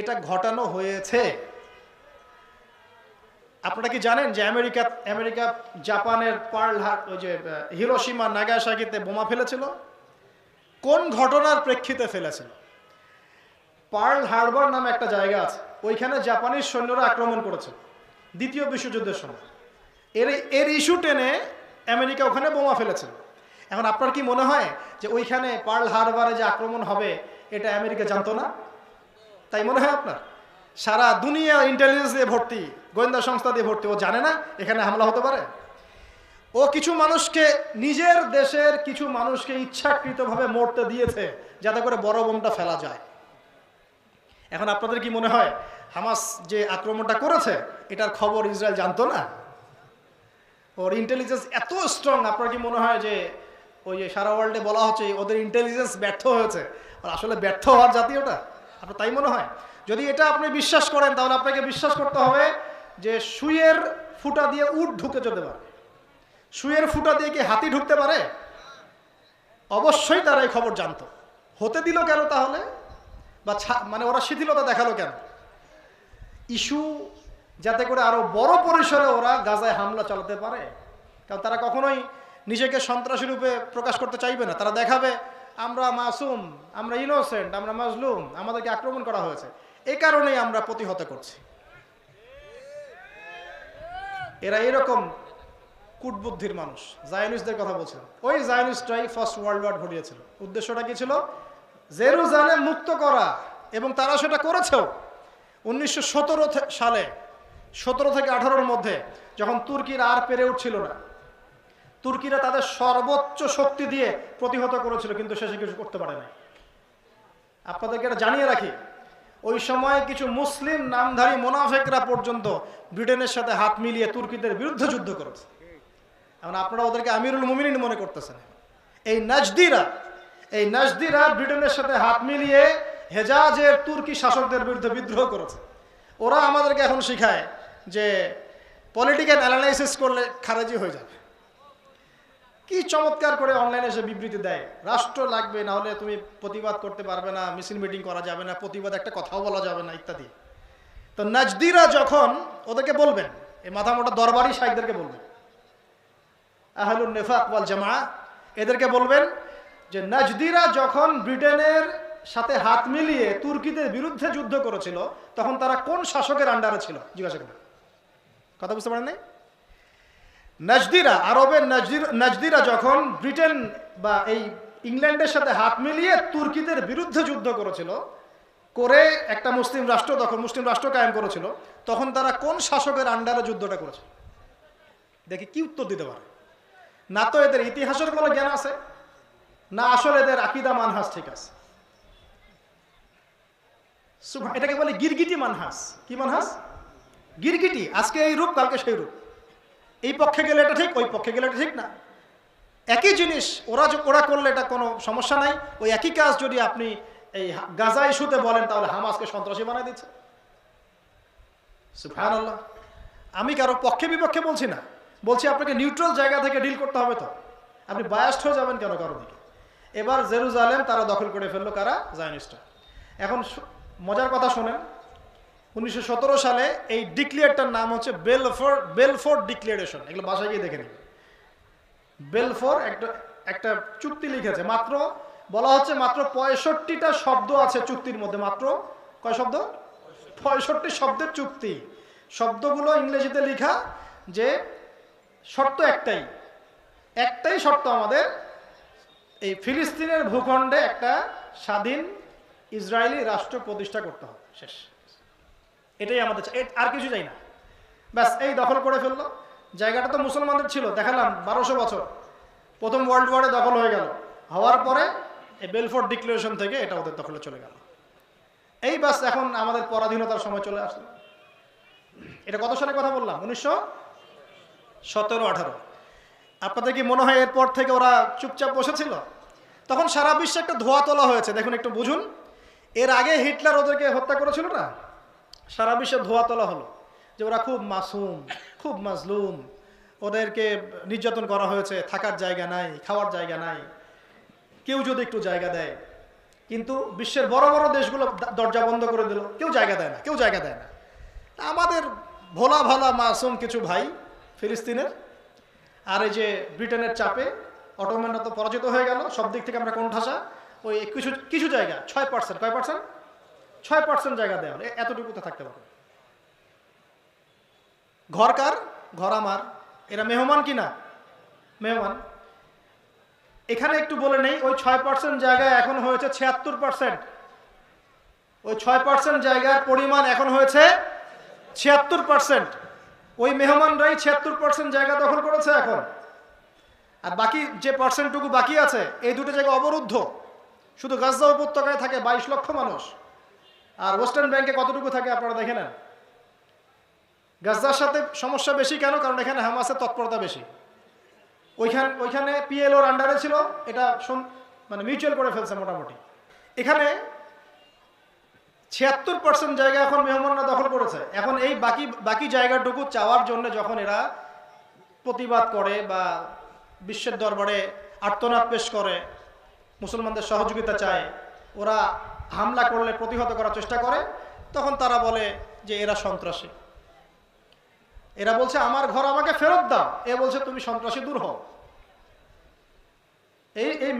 এটা ঘটানো হয়েছে। আপনারা কি জানেন যে আমেরিকা জাপানের ওই যে হিরোশিমা নাগাসাকিতে বোমা ফেলেছিল? কোন ঘটনার প্রেক্ষিতে ফেলেছিল? পার্ল হারবার নামে একটা জায়গা আছে, ওইখানে জাপানিজ সৈন্যরা আক্রমণ করেছে দ্বিতীয় বিশ্বযুদ্ধের সময়। এর ইস্যু টেনে আমেরিকা ওখানে বোমা ফেলেছিল। এখন আপনার কি মনে হয় যে ওইখানে পার্ল হারবারে যে আক্রমণ হবে এটা আমেরিকা জানতো না? তাই মনে হয় আপনার? সারা দুনিয়া ইন্টেলিজেন্স দিয়ে ভর্তি, গোয়েন্দা সংস্থা দিয়ে ভর্তি, ও জানে না এখানে হামলা হতে পারে? ও কিছু মানুষকে, নিজের দেশের কিছু মানুষকে ইচ্ছাকৃতভাবে মরতে দিয়েছে যাতে করে বড় বোমটা ফেলা যায়। এখন আপনাদের কি মনে হয় হামাস যে আক্রমণটা করেছে এটার খবর ইসরায়েল জানতো না? ওর ইন্টেলিজেন্স এত স্ট্রং, আপনার কি মনে হয় যে ওই যে সারা ওয়ার্ল্ডে বলা হচ্ছে ওদের ইন্টেলিজেন্স ব্যর্থ হয়েছে, আসলে ব্যর্থ হওয়ার জাতি ওটা? আপনার তাই মনে হয়? যদি এটা আপনি বিশ্বাস করেন তাহলে আপনাকে বিশ্বাস করতে হবে যে সুইয়ের ফুটা দিয়ে উট ঢুকে যেতে পারে। সুইয়ের ফুটা দিয়ে কি হাতি ঢুকতে পারে? অবশ্যই তারা এই খবর জানতো। হতে দিল কেন তাহলে? বা মানে ওরা শিথিলতা দেখালো কেন? ইস্যু যাতে করে আরো বড় পরিসরে ওরা গাজায় হামলা চালাতে পারে। কারণ তারা কখনোই নিজেকে সন্ত্রাসী রূপে প্রকাশ করতে চাইবে না। তারা দেখাবে আমরা মাসুম, আমরা ইনোসেন্ট, আমরা মাজলুম, আমাদেরকে আক্রমণ করা হয়েছে, এই কারণেই আমরা প্রতিহত করছি। এরা এরকম কূটবুদ্ধির মানুষ। জায়নিস্টদের কথা বলছিলাম, ওই জায়নিস্টরাই ফার্স্ট ওয়ার্ল্ড ওয়ার ঘটিয়েছিল। উদ্দেশ্যটা কি ছিল? জেরুজালেম মুক্ত করা, এবং তারা সেটা করেছেও। 1917 সালে 17 থেকে 18-র মধ্যে যখন তুর্কির আর পেরে উঠছিল না, তুর্কিরা তাদের সর্বোচ্চ শক্তি দিয়ে প্রতিহত করেছিল, কিন্তু শেষে কিছু করতে পারে না। আপনাদেরকে এটা জানিয়ে রাখি, ওই সময় কিছু মুসলিম নামধারী মুনাফিকরা পর্যন্ত ব্রিটেনের সাথে হাত মিলিয়ে তুর্কিদের বিরুদ্ধে যুদ্ধ করেছে। এখন আপনারা ওদেরকে আমিরুল মুমিনিন মনে করতেছেন। এই নাজদিরা ব্রিটেনের সাথে হাত মিলিয়ে হেজাজের তুর্কি শাসকদের বিরুদ্ধে বিদ্রোহ করেছে। ওরা আমাদেরকে এখন শিখায় যে পলিটিক্যাল অ্যানালাইসিস করলে খারেজি হয়ে যাবে। কি চমৎকার করে অনলাইনে এসে বিবৃতি দেয়, রাষ্ট্র লাগবে, না হলে তুমি প্রতিবাদ করতে পারবে না, মিছিল মিটিং করা যাবে না, প্রতিবাদ একটা কথাও বলা যাবে না, ইত্যাদি। তো নাজদিরা যখন ওদেরকে বলবেন, এই মাথা মোটা দরবারি শাইখদেরকে বলবেন, আহলুন নিফাক ওয়াল জামাআহ, এদেরকে বলবেন যে নাজদিরা যখন ব্রিটেনের সাথে হাত মিলিয়ে তুর্কিদের বিরুদ্ধে যুদ্ধ করেছিল তখন তারা কোন শাসকের আন্ডারে ছিল? জিজ্ঞাসা করেন। কথা বুঝতে পারেন নাই? নাজদিরা, আরবের নাজদিরা যখন ব্রিটেন বা এই ইংল্যান্ডের সাথে হাত মিলিয়ে তুর্কিদের বিরুদ্ধে যুদ্ধ করেছিল, করে একটা মুসলিম রাষ্ট্র কায়েম করেছিল, তখন তারা কোন শাসকের আন্ডারে যুদ্ধটা করেছে? দেখি কি উত্তর দিতে পারে। না তো এদের ইতিহাসের কোনো জ্ঞান আছে, না আসলে এদের আকীদা মানহাজ ঠিক আছে। এটাকে বলে গিরগিটি মানহাজ। কি মানহাজ? গিরগিটি। আজকে এই রূপ, কালকে সেই রূপ। এই পক্ষে গেলে এটা ঠিক, ওই পক্ষে গেলে এটা ঠিক না। একই জিনিস ওরা করলে এটা কোনো সমস্যা নাই। ওই একই কাজ যদি আপনি এই গাজা ইস্যুতে বলেন, তাহলে হামাসকে সন্ত্রাসী বানাই দিচ্ছে। সুবহানাল্লাহ। আমি কারো পক্ষে বিপক্ষে বলছি না, বলছি আপনাকে নিউট্রাল জায়গা থেকে ডিল করতে হবে। তো আপনি বায়াস্ট হয়ে যাবেন কেন কারো দিকে? এবার জেরুজালেম তারা দখল করে ফেললো, কারা? জায়নিস্টরা। এখন মজার কথা শোনেন, 1917 সালে এই ডিক্লেয়ারটার নাম হচ্ছে বেলফোর ডিক্লারেশন। এগুলো বাসায় গিয়ে দেখে নিন। বেলফোর একটা চুক্তি লিখেছে। মাত্র বলা হচ্ছে মাত্র 65টা শব্দ আছে চুক্তির মধ্যে। মাত্র কয় শব্দ? 65 শব্দের চুক্তি। শব্দগুলো ইংরেজিতে লেখা, যে শর্ত একটাই শর্ত, আমাদের এই ফিলিস্তিনের ভূখণ্ডে একটা স্বাধীন ইসরায়েলি রাষ্ট্র প্রতিষ্ঠা করতে হবে। শেষ। এটাই আমাদের, আর কিছু চাই না। ব্যাস, এই দখল করে ফেললো। জায়গাটা তো মুসলমানদের ছিল, দেখালাম 1200 বছর। প্রথম ওয়ার্ল্ড ওয়ারে দখল হয়ে গেল। হওয়ার পরে এই বেলফোর ডিক্লারেশন থেকে এটা ওদের দখলে চলে গেল। এই বাস, এখন আমাদের পরাধীনতার সময় চলে আসলো। এটা কত সালে কথা বললাম? 1917-18। আপনাদের কি মনে হয় এরপর থেকে ওরা চুপচাপ বসেছিল? তখন সারা বিশ্বে একটা ধোয়া তোলা হয়েছে। দেখুন, একটু বুঝুন। এর আগে হিটলার ওদেরকে হত্যা করেছিল না? সারা বিশ্বে ধোয়া তোলা হলো যে ওরা খুব মাসুম, খুব মাজলুম, ওদেরকে নির্যাতন করা হয়েছে, থাকার জায়গা নাই, খাওয়ার জায়গা নাই, কেউ যদি একটু জায়গা দেয়। কিন্তু বিশ্বের বড় বড় দেশগুলো দরজা বন্ধ করে দিল, কেউ জায়গা দেয় না। আমাদের ভোলা ভালা মাসুম কিছু ভাই ফিলিস্তিনের, আর এই যে ব্রিটেনের চাপে অটোম্যানরা তো পরাজিত হয়ে গেল। সব দিক থেকে আমরা কোণঠাসা। ওই কিছু জায়গা 6%, কয় পার্সেন্ট? 6% জায়গা দেওয়া হলো। এতটুকুতে থাকতে পারবে। ঘর কার? ঘর আমার। এরা মেহমান কিনা? মেহমান। এখানে একটু বলে নেই, ওই 6% জায়গায় এখন হয়েছে 76%। ওই 6% জায়গার পরিমাণ এখন হয়েছে 76%। ওই মেহমানরাই 76% জায়গা দখল করেছে এখন। আর বাকি যে পার্সেন্টটুকু বাকি আছে, এই দুটো জায়গা অবরুদ্ধ। শুধু গাজা উপত্যকায় থাকে 22 লক্ষ মানুষ। আর ওয়েস্টার্ন ব্যাংকে কতটুকু থাকে আপনারা দেখে নেন। গাজার সাথে সমস্যা বেশি কেন? কারণ এখানে হামাসের তৎপরতা বেশি। ওইখানে পিএলওর আন্ডারে ছিল, এটা মানে মিউচুয়াল করে ফেলছে মোটামুটি। এখানে 76% জায়গা এখন মেহমানরা দখল করেছে। এখন এই বাকি জায়গাটুকু চাওয়ার জন্য যখন এরা প্রতিবাদ করে বা বিশ্বের দরবারে আর্তনাদ পেশ করে, মুসলমানদের সহযোগিতা চায়, ওরা হামলা করলে প্রতিহত করার চেষ্টা করে, তখন তারা বলে যে এরা সন্ত্রাসী। এরা বলছে আমার ঘর আমাকে ফেরত দাও, এ বলছে তুমি সন্ত্রাসী, দূর হও। এই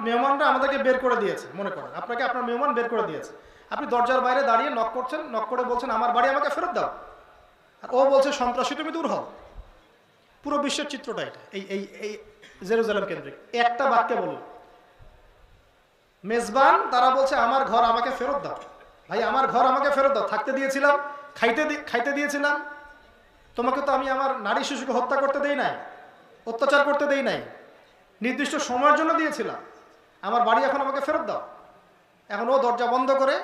মেহমানরা আমাদেরকে বের করে দিয়েছে। মনে করেন আপনাকে আপনার মেহমান বের করে দিয়েছে, আপনি দরজার বাইরে দাঁড়িয়ে নক করছেন, নক করে বলছেন আমার বাড়ি আমাকে ফেরত দাও, আর ও বলছে সন্ত্রাসী, তুমি দূর হও। পুরো বিশ্বের চিত্রটা এটা। এই জেরুজালেম কেন্দ্রিক। একটা বাক্যে বলুন, মেজবান তারা বলছে আমার ঘর আমাকে ফেরত দাও। ভাই, আমার ঘর আমাকে ফেরত দাও। থাকতে দিয়েছিলাম, খাইতে দিয়েছিলাম, তোমাকে তো আমি আমার নারী শিশুকে হত্যা করতে দেই নাই, অত্যাচার করতে দেই নাই, নির্দিষ্ট সময়ের জন্য দিয়েছিলাম। আমার বাড়ি এখন আমাকে ফেরত দাও। এখন ও দরজা বন্ধ করে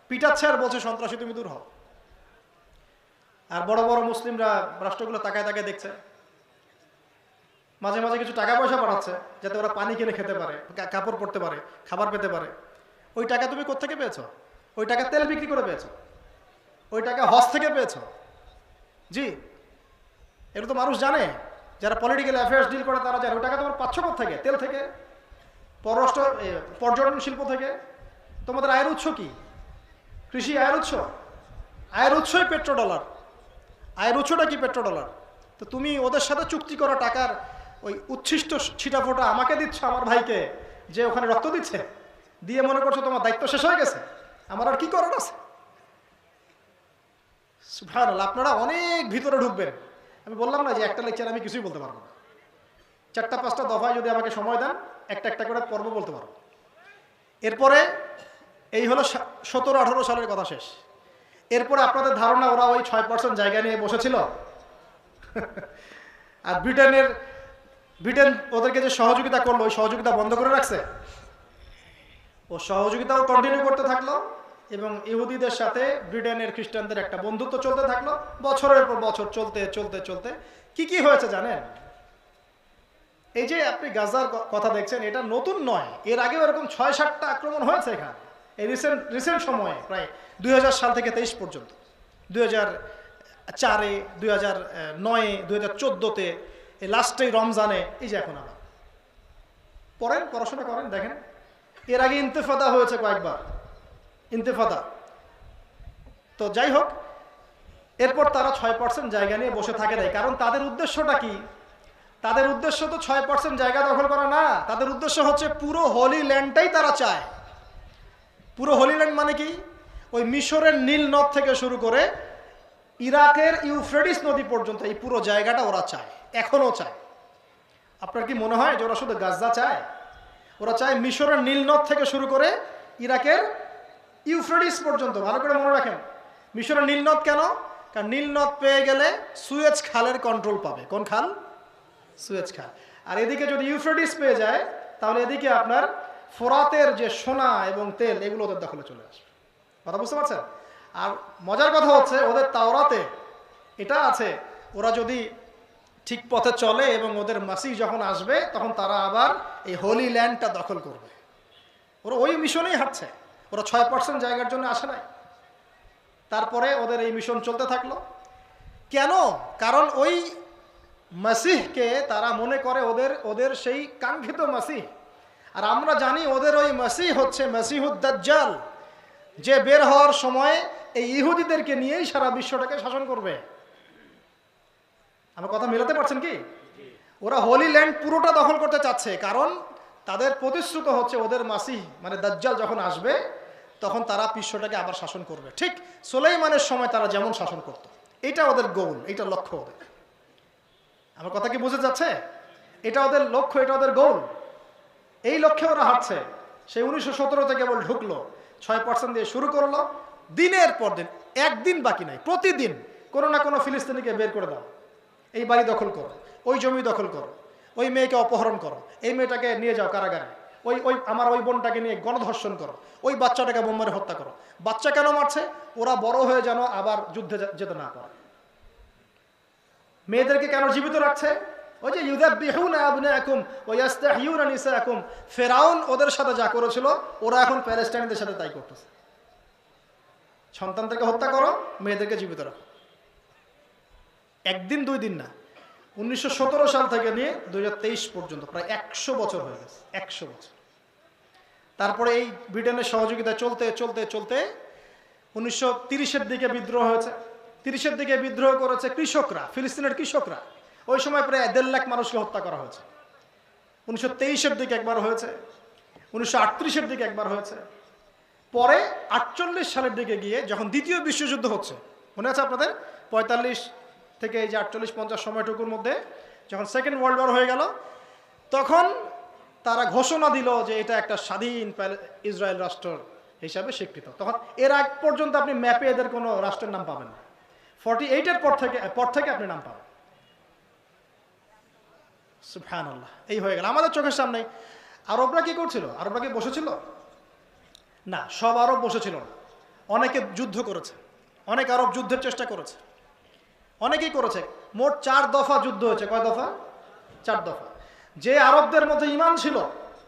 পিটাচ্ছে আর বলছে সন্ত্রাসী, তুমি দূর হও। আর বড় বড় মুসলিমরা রাষ্ট্রগুলো তাকায় দেখছে। মাঝে মাঝে কিছু টাকা পয়সা পাঠাচ্ছে যাতে ওরা পানি কিনে খেতে পারে, কাপড় পরতে পারে, খাবার পেতে পারে। ওই টাকা তুমি কোত্থেকে পেয়েছো? ওই টাকা তেল বিক্রি করে পেয়েছো, ওই টাকা হজ থেকে পেয়েছো। জি, এটা তো মানুষ জানে, যারা পলিটিক্যাল অ্যাফেয়ার্স ডিল করে তারা জানে। ওই টাকা তোমার পাচ্ছ কোত্থেকে? তেল থেকে, পর্যটন শিল্প থেকে। তোমাদের আয়ের উৎস কি? কৃষি আয়ের উৎস? আয়ের উৎসই পেট্রোডলার। আয়ের উৎসটা কি? পেট্রোডলার। তো তুমি ওদের সাথে চুক্তি করা টাকার ওই উচ্ছিষ্ট ছিটাফোঁটা আমাকে দিচ্ছ, আমার ভাইকে, যে ওখানে রক্ত দিচ্ছে, দিয়ে মনে করছো তোমার দায়িত্ব শেষ হয়ে গেছে, আমার আর কি করার আছে? সুবহানাল্লাহ। আপনারা অনেক ভিতরে ঢুকবেন, আমি বললাম না যে একটা লেকচার আমি কিছুই বলতে পারবো না, 4-5টা দফায় যদি আমাকে সময় দেন একটা একটা করে পর্ব বলতে পারবো। এরপরে এই হলো 17-18 সালের কথা শেষ। এরপরে আপনাদের ধারণা ওরা ওই 6% জায়গা নিয়ে বসেছিল? আর ব্রিটেন ওদেরকে যে সহযোগিতা করলো ওই সহযোগিতা বন্ধ করে রাখছে? ও সহযোগিতাও কন্টিনিউ করতে থাকলো এবং ইহুদিদের সাথে ব্রিটেনের খ্রিস্টানদের একটা বন্ধুত্ব চলতে থাকলো, বছরের পর বছর চলতে চলতে চলতে কি হয়েছে জানেন? এই যে আপনি গাজার কথা দেখছেন, এটা নতুন নয়, এর আগেও এরকম 6-7টা আক্রমণ হয়েছে এখানে এই রিসেন্ট সময়ে, প্রায় 2000 সাল থেকে 23 পর্যন্ত, 2004-এ, 2009-এ, 2014-তে, এই লাস্টেই রমজানে, এই যে এখন আবার। পড়েন, পড়াশোনা করেন, দেখেন এর আগে ইন্তেফাদা হয়েছে কয়েকবার, ইন্তেফাদা। তো যাই হোক, এরপর তারা 6% জায়গা নিয়ে বসে থাকে নাই। কারণ তাদের উদ্দেশ্যটা কি? তাদের উদ্দেশ্য তো 6% জায়গা দখল করা না, তাদের উদ্দেশ্য হচ্ছে পুরো হোলি ল্যান্ডটাই তারা চায়। পুরো হোলি ল্যান্ড মানে কি? ওই মিশরের নীল নদ থেকে শুরু করে ইরাকের ইউফ্রেটিস নদী পর্যন্ত এই পুরো জায়গাটা ওরা চায়, এখনো চায়। আপনার কি মনে হয় যে ওরা শুধু গাজা চায়? ওরা চায় মিশরের নীল নদ থেকে শুরু করে ইরাকের ইউফ্রেটিস পর্যন্ত। ভালো করে মনে রাখেন, মিশরের নীল নদ কেন? কারণ নীল নদ পেয়ে গেলে সুয়েজ খালের কন্ট্রোল পাবে। কোন খাল? সুয়েজ খাল। আর এদিকে যদি ইউফ্রেটিস পেয়ে যায় তাহলে এদিকে আপনার ফোরাতের যে সোনা এবং তেল এগুলো ওদের দখলে চলে আসবে। কথা বুঝতে পারছেন? আর মজার কথা হচ্ছে ওদের তাওরাতে এটা আছে, ওরা যদি ঠিক পথে চলে এবং ওদের মাসিহ যখন আসবে তখন তারা আবার এই হোলি ল্যান্ডটা দখল করবে। ওরা ওই মিশনেই হাঁটছে, ওরা 6% জায়গার জন্য আসে নাই। তারপরে ওদের এই মিশন চলতে থাকলো। কেন? কারণ ওই মাসিহকে তারা মনে করে ওদের সেই কাঙ্ক্ষিত মাসিহ। আর আমরা জানি ওদের ওই মাসিহ হচ্ছে মাসিহুদ দাজ্জাল, যে বের হওয়ার সময় এই ইহুদিদেরকে নিয়েই সারা বিশ্বটাকে শাসন করবে। আমার কথা মেলাতে পারছেন কি? ওরা হোলি ল্যান্ড পুরোটা দখল করতে চাচ্ছে, কারণ তাদের প্রতিশ্রুত হচ্ছে ওদের মাসিহ মানে দাজ্জাল যখন আসবে তখন তারা বিশ্বটাকে আবার শাসন করবে, ঠিক সুলাইমানের সময় তারা যেমন শাসন করত। এটা ওদের গোল, এটা লক্ষ্য ওদের। আমার কথা কি বুঝে যাচ্ছে? এটা ওদের লক্ষ্য, এটা ওদের গোল। এই লক্ষ্যে ওরা হাঁটছে। সেই 1917 থেকে কেবল ঢুকলো, 6% দিয়ে শুরু করলো, দিনের পর দিন, একদিন বাকি নাই, প্রতিদিন কোনো না কোনো ফিলিস্তিনিকে বের করে দাও, এই বাড়ি দখল করো, ওই জমি দখল করো, ওই মেয়েকে অপহরণ করো, এই মেয়েটাকে নিয়ে যাও কারাগারে, আমার ওই বোনটাকে নিয়ে গণধর্ষণ করো, ওই বাচ্চাটাকে বোম মেরে হত্যা করো। বাচ্চা কেন মারছে? ওরা বড় হয়ে যেন আবার যুদ্ধে যেতে না পারে। মেয়েদেরকে কেন জীবিত রাখছে? ওই যে ইউযাব্বিহুনা আবনাআকুম ওয়া ইস্তাহয়ুনা নিসাআকুম, ফেরাউন ওদের সাথে যা করেছিল ওরা এখন প্যালেস্টাইনদের সাথে তাই করতেছে। সন্তানদেরকে হত্যা করো, মেয়েদেরকে জীবিত রাখো। একদিন দুই দিন না, 1917 সাল থেকে নিয়ে 2023 পর্যন্ত প্রায় 100 বছর হয়ে গেছে, 100 বছর। তারপরে এই ব্রিটেনের সহযোগিতা চলতে চলতে চলতে 1930-এর দিকে বিদ্রোহ হয়েছে। 30-এর দিকে বিদ্রোহ করেছে কৃষকরা, ফিলিস্তিনের কৃষকরা। ওই সময় প্রায় 1.5 লাখ মানুষকে হত্যা করা হয়েছে। 1923-এর দিকে একবার হয়েছে, 1938-এর দিকে একবার হয়েছে। পরে 48 সালের দিকে গিয়ে যখন দ্বিতীয় বিশ্বযুদ্ধ হচ্ছে, মনে আছে আপনাদের? 45 থেকে এই যে 48-50 সময়টুকুর মধ্যে যখন সেকেন্ড ওয়ার্ল্ড ওয়ার হয়ে গেল, তখন তারা ঘোষণা দিল যে এটা একটা স্বাধীন ইসরায়েল রাষ্ট্র হিসাবে স্বীকৃত। তখন এর আগ পর্যন্ত আপনি ম্যাপে এদের কোনো রাষ্ট্রের নাম পাবেন না। 48-এর পর থেকে আপনি নাম পাবেন। সুবহানাল্লাহ, এই হয়ে গেল আমাদের চোখের সামনে। আরবরা কি করছিল? আরবরা কি বসেছিল? না, সব আরব বসেছিল না। অনেকে যুদ্ধ করেছে, অনেক আরব যুদ্ধের চেষ্টা করেছে, অনেকেই করেছে। মোট 4 দফা যুদ্ধ হয়েছে। কয় দফা? 4 দফা। যে আরবদের মধ্যে ঈমান ছিল,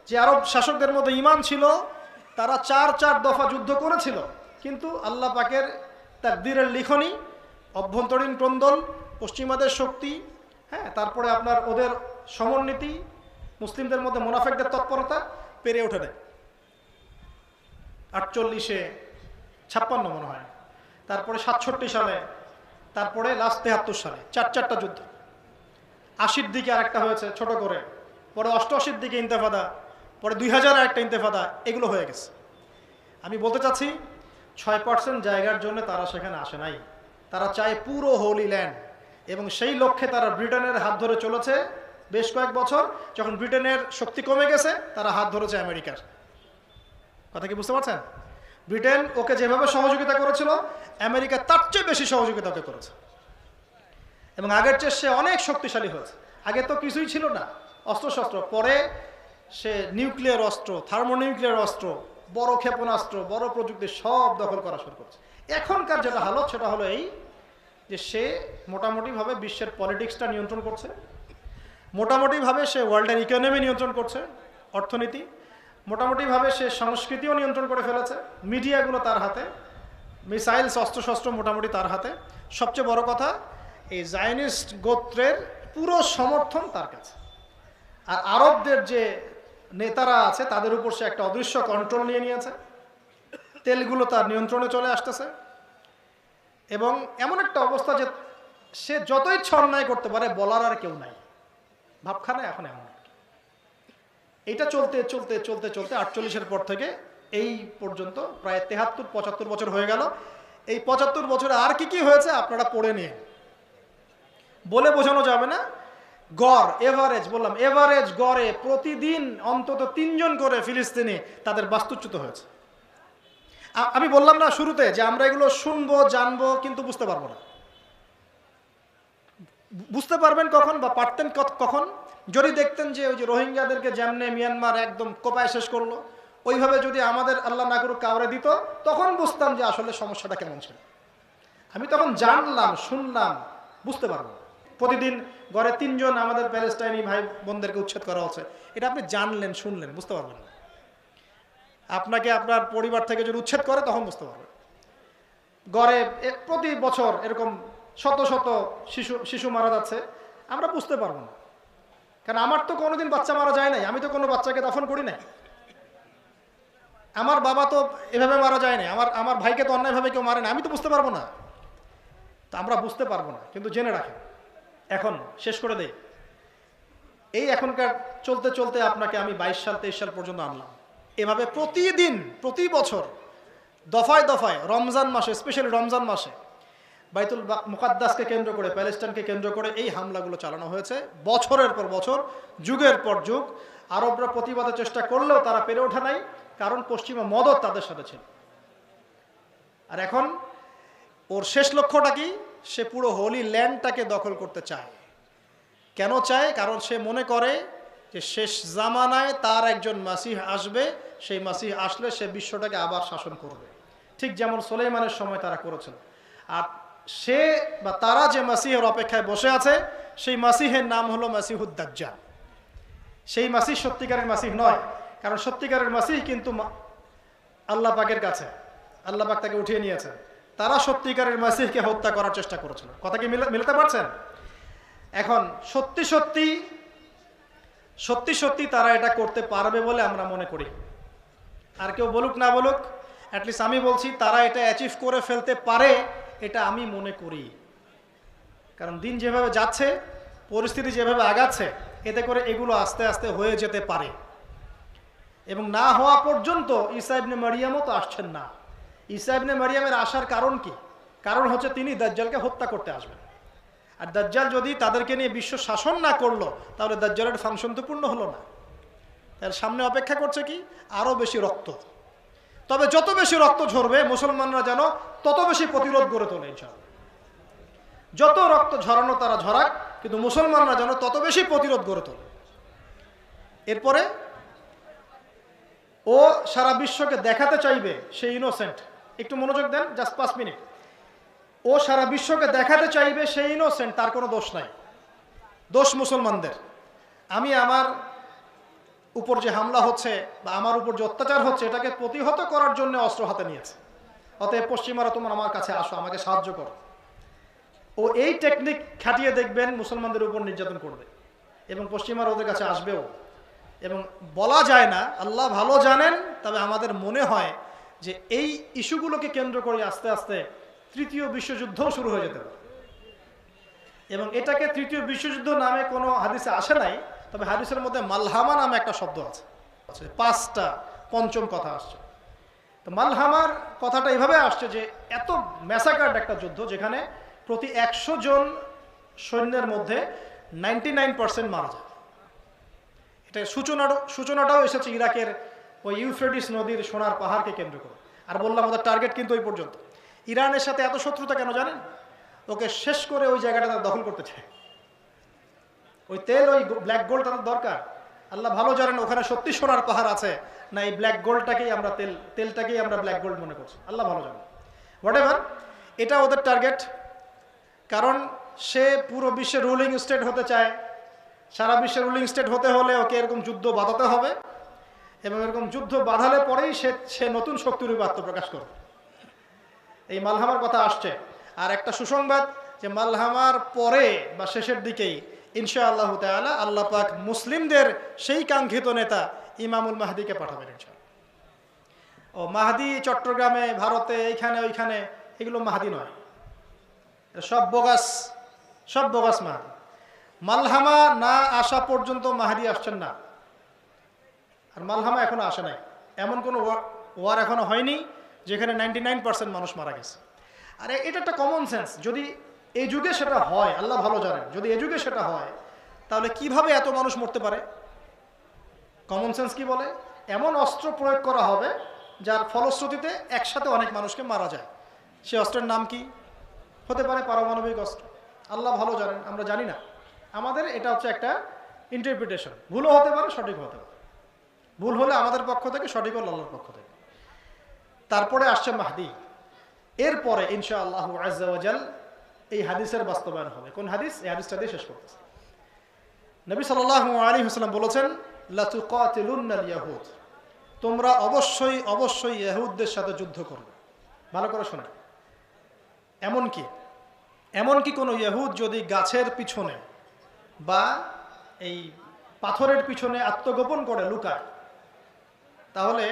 যে আরব শাসকদের মধ্যে ঈমান ছিল, তারা 4 দফা যুদ্ধ করেছিল। কিন্তু আল্লাহ পাকের তাকদীরের লিখনি, অভ্যন্তরীণ ক্রন্দল, পশ্চিমাদের শক্তি, হ্যাঁ, তারপরে আপনার ওদের সমরনীতি, মুসলিমদের মধ্যে মুনাফিকদের তৎপরতা পেরে ওঠে নেয়। 48-এ 56 মনে হয়, তারপরে 67 সালে, তারপরে লাস্ট 73 সালে, 4টা যুদ্ধ। 80-র দিকে আরেকটা হয়েছে ছোট করে, পরে 88-র দিকে ইন্তেফাদা, পরে 2000-এ একটা ইন্তেফাদা, এগুলো হয়ে গেছে। আমি বলতে চাচ্ছি 6% জায়গার জন্য তারা সেখানে আসে নাই। তারা চায় পুরো হোলি ল্যান্ড। এবং সেই লক্ষ্যে তারা ব্রিটেনের হাত ধরে চলেছে বেশ কয়েক বছর। যখন ব্রিটেনের শক্তি কমে গেছে, তারা হাত ধরেছে আমেরিকার। কথা কি বুঝতে পারছেন? ব্রিটেন ওকে যেভাবে সহযোগিতা করেছিল, আমেরিকা তার চেয়ে বেশি সহযোগিতা ওকে করেছে, এবং আগের চেয়ে সে অনেক শক্তিশালী হয়েছে। আগে তো কিছুই ছিল না, অস্ত্রশস্ত্র। পরে সে নিউক্লিয়ার অস্ত্র, থার্মোনিউক্লিয়ার অস্ত্র, বড় ক্ষেপণাস্ত্র, বড় প্রযুক্তি সব দখল করা শুরু করছে। এখনকার যেটা হালত সেটা হলো এই যে সে মোটামুটিভাবে বিশ্বের পলিটিক্সটা নিয়ন্ত্রণ করছে, মোটামুটিভাবে সে ওয়ার্ল্ডের ইকোনমি নিয়ন্ত্রণ করছে, অর্থনীতি, মোটামুটিভাবে সে সংস্কৃতিও নিয়ন্ত্রণ করে ফেলেছে, মিডিয়াগুলো তার হাতে, মিসাইলস, অস্ত্রশস্ত্র মোটামুটি তার হাতে। সবচেয়ে বড় কথা, এই জায়নিস্ট গোত্রের পুরো সমর্থন তার কাছে। আর আরবদের যে নেতারা আছে তাদের উপর সে একটা অদৃশ্য কন্ট্রোল নিয়ে নিয়েছে, তেলগুলো তার নিয়ন্ত্রণে চলে আসতেছে। এবং এমন একটা অবস্থা যে সে যত ইচ্ছা অন্যায় করতে পারে, বলার আর কেউ নাই। ভাবখানে এখন এমন। এটা চলতে চলতে চলতে চলতে 48-এর পর থেকে এই পর্যন্ত প্রায় 73-75 বছর হয়ে গেল। এই 75 বছরে আর কি কি হয়েছে আপনারা পড়ে নিন, বলে বোঝানো যাবে না। গড়, এভারেজ, বললাম এভারেজ গড়ে প্রতিদিন অন্তত 3 জন করে ফিলিস্তিনি তাদের বাস্তুচ্যুত হয়েছে। আমি বললাম না শুরুতে যে আমরা এগুলো শুনবো, জানবো, কিন্তু বুঝতে পারবো না। বুঝতে পারবেন কখন, বা পারতেন কখন? যদি দেখতেন যে ওই যে রোহিঙ্গাদেরকে যেমনে মিয়ানমার একদম কোপায় শেষ করলো, ওইভাবে যদি আমাদের আল্লাহ না করুক কাউরে দিত, তখন বুঝতাম যে আসলে সমস্যাটা কেমন ছিল। আমি তখন জানলাম, শুনলাম, বুঝতে পারবো। প্রতিদিন গড়ে 3 জন আমাদের প্যালেস্টাইনি ভাই বোনদেরকে উচ্ছেদ করা হচ্ছে, এটা আপনি জানলেন, শুনলেন, বুঝতে পারবেন না। আপনাকে আপনার পরিবার থেকে যদি উচ্ছেদ করে তখন বুঝতে পারবেন। গড়ে প্রতি বছর এরকম শত শত শিশু মারা যাচ্ছে, আমরা বুঝতে পারবো না। কারণ আমার তো কোনোদিন বাচ্চা মারা যায় নাই, আমি তো কোনো বাচ্চাকে দফন করি নাই। আমার বাবা তো এভাবে মারা যায় নাই, আমার ভাইকে তো অন্যায়ভাবে কেউ মারে না, আমি তো বুঝতে পারবো না। তো আমরা বুঝতে পারবো না, কিন্তু জেনে রাখেন। এখন শেষ করে দেই, এই এখনকার চলতে চলতে আপনাকে আমি 22 সাল 23 সাল পর্যন্ত আনলাম। এভাবে প্রতিদিন, প্রতি বছর, দফায় দফায়, রমজান মাসে, স্পেশালি রমজান মাসে বাইতুল মুকাদ্দাসকে কেন্দ্র করে, প্যালেস্টাইনকে কেন্দ্র করে এই হামলাগুলো চালানো হয়েছে বছরের পর বছর, যুগের পর যুগ। আরবরা প্রতিবাদের চেষ্টা করলেও তারা পেরে ওঠে নাই, কারণ পশ্চিমা মদত তাদের সাথে ছিল। আর এখন ওর শেষ লক্ষ্যটা কি? সে পুরো হোলি ল্যান্ডটাকে দখল করতে চায়। কেন চায়? কারণ সে মনে করে যে শেষ জামানায় তার একজন মাসিহ আসবে, সেই মাসিহ আসলে সে বিশ্বটাকে আবার শাসন করবে, ঠিক যেমন সুলাইমানের সময় তারা করেছিল। আর সে বা তারা যে মাসিহের অপেক্ষায় বসে আছে, সেই মাসিহের নাম হলো মাসিহুদ দাজ্জাল। সেই মাসিহ সত্যিকারের মাসিহ নয়, কারণ সত্যিকারের মাসিহ কিন্তু আল্লাহ পাকের কাছে, আল্লাহ পাক তাকে উঠিয়ে নিয়েছেন। তারা সত্যিকারের মাসিহকে হত্যা করার চেষ্টা করেছিল। কথা কি মিলাতে পারছেন? এখন সত্যি সত্যি তারা এটা করতে পারবে বলে আমরা মনে করি। আর কেউ বলুক না বলুক, অ্যাটলিস্ট আমি বলছি তারা এটা অ্যাচিভ করে ফেলতে পারে, এটা আমি মনে করি। কারণ দিন যেভাবে যাচ্ছে, পরিস্থিতি যেভাবে আগাচ্ছে, এতে করে এগুলো আস্তে আস্তে হয়ে যেতে পারে। এবং না হওয়া পর্যন্ত ঈসা ইবনে মারিয়ামও তো আসছেন না। ঈসা ইবনে মারিয়ামের আসার কারণ কি? কারণ হচ্ছে তিনি দাজ্জালকে হত্যা করতে আসবেন। আর দাজ্জাল যদি তাদেরকে নিয়ে বিশ্ব শাসন না করলো, তাহলে দাজ্জালের ফাংশন তো পূর্ণ হলো না। তার সামনে অপেক্ষা করছে কি? আরো বেশি রক্ত। তবে যত বেশি রক্ত ঝরবে, মুসলমানরা যেন তত বেশি প্রতিরোধ গড়ে তোলে ইনশাআল্লাহ। যত রক্ত ঝরানো তারা ঝরাক, কিন্তু মুসলমানরা যেন তত বেশি প্রতিরোধ গড়ে তোলে। এরপরে ও সারা বিশ্বকে দেখাতে চাইবে সে ইনোসেন্ট। একটু মনোযোগ দেন, জাস্ট 5 মিনিট। ও সারা বিশ্বকে দেখাতে চাইবে সে ইনোসেন্ট, তার কোনো দোষ নাই, দোষ মুসলমানদের। আমি আমার উপর যে হামলা হচ্ছে বা আমার উপর যে অত্যাচার হচ্ছে, এটাকে প্রতিহত করার জন্য অস্ত্র হাতে নিয়েছে। অতএব পশ্চিমারা তোমরা আমার কাছে আসো, আমাকে সাহায্য করো। ও এই টেকনিক খাটিয়ে দেখবেন মুসলমানদের উপর নির্যাতন করবে, এবং পশ্চিমারা ওদের কাছে আসবেও। এবং বলা যায় না, আল্লাহ ভালো জানেন, তবে আমাদের মনে হয় যে এই ইস্যুগুলোকে কেন্দ্র করে আস্তে আস্তে তৃতীয় বিশ্বযুদ্ধও শুরু হয়ে যেতে পারে। এবং এটাকে তৃতীয় বিশ্বযুদ্ধ নামে কোনো হাদিসে আসে নাই, তবে হাদিসের মধ্যে মালহামা নামে একটা শব্দ আছে, 5টা পঞ্চম কথা আসছে। তো মালহামার কথাটা এভাবে আসছে যে এত ম্যাসাকার্ড একটা যুদ্ধ, যেখানে প্রতি 100 জন সৈন্যের মধ্যে 99% মারা যায়। এটা সূচনাটাও এসেছে ইরাকের ওই ইউফ্রেটিস নদীর সোনার পাহাড়কে কেন্দ্র করে। আর বললাম ওদের টার্গেট কিন্তু ওই পর্যন্ত। ইরানের সাথে এত শত্রুতা কেন জানেন? ওকে শেষ করে ওই জায়গাটা তারা দখল করতে চায়। ওই তেল, ওই ব্ল্যাক গোল্ড তাদের দরকার। আল্লাহ ভালো জানেন ওখানে সত্যি সোনার পাহাড় আছে না এই ব্ল্যাক গোল্ডটাকেই আমরা তেলটাকেই আমরা ব্ল্যাক গোল্ড মনে করছি। আল্লাহ ভালো জানেন। হোয়াটএভার, এটা ওদের টার্গেট। কারণ সে পুরো বিশ্বের রুলিং স্টেট হতে চায়। সারা বিশ্বের রুলিং স্টেট হতে হলে ওকে এরকম যুদ্ধ বাঁধাতে হবে, এবং এরকম যুদ্ধ বাঁধালে পরেই সে নতুন শক্তিরূপে আত্মপ্রকাশ করবে। এই মালহামার কথা আসছে। আর একটা সুসংবাদ যে মালহামার পরে বা শেষের দিকেই ইনশাআল্লাহ তাআলা আল্লাহ পাক মুসলিমদের সেই কাঙ্ক্ষিত নেতা ইমামুল মাহদিকে পাঠাবেন ইনশাআল্লাহ। ও মাহদি চট্টগ্রামে, ভারতে, এইখানে ওইখানে, এগুলো মাহদি নয়, সব বোগাস মাহদি। মালহামা না আসা পর্যন্ত মাহদি আসছেন না। আর মালহামা এখনো আসে নাই। এমন কোনো ওয়ার এখনো হয়নি যেখানে 99% মানুষ মারা গেছে। আর এটা একটা কমন সেন্স। যদি এই যুগে সেটা হয়, আল্লাহ ভালো জানেন, যদি এই যুগে সেটা হয় তাহলে কিভাবে এত মানুষ মরতে পারে? কমন সেন্স কি বলে? এমন অস্ত্র প্রয়োগ করা হবে যার ফলশ্রুতিতে একসাথে অনেক মানুষকে মারা যায়। সে অস্ত্রের নাম কি? হতে পারে পারমাণবিক অস্ত্র। আল্লাহ ভালো জানেন, আমরা জানি না। আমাদের এটা হচ্ছে একটা ইন্টারপ্রিটেশন। ভুলও হতে পারে, সঠিক হতে পারে। ভুল হলে আমাদের পক্ষ থেকে, সঠিক হলে আল্লাহর পক্ষ থেকে। তারপরে আসছে মাহদি। এরপরে ইনশাআল্লাহ আজ্জা ওয়া জাল এই হাদিসের বাস্তবায়ন হবে। কোন হাদিস? এই হাদিসটা দিয়ে শেষ করতেছে। নবী সাল্লাল্লাহু আলাইহি ওয়াসাল্লাম বলেছেন, লা তুকাতিলুন্নাল ইয়াহুদ, তোমরা অবশ্যই ইহুদদের সাথে যুদ্ধ করবে। ভালো করে শোনো। এমনকি কোনো ইহুদ যদি গাছের পিছনে বা এই পাথরের পিছনে আত্মগোপন করে লুকায়, তাহলে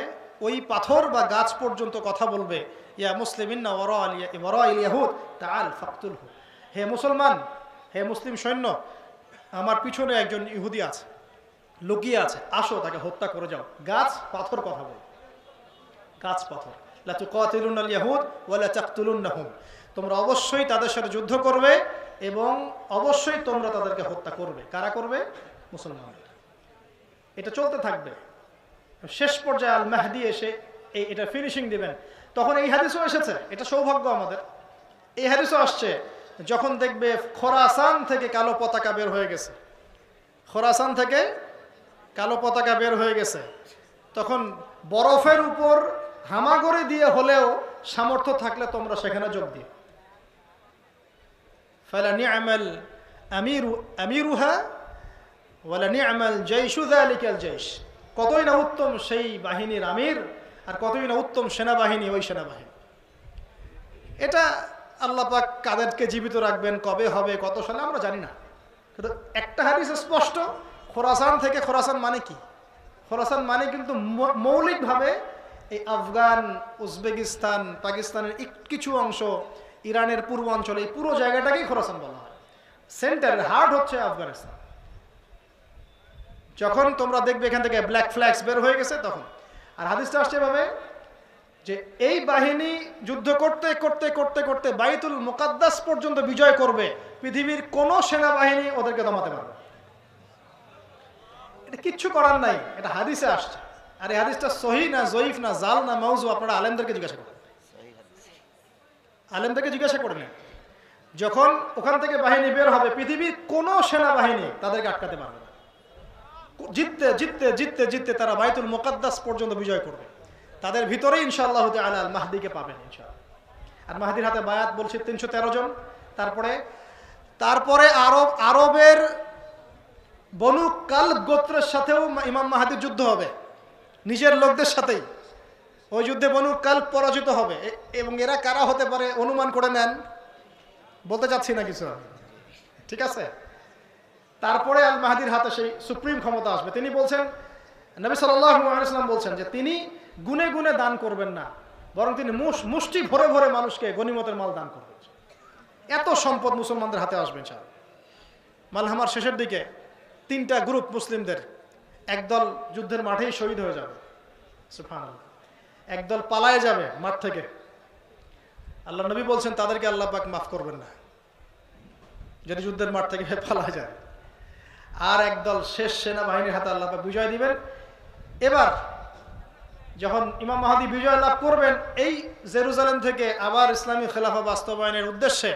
ওই পাথর বা গাছ পর্যন্ত কথা বলবে, ইয়া মুসলিমিন্না ওয়ারাইল ইয়াহুদ তাআল ফাকতুলহু, হে মুসলমান, হে মুসলিম সৈন্য, আমার পিছনে একজন ইহুদি আছে, লুকিয়ে আছে, আসো তাকে হত্যা করে যাও। গাছ পাথর কথা বলে, গাছ পাথর। লা তুকাতিলুনাল ইয়াহুদ ওয়া লা তাকতুলুনহুম, তোমরা অবশ্যই তাদের সাথে যুদ্ধ করবে এবং অবশ্যই তোমরা তাদেরকে হত্যা করবে। কারা করবে? মুসলমানরা। এটা চলতে থাকবে। শেষ পর্যায়ে আল মাহদি এসে এটা ফিনিশিং দিবেন। তখন এই হাদিসও এসেছে, এটা সৌভাগ্য আমাদের। এই হাদিসও আসছে যখন দেখবে খোরাসান থেকে কালো পতাকা বের হয়ে গেছে, খোরাসান থেকে কালো পতাকা বের হয়ে গেছে, তখন বরফের উপর হামাগুড়ি দিয়ে হলেও সামর্থ্য থাকলে তোমরা সেখানে যোগ দিও। ফালা নি'মাল আমিরুহা ওয়ালা নি'মাল জাইশু যালিকাল জাইশ, কতই না উত্তম সেই বাহিনীর আমির আর কতই না উত্তম সেনাবাহিনী ওই সেনাবাহিনী। এটা আল্লাহ পাক কাদেরকে জীবিত রাখবেন, কবে হবে, কত সালে, আমরা জানি না। কিন্তু একটা হাদিস স্পষ্ট, খোরাসান থেকে। খোরাসান মানে কি? খোরাসান মানে কিন্তু মৌলিকভাবে এই আফগান, উজবেকিস্তান, পাকিস্তানের কিছু অংশ, ইরানের পূর্বাঞ্চল, এই পুরো জায়গাটাকেই খোরাসান বলা হয়। সেন্টারের হার্ট হচ্ছে আফগানিস্তান। যখন তোমরা দেখবে এখান থেকে ব্ল্যাক ফ্ল্যাগস বের হয়ে গেছে তখন। আর হাদিসটা আসছে এভাবে যে এই বাহিনী যুদ্ধ করতে করতে করতে করতে বাইতুল মুকাদ্দাস পর্যন্ত বিজয় করবে, পৃথিবীর কোন সেনাবাহিনী ওদেরকে দমাতে পারবে। এটা কিচ্ছু করার নাই, এটা হাদিসে আসছে। আর এই হাদিসটা সহিহ না জয়ীফ না জাল না মাউজু, আপনারা আলেমদেরকে জিজ্ঞাসা করেন। আলেমদেরকে জিজ্ঞাসা করে নেন। যখন ওখান থেকে বাহিনী বের হবে, পৃথিবীর কোন সেনাবাহিনী তাদেরকে আটকাতে পারবে না। জিততে জিততে জিততে জিততে তারা বাইতুল মুকাদ্দাস পর্যন্ত বিজয় করবে। তাদের ভিতরেই ইনশাআল্লাহ তাআলা আল মাহদিকে পাবেন ইনশাআল্লাহ। আর মাহদির হাতে বায়াত বলছে 313 জন। তারপরে আরবের বনু কালব গোত্রের সাথেও ইমাম মাহদির যুদ্ধ হবে, নিজের লোকদের সাথেই। ওই যুদ্ধে বনু কালব পরাজিত হবে। এবং এরা কারা হতে পারে অনুমান করে নেন, বলতে চাচ্ছি না কিছু, ঠিক আছে? তারপরে আল মাহদির হাতে সেই সুপ্রিম ক্ষমতা আসবে। তিনি বলছেন, নবী সাল্লাল্লাহু আলাইহি ওয়াসাল্লাম বলছেন যে তিনি গুনে গুনে দান করবেন না, বরং তিনি মুষ্টি ভরে ভরে মানুষকে গনিমতের মাল দান করবেন। এত সম্পদ মুসলমানদের হাতে আসবে ইনশাআল্লাহ। মালহামার শেষের দিকে 3টা গ্রুপ মুসলিমদের, একদল যুদ্ধের মাঠেই শহীদ হয়ে যাবে, সুবহানাল্লাহ, একদল পালায়ে যাবে মাঠ থেকে। আল্লাহ নবী বলছেন তাদেরকে আল্লাহ পাক মাফ করবেন না। যদি যুদ্ধের মাঠ থেকে পালা যায়। আর একদল শেষ সেনাবাহিনীর হাতে আল্লাহ পাক বিজয় দিবেন। এবার যখন ইমাম মাহদী বিজয় লাভ করবেন, এই জেরুজালেম থেকে আবার ইসলামী খেলাফা বাস্তবায়নের উদ্দেশ্যে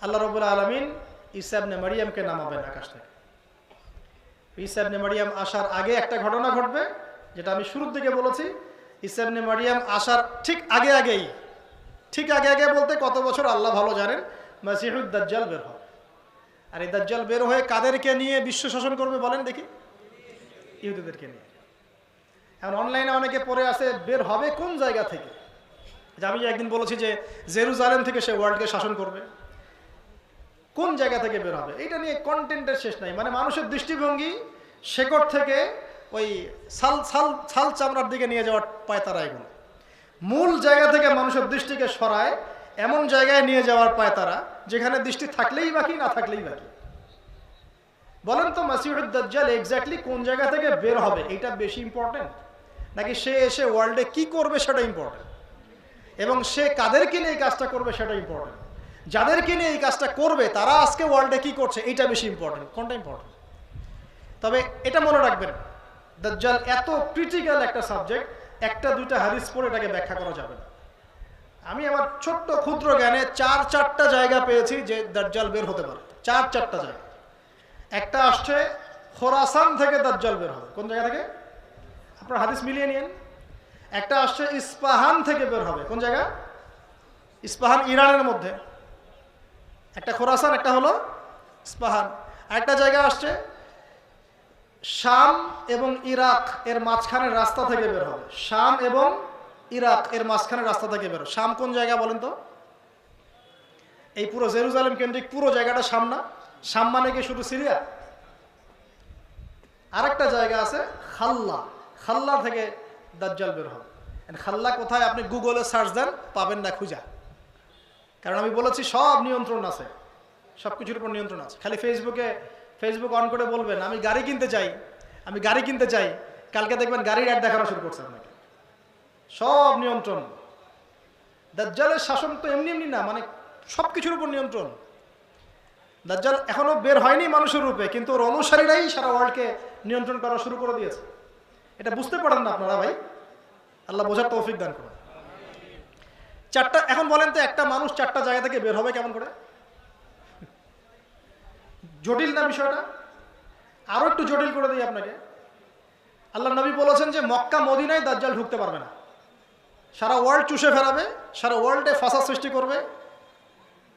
আল্লাহ রাব্বুল আলামিন ঈসা ইবনে মারইয়ামকে নামাবেন আকাশ থেকে। ঈসা ইবনে মারইয়াম আসার আগে একটা ঘটনা ঘটবে, যেটা আমি শুরুর দিকে বলেছি। ঈসা ইবনে মারইয়াম আসার ঠিক আগে বলতে কত বছর আল্লাহ ভালো জানেন, মাসিহুদ দাজ্জাল বের হবে। আর এই দাজ্জাল বের হয়ে কাদেরকে নিয়ে বিশ্ব শাসন করবে বলেন দেখি? ইহুদিদেরকে নিয়ে। এখন অনলাইনে অনেকে পড়ে আছে বের হবে কোন জায়গা থেকে। আমি যে একদিন বলেছি যে জেরুজালেম থেকে সে ওয়ার্ল্ডকে শাসন করবে, কোন জায়গা থেকে বের হবে এটা নিয়ে কন্টেন্টের শেষ নাই। মানে মানুষের দৃষ্টিভঙ্গি শেকড় থেকে ওই ছাল চামড়ার দিকে নিয়ে যাওয়ার পায়তারা এগুলো। মূল জায়গা থেকে মানুষের দৃষ্টিকে সরায় এমন জায়গায় নিয়ে যাওয়ার পায়তারা যেখানে দৃষ্টি থাকলেই বাকি, না থাকলেই বাকি। বলেন তো মাসিহুদ দাজ্জাল এক্স্যাক্টলি কোন জায়গা থেকে বের হবে এটা বেশি ইম্পর্টেন্ট, নাকি সে এসে ওয়ার্ল্ডে কি করবে সেটা ইম্পর্টেন্ট, এবং সে কাদেরকে নিয়ে এই কাজটা করবে সেটা ইম্পর্টেন্ট? যাদেরকে নিয়ে এই কাজটা করবে তারা আজকে ওয়ার্ল্ডে কি করছে এইটা বেশি ইম্পর্টেন্ট? কোনটা ইম্পর্টেন্ট? তবে এটা মনে রাখবেন, দাজ্জাল এত ক্রিটিক্যাল একটা সাবজেক্ট, একটা দুইটা হাদিস পড়ে এটাকে ব্যাখ্যা করা যাবে না। আমি আমার ছোট্ট ক্ষুদ্র জ্ঞানে চারটা জায়গা পেয়েছি যে দাজ্জাল বের হতে পারে। চারটা জায়গা। একটা আসছে খোরাসান থেকে দাজ্জাল বের হবে। কোন জায়গা থেকে? আপনার হাদিস মিলিয়ে নিন। একটা আসছে ইস্পাহান থেকে বের হবে। কোন জায়গা? ইস্পাহান ইরানের মধ্যে। একটা খোরাসান, একটা হলো ইস্পাহান। আরেকটা জায়গা আসছে শাম এবং ইরাক এর মাঝখানের রাস্তা থেকে বের হবে। শাম এবং ইরাক এর মাঝখানের রাস্তা থেকে বের হবে। শাম কোন জায়গা বলেন তো? এই পুরো জেরুজালেম কেন্দ্রিক পুরো জায়গাটা শাম না? শাম মানে কি শুধু সিরিয়া? আরেকটা জায়গা আছে খাল্লা, খাল্লা থেকে দাজ্জাল বের হবে। খাল্লা কোথায় আপনি গুগলে সার্চ দেন পাবেন না খুঁজা, কারণ আমি বলেছি সব নিয়ন্ত্রণ আছে, সব কিছুর উপর নিয়ন্ত্রণ আছে। খালি ফেসবুক অন করে বলবেন আমি গাড়ি কিনতে চাই, কালকে দেখবেন গাড়ির অ্যাড দেখানো শুরু করছে আপনাকে। সব নিয়ন্ত্রণ। দাজ্জালের শাসন তো এমনি না, মানে সব কিছুর উপর নিয়ন্ত্রণ। দাজ্জাল এখনো বের হয়নি মানুষের রূপে, কিন্তু ওর অনুসারীরাই সারা ওয়ার্ল্ডকে নিয়ন্ত্রণ করা শুরু করে দিয়েছে। এটা বুঝতে পারেন না আপনারা ভাই? আল্লাহ বোঝার তৌফিক দান করুন। চারটা, এখন বলেন তো একটা মানুষ চারটা জায়গা থেকে বের হবে কেমন করে? জটিল না বিষয়টা? আরো একটু জটিল করে দিই আপনাকে। আল্লাহ নবী বলেছেন যে মক্কা মদিনায় দাজ্জাল ঢুকতে পারবে না। সারা ওয়ার্ল্ড চুষে ফেরাবে, সারা ওয়ার্ল্ডে ফাসাদ সৃষ্টি করবে,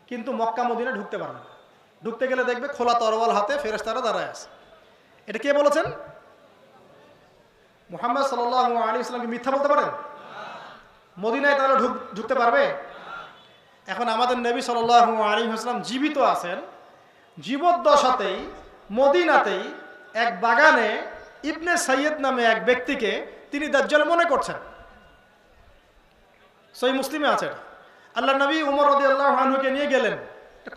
কিন্তু মক্কা মদিনায় ঢুকতে পারবে না। ঢুকতে গেলে দেখবে খোলা তরোয়াল হাতে ফেরেশতারা দাঁড়ায় আছে। এটা কে বলেছেন? মুহাম্মদ সাল্লাল্লাহু আলাইহি ওয়াসাল্লাম কি মিথ্যা বলতে পারেন? মদিনায় তাহলে ঢুকতে পারবে? এখন আমাদের নবী সাল্লাল্লাহু আলাইহি ওয়াসাল্লাম জীবিত আছেন, জীবদ্দশাতেই মদিনাতেই এক বাগানে ইবনে সাইয়্যিদ নামে এক ব্যক্তিকে তিনি দাজ্জাল মনে করছেন। সহিহ মুসলিমে আছে। আল্লাহ নবী উমর রাদিয়াল্লাহু আনহুকে নিয়ে গেলেন।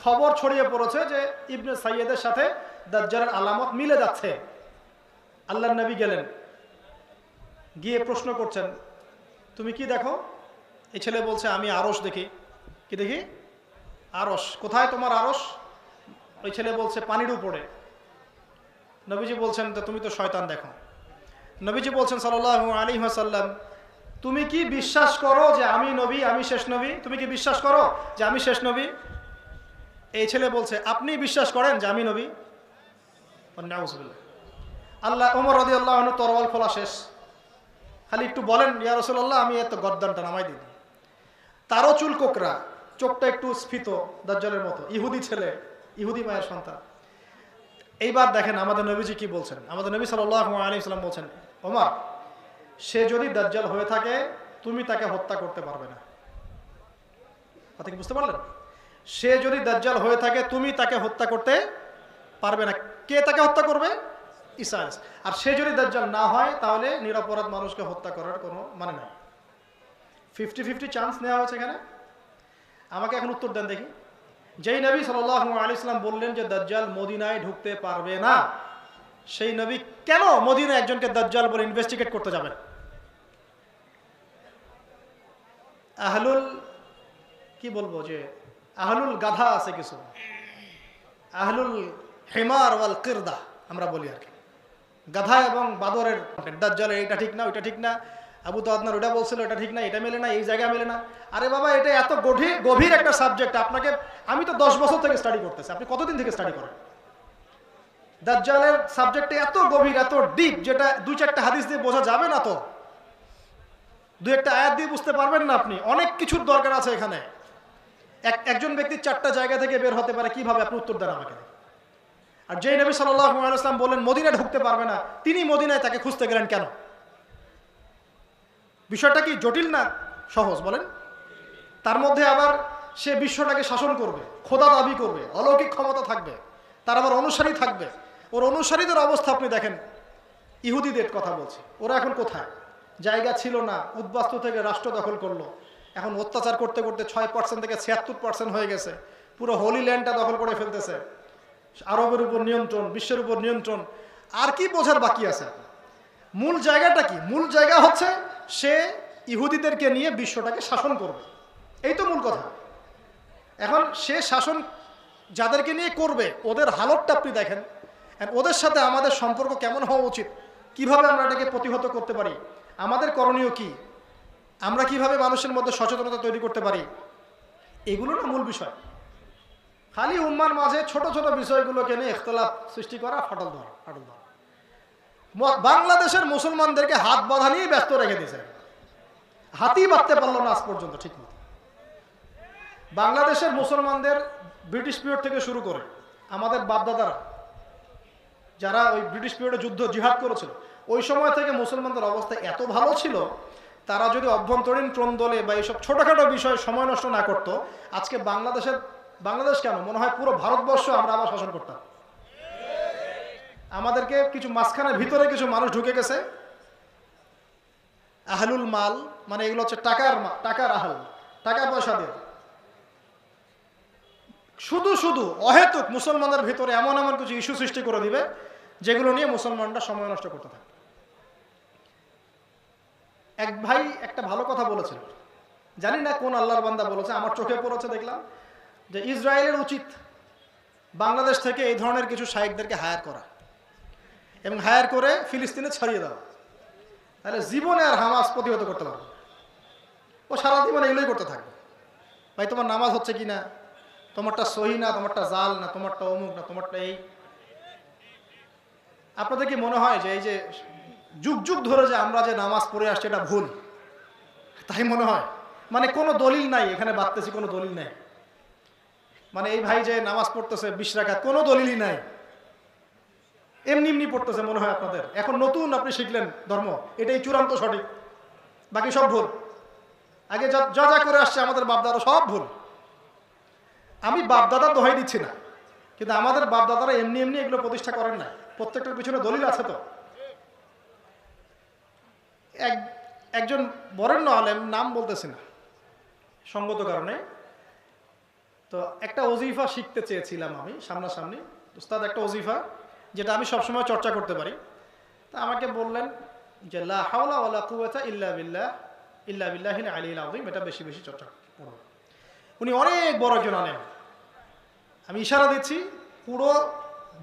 খবর ছড়িয়ে পড়েছে যে ইবনে সাইয়্যিদের সাথে দাজ্জালের আলামত মিলে যাচ্ছে। আল্লাহ নবী গেলেন, গিয়ে প্রশ্ন করছেন তুমি কি দেখো? এই ছেলে বলছে আমি আরশ দেখি। কি দেখি? আরশ। কোথায় তোমার আরশ? ওই ছেলে বলছে পানির উপরে। নবীজি বলছেন তো তুমি তো শয়তান দেখো। নবীজি বলছেন সাল্লাল্লাহু আলাইহি ওয়াসাল্লাম তুমি কি বিশ্বাস করো যে আমি নবী, আমি শেষ নবী? তুমি কি বিশ্বাস করো যে আমি শেষ নবী? এই ছেলে বলছে আপনি বিশ্বাস করেন যে আমি নবী? নাউজুবিল্লাহ। আল্লাহ ওমর রাদিয়াল্লাহু আনহু তরওয়াল খোলা শেষ, খালি একটু বলেন ইয়া রাসূলুল্লাহ আমি এত গর্দানটা নামাই দিই। তারও চুল কোকড়া, চোখটা একটু স্ফীত দাজ্জালের মতো, ইহুদি ছেলে, ইহুদি মায়ের সন্তান। এইবার দেখেন আমাদের নবীজি কি বলছেন। আমাদের নবী সাল্লাল্লাহু আলাইহি ওয়াসাল্লাম বলছেন ওমর সে যদি দাজ্জাল হয়ে থাকে তুমি তাকে হত্যা করতে পারবে না। কথা কি বুঝতে পারলেন? সে যদি দাজ্জাল হয়ে থাকে তুমি তাকে হত্যা করতে পারবে না। কে তাকে হত্যা করবে? ঈসা আলাইহিস। আর সে যদি দাজ্জাল না হয় তাহলে নিরপরাধ মানুষকে হত্যা করার কোনো মানে নাই। 50-50 চান্স নেওয়া হয়েছে এখানে। আমাকে এখন উত্তর দেন দেখি। যেই নবী সাল্লাল্লাহু আলাইহি ওয়াসাল্লাম বললেন যে দাজ্জাল মদিনায় ঢুকতে পারবে না, সেই নবী কেন মদিনায় একজনকে দাজ্জাল বলে ইনভেস্টিগেট করতে যাবেন? আহলুল কি বলবো যে আহলুল গাধা আছে কিছু, আহলুল হিমার ওয়াল কিরদা আমরা বলি আর কি, গাধা এবং বাদরের। দাজ্জালের এটা ঠিক না, ওইটা ঠিক না, আবু তাওয়াদনার ওটা বলছিল এটা ঠিক না, এটা মেলে না, এই জায়গা মেলে না। আরে বাবা, এটা এত গভীর একটা সাবজেক্ট, আপনাকে আমি তো 10 বছর থেকে স্টাডি করতেছি, আপনি কতদিন থেকে স্টাডি করেন? দাজ্জালের সাবজেক্টে এত গভীর, এত ডিপ, যেটা 2-4টা হাদিস দিয়ে বোঝা যাবে না, তো 2-একটা আয়াত দিয়ে বুঝতে পারবেন না আপনি। অনেক কিছুর দরকার আছে এখানে। একজন ব্যক্তি 4টা জায়গা থেকে বের হতে পারে, কিভাবে? আপনি উত্তর দেন আমাকে। আর যেই নবী সাল্লাল্লাহু আলাইহি ওয়াসাল্লাম বললেন মদিনায় ঢুকতে পারবে না, তিনি মদিনায় তাকে খুঁজতে গেলেন কেন? বিষয়টা কি জটিল না সহজ বলেন? তার মধ্যে আবার সে বিশ্বটাকে শাসন করবে, খোদা দাবি করবে, অলৌকিক ক্ষমতা থাকবে, তার আবার অনুসারী থাকবে। ওর অনুসারীদের অবস্থা আপনি দেখেন। ইহুদিদের কথা বলছি, ওরা এখন কোথায়? জায়গা ছিল না, উদ্বাস্তু থেকে রাষ্ট্র দখল করলো, এখন অত্যাচার করতে করতে 6% থেকে 76% হয়ে গেছে। পুরো হোলি ল্যান্ডটা দখল করে ফেলতেছে। আরবের উপর নিয়ন্ত্রণ, বিশ্বের উপর নিয়ন্ত্রণ। আর কি বোঝার বাকি আছে? মূল জায়গাটা কি? মূল জায়গা হচ্ছে সে ইহুদিদেরকে নিয়ে বিশ্বটাকে শাসন করবে, এই তো মূল কথা। এখন সে শাসন যাদেরকে নিয়ে করবে, ওদের হালতটা আপনি দেখেন। ওদের সাথে আমাদের সম্পর্ক কেমন হওয়া উচিত, কিভাবে আমরা এটাকে প্রতিহত করতে পারি, আমাদের করণীয় কি, আমরা কিভাবে মানুষের মধ্যে সচেতনতা তৈরি করতে পারি, এগুলো না মূল বিষয়। খালি উম্মার মাঝে ছোট ছোট বিষয়গুলোকে নিয়ে ইখতিলাফ সৃষ্টি করা, ফাটল ধরা। বাংলাদেশের মুসলমানদেরকে হাত বাঁধা নিয়ে ব্যস্ত রেখে দিয়েছে, হাতই বাঁধতে পারলো না আজ পর্যন্ত ঠিক মতো। বাংলাদেশের মুসলমানদের ব্রিটিশ পিরিয়ড থেকে শুরু করে আমাদের বাপদাদারা যারা ওই ব্রিটিশ পিরিয়ডে যুদ্ধ জিহাদ করেছিল, ওই সময় থেকে মুসলমানদের অবস্থা এত ভালো ছিল, তারা যদি অভ্যন্তরীণ ট্রোনদলে বা এইসব ছোটখাটো বিষয়ে সময় নষ্ট না করত, আজকে বাংলাদেশ কেন, মনে হয় পুরো ভারতবর্ষ আমরা আবার শাসন করতাম। আমাদেরকে কিছু মাঝখানের ভিতরে কিছু মানুষ ঢুকে গেছে, আহলুল মাল, মানে এগুলো হচ্ছে টাকার আহল, টাকা পয়সা দিয়ে শুধু অহেতুক মুসলমানদের ভিতরে এমন এমন কিছু ইস্যু সৃষ্টি করে দিবে, যেগুলো নিয়ে মুসলমানরা সময় নষ্ট করতে থাকে। এক ভাই একটা ভালো কথা বলেছিল, জানি না কোন আল্লাহর বান্দা বলেছে, আমার চোখে পড়েছে, দেখলাম যে ইসরায়েলের উচিত বাংলাদেশ থেকে এই ধরনের কিছু শায়েখদেরকে হায়ার করা এবং হায়ার করে ফিলিস্তিনে ছড়িয়ে দেওয়া। তাহলে জীবনে আর হামাস প্রতিহত করতে পারবে। ও সারা জীবন এগুলোই করতে থাকবে। ভাই তোমার নামাজ হচ্ছে কি না, তোমারটা সহি না, তোমারটা জাল না, তোমারটা অমুক না, তোমারটা এই। আপনাদের কি মনে হয় যে এই যে যুগ যুগ ধরে যে আমরা যে নামাজ পড়ে আসছি এটা ভুল? তাই মনে হয়? মানে কোনো দলিল নাই, এখানে বাঁধতেছি কোনো দলিল নাই। মানে এই ভাই যে নামাজ পড়তেছে 20 রাকাত, কোনো দলিলই নাই, এমনি পড়তেছে মনে হয় আপনাদের। এখন নতুন আপনি শিখলেন ধর্ম, এটাই চূড়ান্ত সঠিক, বাকি সব ভুল। আগে যা যা করে আসছে আমাদের বাপদাদা সব ভুল। আমি বাপদাদা দোহাই দিচ্ছি না, কিন্তু আমাদের বাপদাদারা এমনি এগুলো প্রতিষ্ঠা করেন না, প্রত্যেকটার পিছনে দলিল আছে। তো একজন বরেণ্য আলেম, নাম বলতেছি না সঙ্গত কারণে, তো একটা ওজিফা শিখতে চেয়েছিলাম আমি সামনাসামনি, উস্তাদ একটা ওজিফা যেটা আমি সবসময় চর্চা করতে পারি। তা আমাকে বললেন যে লা হাওলা ওয়ালা কুওয়াতা ইল্লা বিল্লাহিল আলিয়্যিল আযীম, এটা বেশি বেশি চর্চা করো। উনি অনেক বড় একজন আলেম, আমি ইশারা দিচ্ছি, পুরো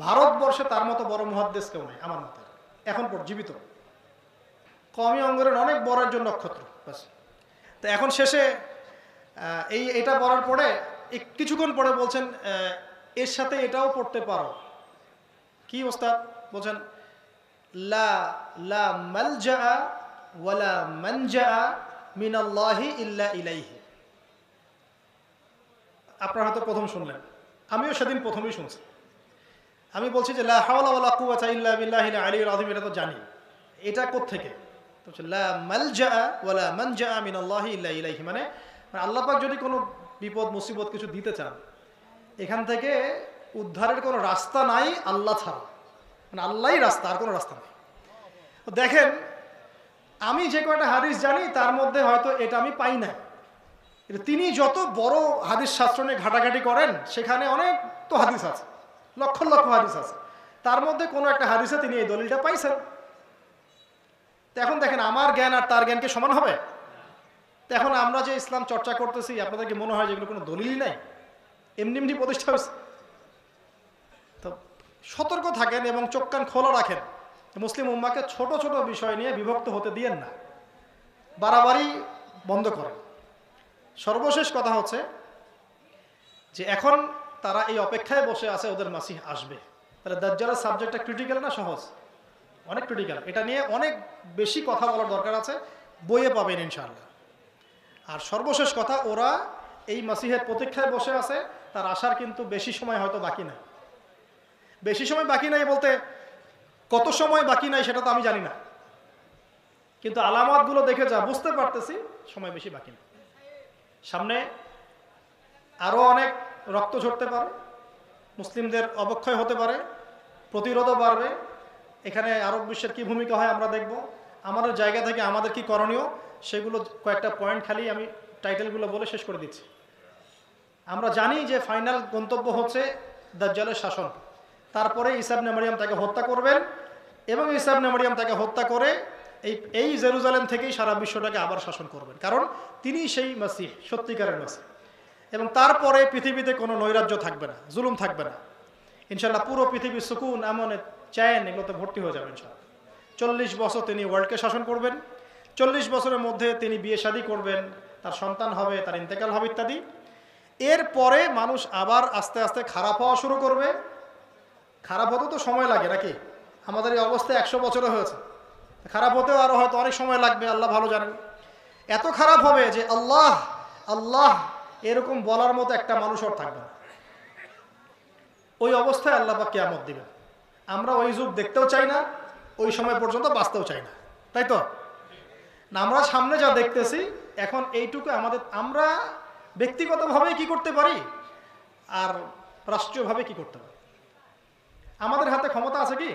ভারতবর্ষে তার মতো বড় মুহাদ্দিস কেউ নেই আমার মতে এখন জীবিত। কওমি অঙ্গনের অনেক বড় একজন নক্ষত্র। তো এখন শেষে এটা বলার পরে কিছুক্ষণ পরে বলছেন এর সাথে এটাও পড়তে পারো। কি ওস্তাদ? বলছেন লা লা মালজা ওয়ালা মানজা মিনাল্লাহি ইল্লা ইলাইহি। আপনারা হয়তো প্রথম শুনলেন, আমিও সেদিন প্রথমেই শুনছি। আমি বলছি যে লা হাওলা ওয়ালা কুওয়াতা ইল্লা বিল্লাহিল আলিয়্যিল আযীম, এটা তো জানি, এটা কোত্থেকে? লা মালজা ওয়ালা মানজা মিনাল্লাহি ইল্লা ইলাইহি, মানে আল্লাহ পাক যদি কোনো বিপদ মুসিবত কিছু দিতে চান, এখান থেকে উদ্ধারের কোনো রাস্তা নাই আল্লাহ ছাড়া, মানে আল্লাহই রাস্তা, আর কোনো রাস্তা নেই। দেখেন আমি যে কয়টা হাদিস জানি তার মধ্যে হয়তো এটা আমি পাই না। তিনি যত বড় হাদিস শাস্ত্র নিয়ে ঘাটাঘাটি করেন, সেখানে অনেক তো হাদিস আছে, লক্ষ লক্ষ হাদিস আছে, তার মধ্যে কোনো একটা হাদিসে তিনি এই দলিলটা পাইছেন। তো এখন দেখেন আমার জ্ঞান আর তার জ্ঞানকে সমান হবে? তো এখন আমরা যে ইসলাম চর্চা করতেছি, আপনাদেরকে মনে হয় যেগুলো কোনো দলিলই নাই, এমনি প্রতিষ্ঠা হয়েছে? সতর্ক থাকেন এবং চোখ কান খোলা রাখেন। মুসলিম উম্মাহকে ছোট ছোট বিষয় নিয়ে বিভক্ত হতে দিয়েন না, বাড়াবাড়ি বন্ধ করেন। সর্বশেষ কথা হচ্ছে যে এখন তারা এই অপেক্ষায় বসে আছে ওদের মাসিহ আসবে। তাহলে দাজ্জালের সাবজেক্টটা ক্রিটিক্যাল না সহজ? অনেক ক্রিটিক্যাল। এটা নিয়ে অনেক বেশি কথা বলার দরকার আছে, বইয়ে পাবেন ইনশাআল্লাহ। আর সর্বশেষ কথা, ওরা এই মাসিহের প্রতীক্ষায় বসে আছে, তার আসার কিন্তু বেশি সময় হয়তো বাকি নাই। বেশি সময় বাকি নাই বলতে কত সময় বাকি নাই সেটা তো আমি জানি না, কিন্তু আলামতগুলো দেখে যা বুঝতে পারতেছি সময় বেশি বাকি নেই। সামনে আরও অনেক রক্ত ঝরতে পারে, মুসলিমদের অবক্ষয় হতে পারে, প্রতিরোধও বাড়বে। এখানে আরব বিশ্বের কী ভূমিকা হয় আমরা দেখব। আমাদের জায়গা থেকে আমাদের কি করণীয় সেগুলো কয়েকটা পয়েন্ট খালি আমি টাইটেলগুলো বলে শেষ করে দিচ্ছি। আমরা জানি যে ফাইনাল গন্তব্য হচ্ছে দাজ্জালের শাসন। তারপরে ঈসা ইবনে মারইয়াম তাকে হত্যা করবেন এবং ঈসা ইবনে মারইয়াম তাকে হত্যা করে এই জেরুজালেম থেকেই সারা বিশ্বটাকে আবার শাসন করবেন, কারণ তিনি সেই মাসিহ, সত্যিকারের মাসিহ। এবং তারপরে পৃথিবীতে কোনো নৈরাজ্য থাকবে না, জুলুম থাকবে না ইনশাল্লাহ। পুরো পৃথিবীর সুকুন, আমন, চ্যান এগুলোতে ভর্তি হয়ে যাবে ইনশাল্লাহ। 40 বছর তিনি ওয়ার্ল্ডকে শাসন করবেন। 40 বছরের মধ্যে তিনি বিয়ে শাদী করবেন, তার সন্তান হবে, তার ইন্তেকাল হবে ইত্যাদি। এরপরে মানুষ আবার আস্তে আস্তে খারাপ হওয়া শুরু করবে। খারাপ হতে তো সময় লাগে নাকি? আমাদের এই অবস্থা 100 বছরে হয়েছে, খারাপ হতেও আরও হয়তো অনেক সময় লাগবে, আল্লাহ ভালো জানেন। এত খারাপ হবে যে আল্লাহ আল্লাহ এরকম বলার মতো একটা মানুষ আর থাকবে না। ওই অবস্থায় আল্লাহ পাক কিয়ামত দিবেন। আমরা ওই যুগ দেখতেও চাই না, ওই সময় পর্যন্ত বাঁচতেও চাই না, তাই তো না? আমরা সামনে যা দেখতেছি এখন এইটুকু আমরা ব্যক্তিগতভাবে কি করতে পারি আর রাষ্ট্রীয়ভাবে কি করতে পারি? আমাদের হাতে ক্ষমতা আছে কি?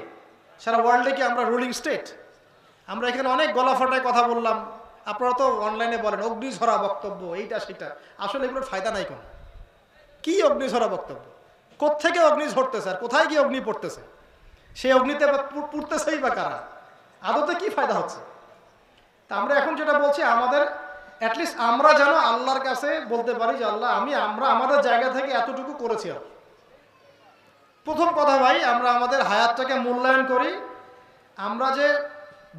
সারা ওয়ার্ল্ডে কি আমরা রুলিং স্টেট? আমরা এখানে অনেক গলা ফাটায় কথা বললাম, আপনারা তো অনলাইনে বলেন অগ্নিঝরা বক্তব্য, এইটা সেটা। আসলে এগুলোর ফায়দা নাই কোনো। কি অগ্নিঝরা বক্তব্য? কোত্থেকে অগ্নি ঝরতেছে আর কোথায় গিয়ে অগ্নি পড়তেছে? সেই অগ্নিতে পুড়তেছেই বা কারা? আদতে কি ফায়দা হচ্ছে? তা আমরা এখন যেটা বলছি, আমাদের অ্যাটলিস্ট আমরা যেন আল্লাহর কাছে বলতে পারি যে আল্লাহ আমরা আমাদের জায়গা থেকে এতটুকু করেছি। প্রথম কথা ভাই, আমরা আমাদের হায়াতটাকে মূল্যায়ন করি। আমরা যে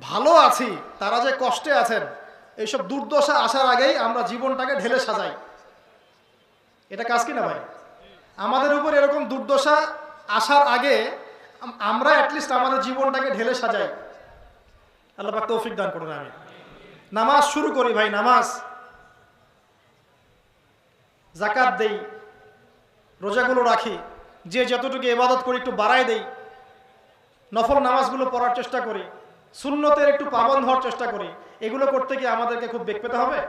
ভালো আছি, তারা যে কষ্টে আছেন, এইসব দুর্দশা আসার আগেই আমরা জীবনটাকে ঢেলে সাজাই। এটা কাজ কিনা ভাই? আমাদের উপর এরকম দুর্দশা আসার আগে আমরা অ্যাটলিস্ট আমাদের জীবনটাকে ঢেলে সাজাই। আল্লাহ পাক তৌফিক দান করুন। আমি নামাজ শুরু করি ভাই, নামাজ, যাকাত দেই, রোজাগুলো রাখি, যে যতটুকু ইবাদত করি একটু বাড়ায় দেই, নফল নামাজগুলো পড়ার চেষ্টা করি, সুন্নতের একটু পাবন হওয়ার চেষ্টা করি। এগুলো করতে গিয়ে আমাদেরকে খুব বেগ পেতে হবে।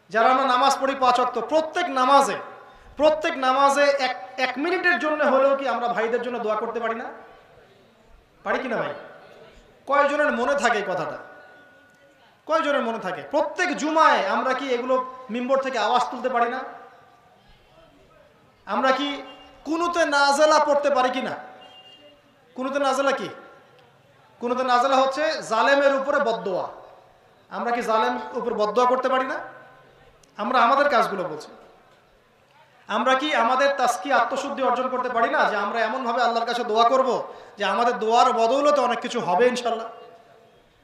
যারা আমরা নামাজ পড়ি 5 ওয়াক্ত, প্রত্যেক নামাজে এক মিনিটের জন্য হলেও কি আমরা ভাইদের জন্য দোয়া করতে পারি না? পারি কিনা ভাই? কয়জনের মনে থাকে এই কথাটা? কয়জনের মনে থাকে? প্রত্যেক জুমায় আমরা কি এগুলো মিম্বর থেকে আওয়াজ তুলতে পারি না? আমরা কি কুনুতে নাজেলা পড়তে পারি কিনা? কুনুতে নাজেলা কি? কুনুতে নাজেলা হচ্ছে জালেমের উপরে বদদোয়া। আমরা কি জালেম উপর বদদোয়া করতে পারি না? আমরা আমাদের কাজগুলো বলছি। আমরা কি আমাদের তাসকিয়া, আত্মশুদ্ধি অর্জন করতে পারি না যে আমরা এমনভাবে আল্লাহর কাছে দোয়া করব যে আমাদের দোয়ার বদৌলতে অনেক কিছু হবে ইনশাল্লাহ?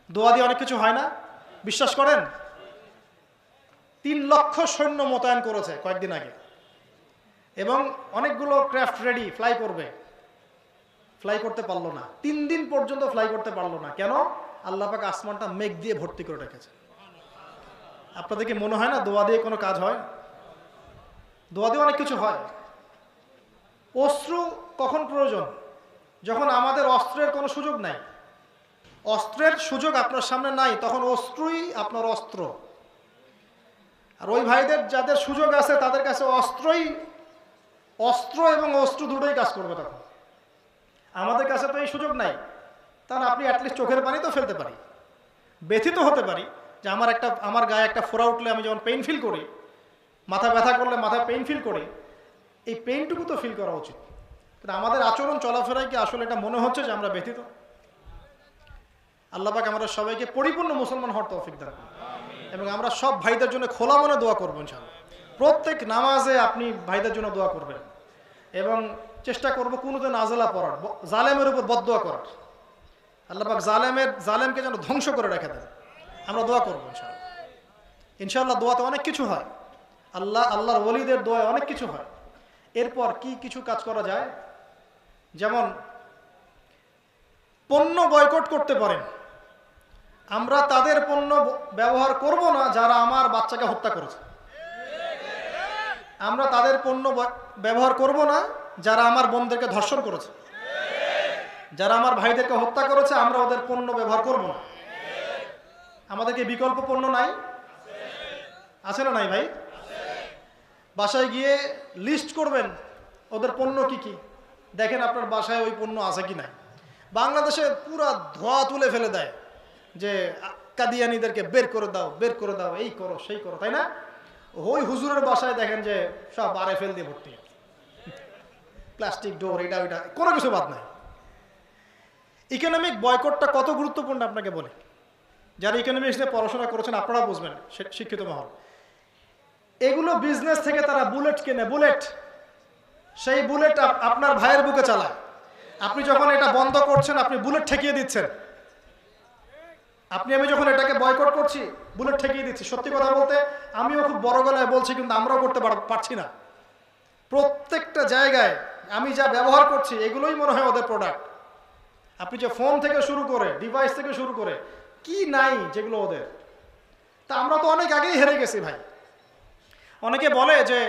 দোয়া দিয়ে অনেক কিছু হয় না, বিশ্বাস করেন? 3 লক্ষ সৈন্য মোতায়েন করেছে কয়েকদিন আগে, এবং অনেকগুলো ক্রাফট রেডি, ফ্লাই করবে, ফ্লাই করতে পারলো না। 3 দিন পর্যন্ত ফ্লাই করতে পারলো না। কেন? আল্লাহ পাক আসমানটা মেঘ দিয়ে ভর্তি করে রেখেছে। আপনাদের কি মনে হয় না দোয়া দিয়ে কোনো কাজ হয়? দোয়া দিয়ে অনেক কিছু হয়। অস্ত্র কখন প্রয়োজন? যখন আমাদের অস্ত্রের কোনো সুযোগ নাই। অস্ত্রের সুযোগ আপনার সামনে নাই, তখন অস্ত্রই আপনার অস্ত্র। আর ওই ভাইদের যাদের সুযোগ আছে তাদের কাছে অস্ত্র এবং অস্ত্র দুটোই কাজ করবে তখন। আমাদের কাছে তো এই সুযোগ নাই। তাহলে আপনি অ্যাটলিস্ট চোখের পানি তো ফেলতে পারি, ব্যথিত হতে পারি যে আমার গায়ে একটা ফোড়া উঠলে আমি যেমন পেইন ফিল করি, মাথা ব্যথা করলে মাথায় পেইন ফিল করি, এই পেইনটুকু তো ফিল করা উচিত। কিন্তু আমাদের আচরণ চলাফেরায় কি আসলে এটা মনে হচ্ছে যে আমরা ব্যথিত? আল্লাহ পাক আমাদের সবাইকে পরিপূর্ণ মুসলমান হওয়ার তৌফিক দান করুন, এবং আমরা সব ভাইদের জন্য খোলা মনে দোয়া করবো ইনশাআল্লাহ। প্রত্যেক নামাজে আপনি ভাইদের জন্য দোয়া করবেন। এবং চেষ্টা করব কুনুতে নাজেলা পড়ার, জালেমের উপর বদদোয়া করার। আল্লাহ পাক জালেমকে যেন ধ্বংস করে রেখে দেন। আমরা দোয়া করবো ইনশাআল্লাহ। ইনশাআল্লাহ দোয়াতে অনেক কিছু হয়, আল্লাহর ওলিদের দোয়ায় অনেক কিছু হয়। এরপর কি কিছু কাজ করা যায়, যেমন পণ্য বয়কট করতে পারেন। আমরা তাদের পণ্য ব্যবহার করব না যারা আমার বাচ্চাকে হত্যা করেছে। আমরা তাদের পণ্য ব্যবহার করব না যারা আমার বোনদেরকে ধর্ষণ করেছে, যারা আমার ভাইদেরকে হত্যা করেছে। আমরা ওদের পণ্য ব্যবহার করব না। আমাদেরকে বিকল্প পণ্য নাই? আছে না নাই ভাই? বাসায় গিয়ে লিস্ট করবেন ওদের পণ্য কি কি, দেখেন আপনার বাসায় ওই পণ্য আছে কি নাই। বাংলাদেশে পুরা ধোয়া তুলে ফেলে দেয় যে কাদিয়ানিদেরকে বের করে দাও, এই করো সেই করো, তাই না? ওই হুজুরের বাসায় দেখেন যে সব আরে ফেল দিয়ে ভর্তি, প্লাস্টিক ডোর, এটা ওইটা, কোনো কিছু বাদ নাই। ইকোনমিক বয়কটটা কত গুরুত্বপূর্ণ আপনাকে বলে, যারা ইকোনমিক্স নিয়ে পড়াশোনা করেছেন আপনারা বুঝবেন, শিক্ষিত মহল। এগুলো বিজনেস থেকে তারা বুলেট কেনে, বুলেট, সেই বুলেট আপনার ভাইয়ের বুকে চালায়। আপনি যখন এটা বন্ধ করছেন, আপনি বুলেট ঠেকিয়ে দিচ্ছেন। আমি যখন এটাকে বয়কট করছি, বুলেট ঠেকিয়ে দিচ্ছি। সত্যি কথা বলতে আমিও খুব বড় গলায় বলছি, কিন্তু আমরাও করতে পারছি না। প্রত্যেকটা জায়গায় আমি যা ব্যবহার করছি এগুলোই মনে হয় ওদের প্রোডাক্ট। আপনি যে ফোন থেকে শুরু করে, ডিভাইস থেকে শুরু করে, কি নাই যেগুলো ওদের। তা আমরা তো অনেক আগেই হেরে গেছি ভাই। অনেকে বলে যে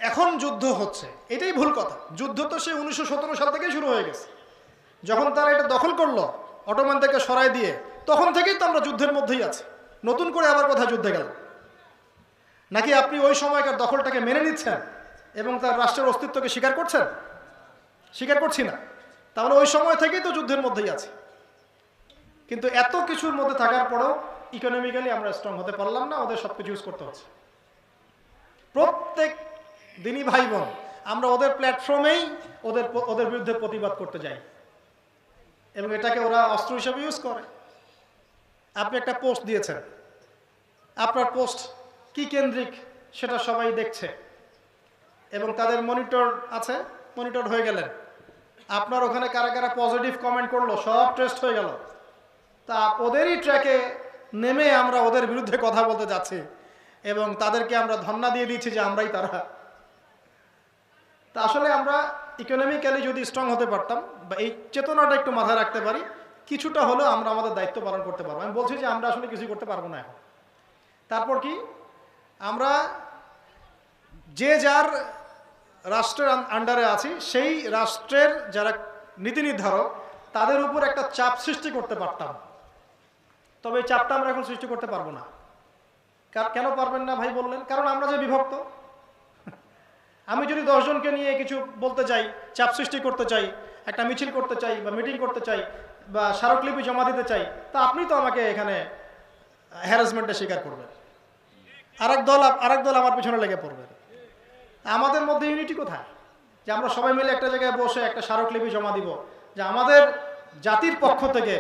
এখন যুদ্ধ হচ্ছে, এটাই ভুল কথা। যুদ্ধ তো সে 1917 সাল থেকেই শুরু হয়ে গেছে। যখন তারা এটা দখল করলো অটোমান থেকে সরাই দিয়ে, তখন থেকেই তো আমরা যুদ্ধের মধ্যেই আছি। নতুন করে আবার কোথায় যুদ্ধে গেল? নাকি আপনি ওই সময়কার দখলটাকে মেনে নিচ্ছেন এবং তার রাষ্ট্রের অস্তিত্বকে স্বীকার করছেন? স্বীকার করছি না। তাহলে ওই সময় থেকেই তো যুদ্ধের মধ্যেই আছে। কিন্তু এত কিছুর মধ্যে থাকার পরেও ইকোনমিক্যালি আমরা স্ট্রং হতে পারলাম না, ওদের সব কিছু ইউজ করতে হচ্ছে। প্রত্যেক দিনই ভাই বোন আমরা ওদের প্ল্যাটফর্মেই ওদের বিরুদ্ধে প্রতিবাদ করতে যাই, এবং এটাকে ওরা অস্ত্র হিসেবে ইউজ করে। আপনি একটা পোস্ট দিয়েছেন, আপনার পোস্ট কি কেন্দ্রিক সেটা সবাই দেখছে, এবং তাদের মনিটর আছে, মনিটর হয়ে গেলেন। আপনার ওখানে কারা কারা পজিটিভ কমেন্ট করলো সব টেস্ট হয়ে গেল। তা ওদেরই ট্র্যাকে নেমে আমরা ওদের বিরুদ্ধে কথা বলতে যাচ্ছি, এবং তাদেরকে আমরা ধন্না দিয়ে দিচ্ছি যে আমরাই তারা। তা আসলে আমরা ইকোনমিক্যালি যদি স্ট্রং হতে পারতাম, বা এই চেতনাটা একটু মাথায় রাখতে পারি, কিছুটা হলেও আমরা আমাদের দায়িত্ব পালন করতে পারবো। আমি বলছি যে আমরা আসলে কিছু করতে পারবো না এখন। তারপর কি, আমরা যে যার রাষ্ট্রের আন্ডারে আছি, সেই রাষ্ট্রের যারা নীতি নির্ধারক তাদের উপর একটা চাপ সৃষ্টি করতে পারতাম। তবে এই চাপটা আমরা এখন সৃষ্টি করতে পারবো না। কেন পারবেন না ভাই বললেন? কারণ আমরা যে বিভক্ত। আমি যদি 10 জনকে নিয়ে কিছু বলতে চাই, চাপ সৃষ্টি করতে চাই, একটা মিছিল করতে চাই বা মিটিং করতে চাই বা স্মারকলিপি জমা দিতে চাই, তা আপনি তো আমাকে এখানে হ্যারাসমেন্টের শিকার করবেন। আরেক দল আমার পিছনে লেগে পড়বে। আমাদের মধ্যে ইউনিটি কোথায়? যে আমরা সবাই মিলে একটা জায়গায় বসে একটা স্মারকলিপি জমা দিব যে আমাদের জাতির পক্ষ থেকে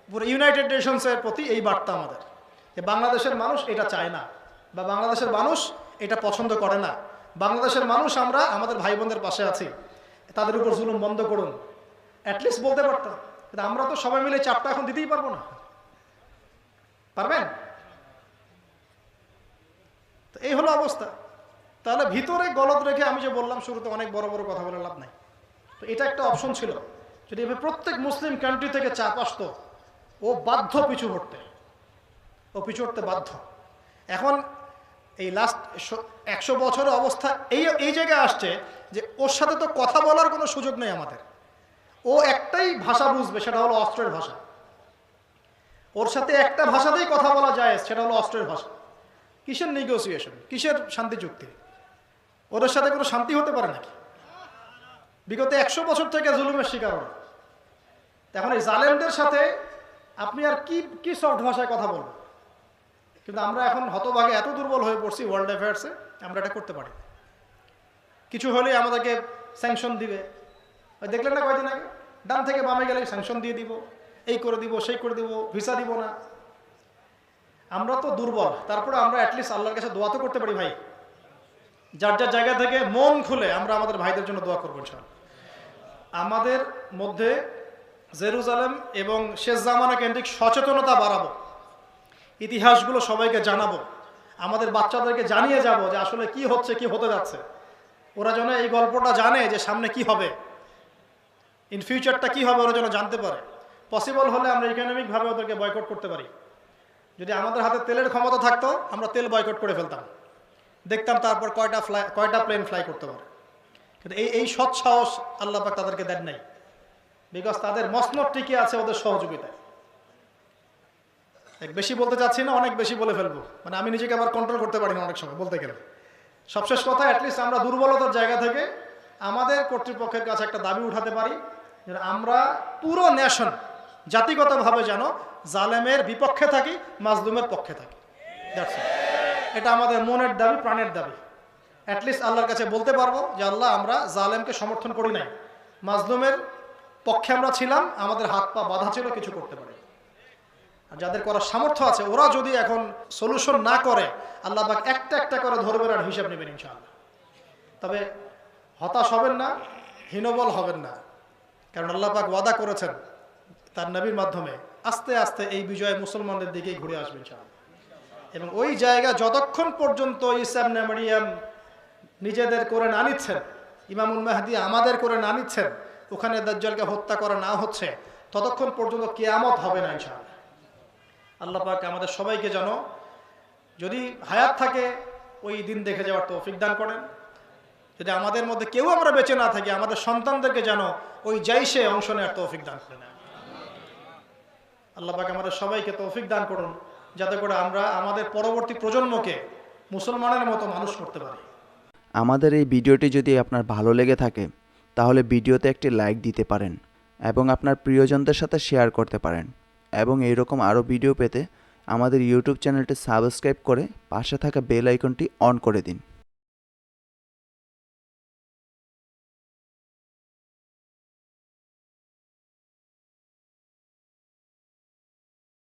পুরো ইউনাইটেড নেশনসের প্রতি এই বার্তা আমাদের, যে বাংলাদেশের মানুষ এটা চায় না, বা বাংলাদেশের মানুষ এটা পছন্দ করে না। বাংলাদেশের মানুষ আমরা আমাদের ভাই বোনদের পাশে আছি, তাদের উপর জুলুম বন্ধ করুন, অ্যাটলিস্ট বলতে পারতাম। কিন্তু আমরা তো সবাই মিলে চাপটা এখন দিতেই পারবো না। পারবেন? তো এই হলো অবস্থা। তাহলে ভিতরে গলদ রেখে আমি যে বললাম শুরুতে অনেক বড় বড় কথা বলে লাভ নাই। তো এটা একটা অপশন ছিল। যদি এভাবে প্রত্যেক মুসলিম কান্ট্রি থেকে চাপ আসতো, ও বাধ্য পিছু হটতে বাধ্য। এখন এই লাস্ট 100 বছরের অবস্থা এই জায়গায় আসছে যে ওর সাথে তো কথা বলার কোনো সুযোগ নেই আমাদের। ও একটাই ভাষা বুঝবে, সেটা হলো অস্ত্রের ভাষা। ওর সাথে একটা ভাষাতেই কথা বলা যায়, সেটা হলো অস্ত্রের ভাষা। কিসের নেগোসিয়েশন, কিসের শান্তি চুক্তি? ওদের সাথে কোনো শান্তি হতে পারে নাকি? বিগত 100 বছর থেকে জুলুমের শিকার হল। এখন এই জালেমদের সাথে আপনি আর কি সফট ভাষায় কথা বলবেন? কিন্তু আমরা এখন হতভাগে এত দুর্বল হয়ে পড়ছি ওয়ার্ল্ড অ্যাফেয়ার্সে, আমরা এটা করতে পারি। কিছু হলেই আমাদেরকে স্যাংশন দিবে। দেখলেন না কয়দিন আগে, ডান থেকে বামে গেলে স্যাংশন দিয়ে দিব, এই করে দিব, সেই করে দিব, ভিসা দিব না। আমরা তো দুর্বল, তারপরে আমরা অ্যাটলিস্ট আল্লাহর কাছে দোয়া তো করতে পারি ভাই। যার যার জায়গা থেকে মন খুলে আমরা আমাদের ভাইদের জন্য দোয়া করবো ইনশাআল্লাহ। আমাদের মধ্যে জেরুজালেম এবং শেষ জামানা কেন্দ্রিক সচেতনতা বাড়াবো, ইতিহাসগুলো সবাইকে জানাবো, আমাদের বাচ্চাদেরকে জানিয়ে যাব যে আসলে কি হচ্ছে, কি হতে যাচ্ছে। ওরা যেন এই গল্পটা জানে যে সামনে কি হবে, ইন ফিউচারটা কি হবে, ওরা যেন জানতে পারে। পসিবল হলে আমরা ইকোনমিকভাবে ওদেরকে বয়কট করতে পারি। যদি আমাদের হাতে তেলের ক্ষমতা থাকতো আমরা তেল বয়কট করে ফেলতাম, দেখতাম তারপর কয়টা প্লেন ফ্লাই করতে পারে। কিন্তু এই সৎ সাহস আল্লাহ পাক তাদেরকে দেন নাই, বিকজ তাদের মসনদ টিকে আছে ওদের সহযোগিতায়। বেশি বলতে চাচ্ছি না, অনেক বেশি বলে ফেলবো, মানে আমি নিজেকে আবার কন্ট্রোল করতে পারি না অনেক সময় বলতে গেলে। সবশেষ কথা, অ্যাটলিস্ট আমরা দুর্বলতার জায়গা থেকে আমাদের কর্তৃপক্ষের কাছে একটা দাবি উঠাতে পারি যে আমরা পুরো নেশন জাতিগতভাবে যেন জালেমের বিপক্ষে থাকি, মাজলুমের পক্ষে থাকি। এটা আমাদের মনের দাবি, প্রাণের দাবি। অ্যাটলিস্ট আল্লাহর কাছে বলতে পারবো যে আল্লাহ, আমরা জালেমকে সমর্থন করি নাই, মাজলুমের পক্ষে আমরা ছিলাম, আমাদের হাত পা বাঁধা ছিল, কিছু করতে পারি। আর যাদের করার সামর্থ্য আছে ওরা যদি এখন সলিউশন না করে, আল্লাহ পাক একটা একটা করে ধরবেন আর হিসাব নেবেন ইনশাআল্লাহ। তবে হতাশ হবেন না, হীনবল হবেন না, কারণ আল্লাহ পাক ওয়াদা করেছেন তার নবীর মাধ্যমে আস্তে আস্তে এই বিজয় মুসলমানদের দিকেই ঘুরে আসবে ইনশাআল্লাহ। এবং ওই জায়গা যতক্ষণ পর্যন্ত ঈসা ইবনে মারইয়াম নিজেদের করে না নিচ্ছেন, ইমামুল মাহদি আমাদের করে না নিচ্ছেন, ওখানে দাজ্জালকে হত্যা করা না হচ্ছে, ততক্ষণ পর্যন্ত কিয়ামত হবে না ইনশাআল্লাহ। আল্লাহ পাক আমাদের সবাইকে যেন, যদি হায়াত থাকে, ওই দিন দেখে যাওয়ার তৌফিক দান করেন। যদি আমাদের মধ্যে কেউ আমরা বেঁচে না থাকি, আমাদের সন্তানদেরকে যেন ওই জাইশে অংশ নেওয়ার তৌফিক দান করেন। আল্লাহ পাক আমাদের সবাইকে তৌফিক দান করুন, যাতে করে আমরা আমাদের পরবর্তী প্রজন্মকে মুসলমানের মতো মানুষ করতে পারি। আমাদের এই ভিডিওটি যদি আপনার ভালো লেগে থাকে তাহলে ভিডিওতে একটি লাইক দিতে পারেন এবং আপনার প্রিয়জনদের সাথে শেয়ার করতে পারেন, এবং এইরকম আরও ভিডিও পেতে আমাদের ইউটিউব চ্যানেলটি সাবস্ক্রাইব করে পাশে থাকা বেল আইকনটি অন করে দিন।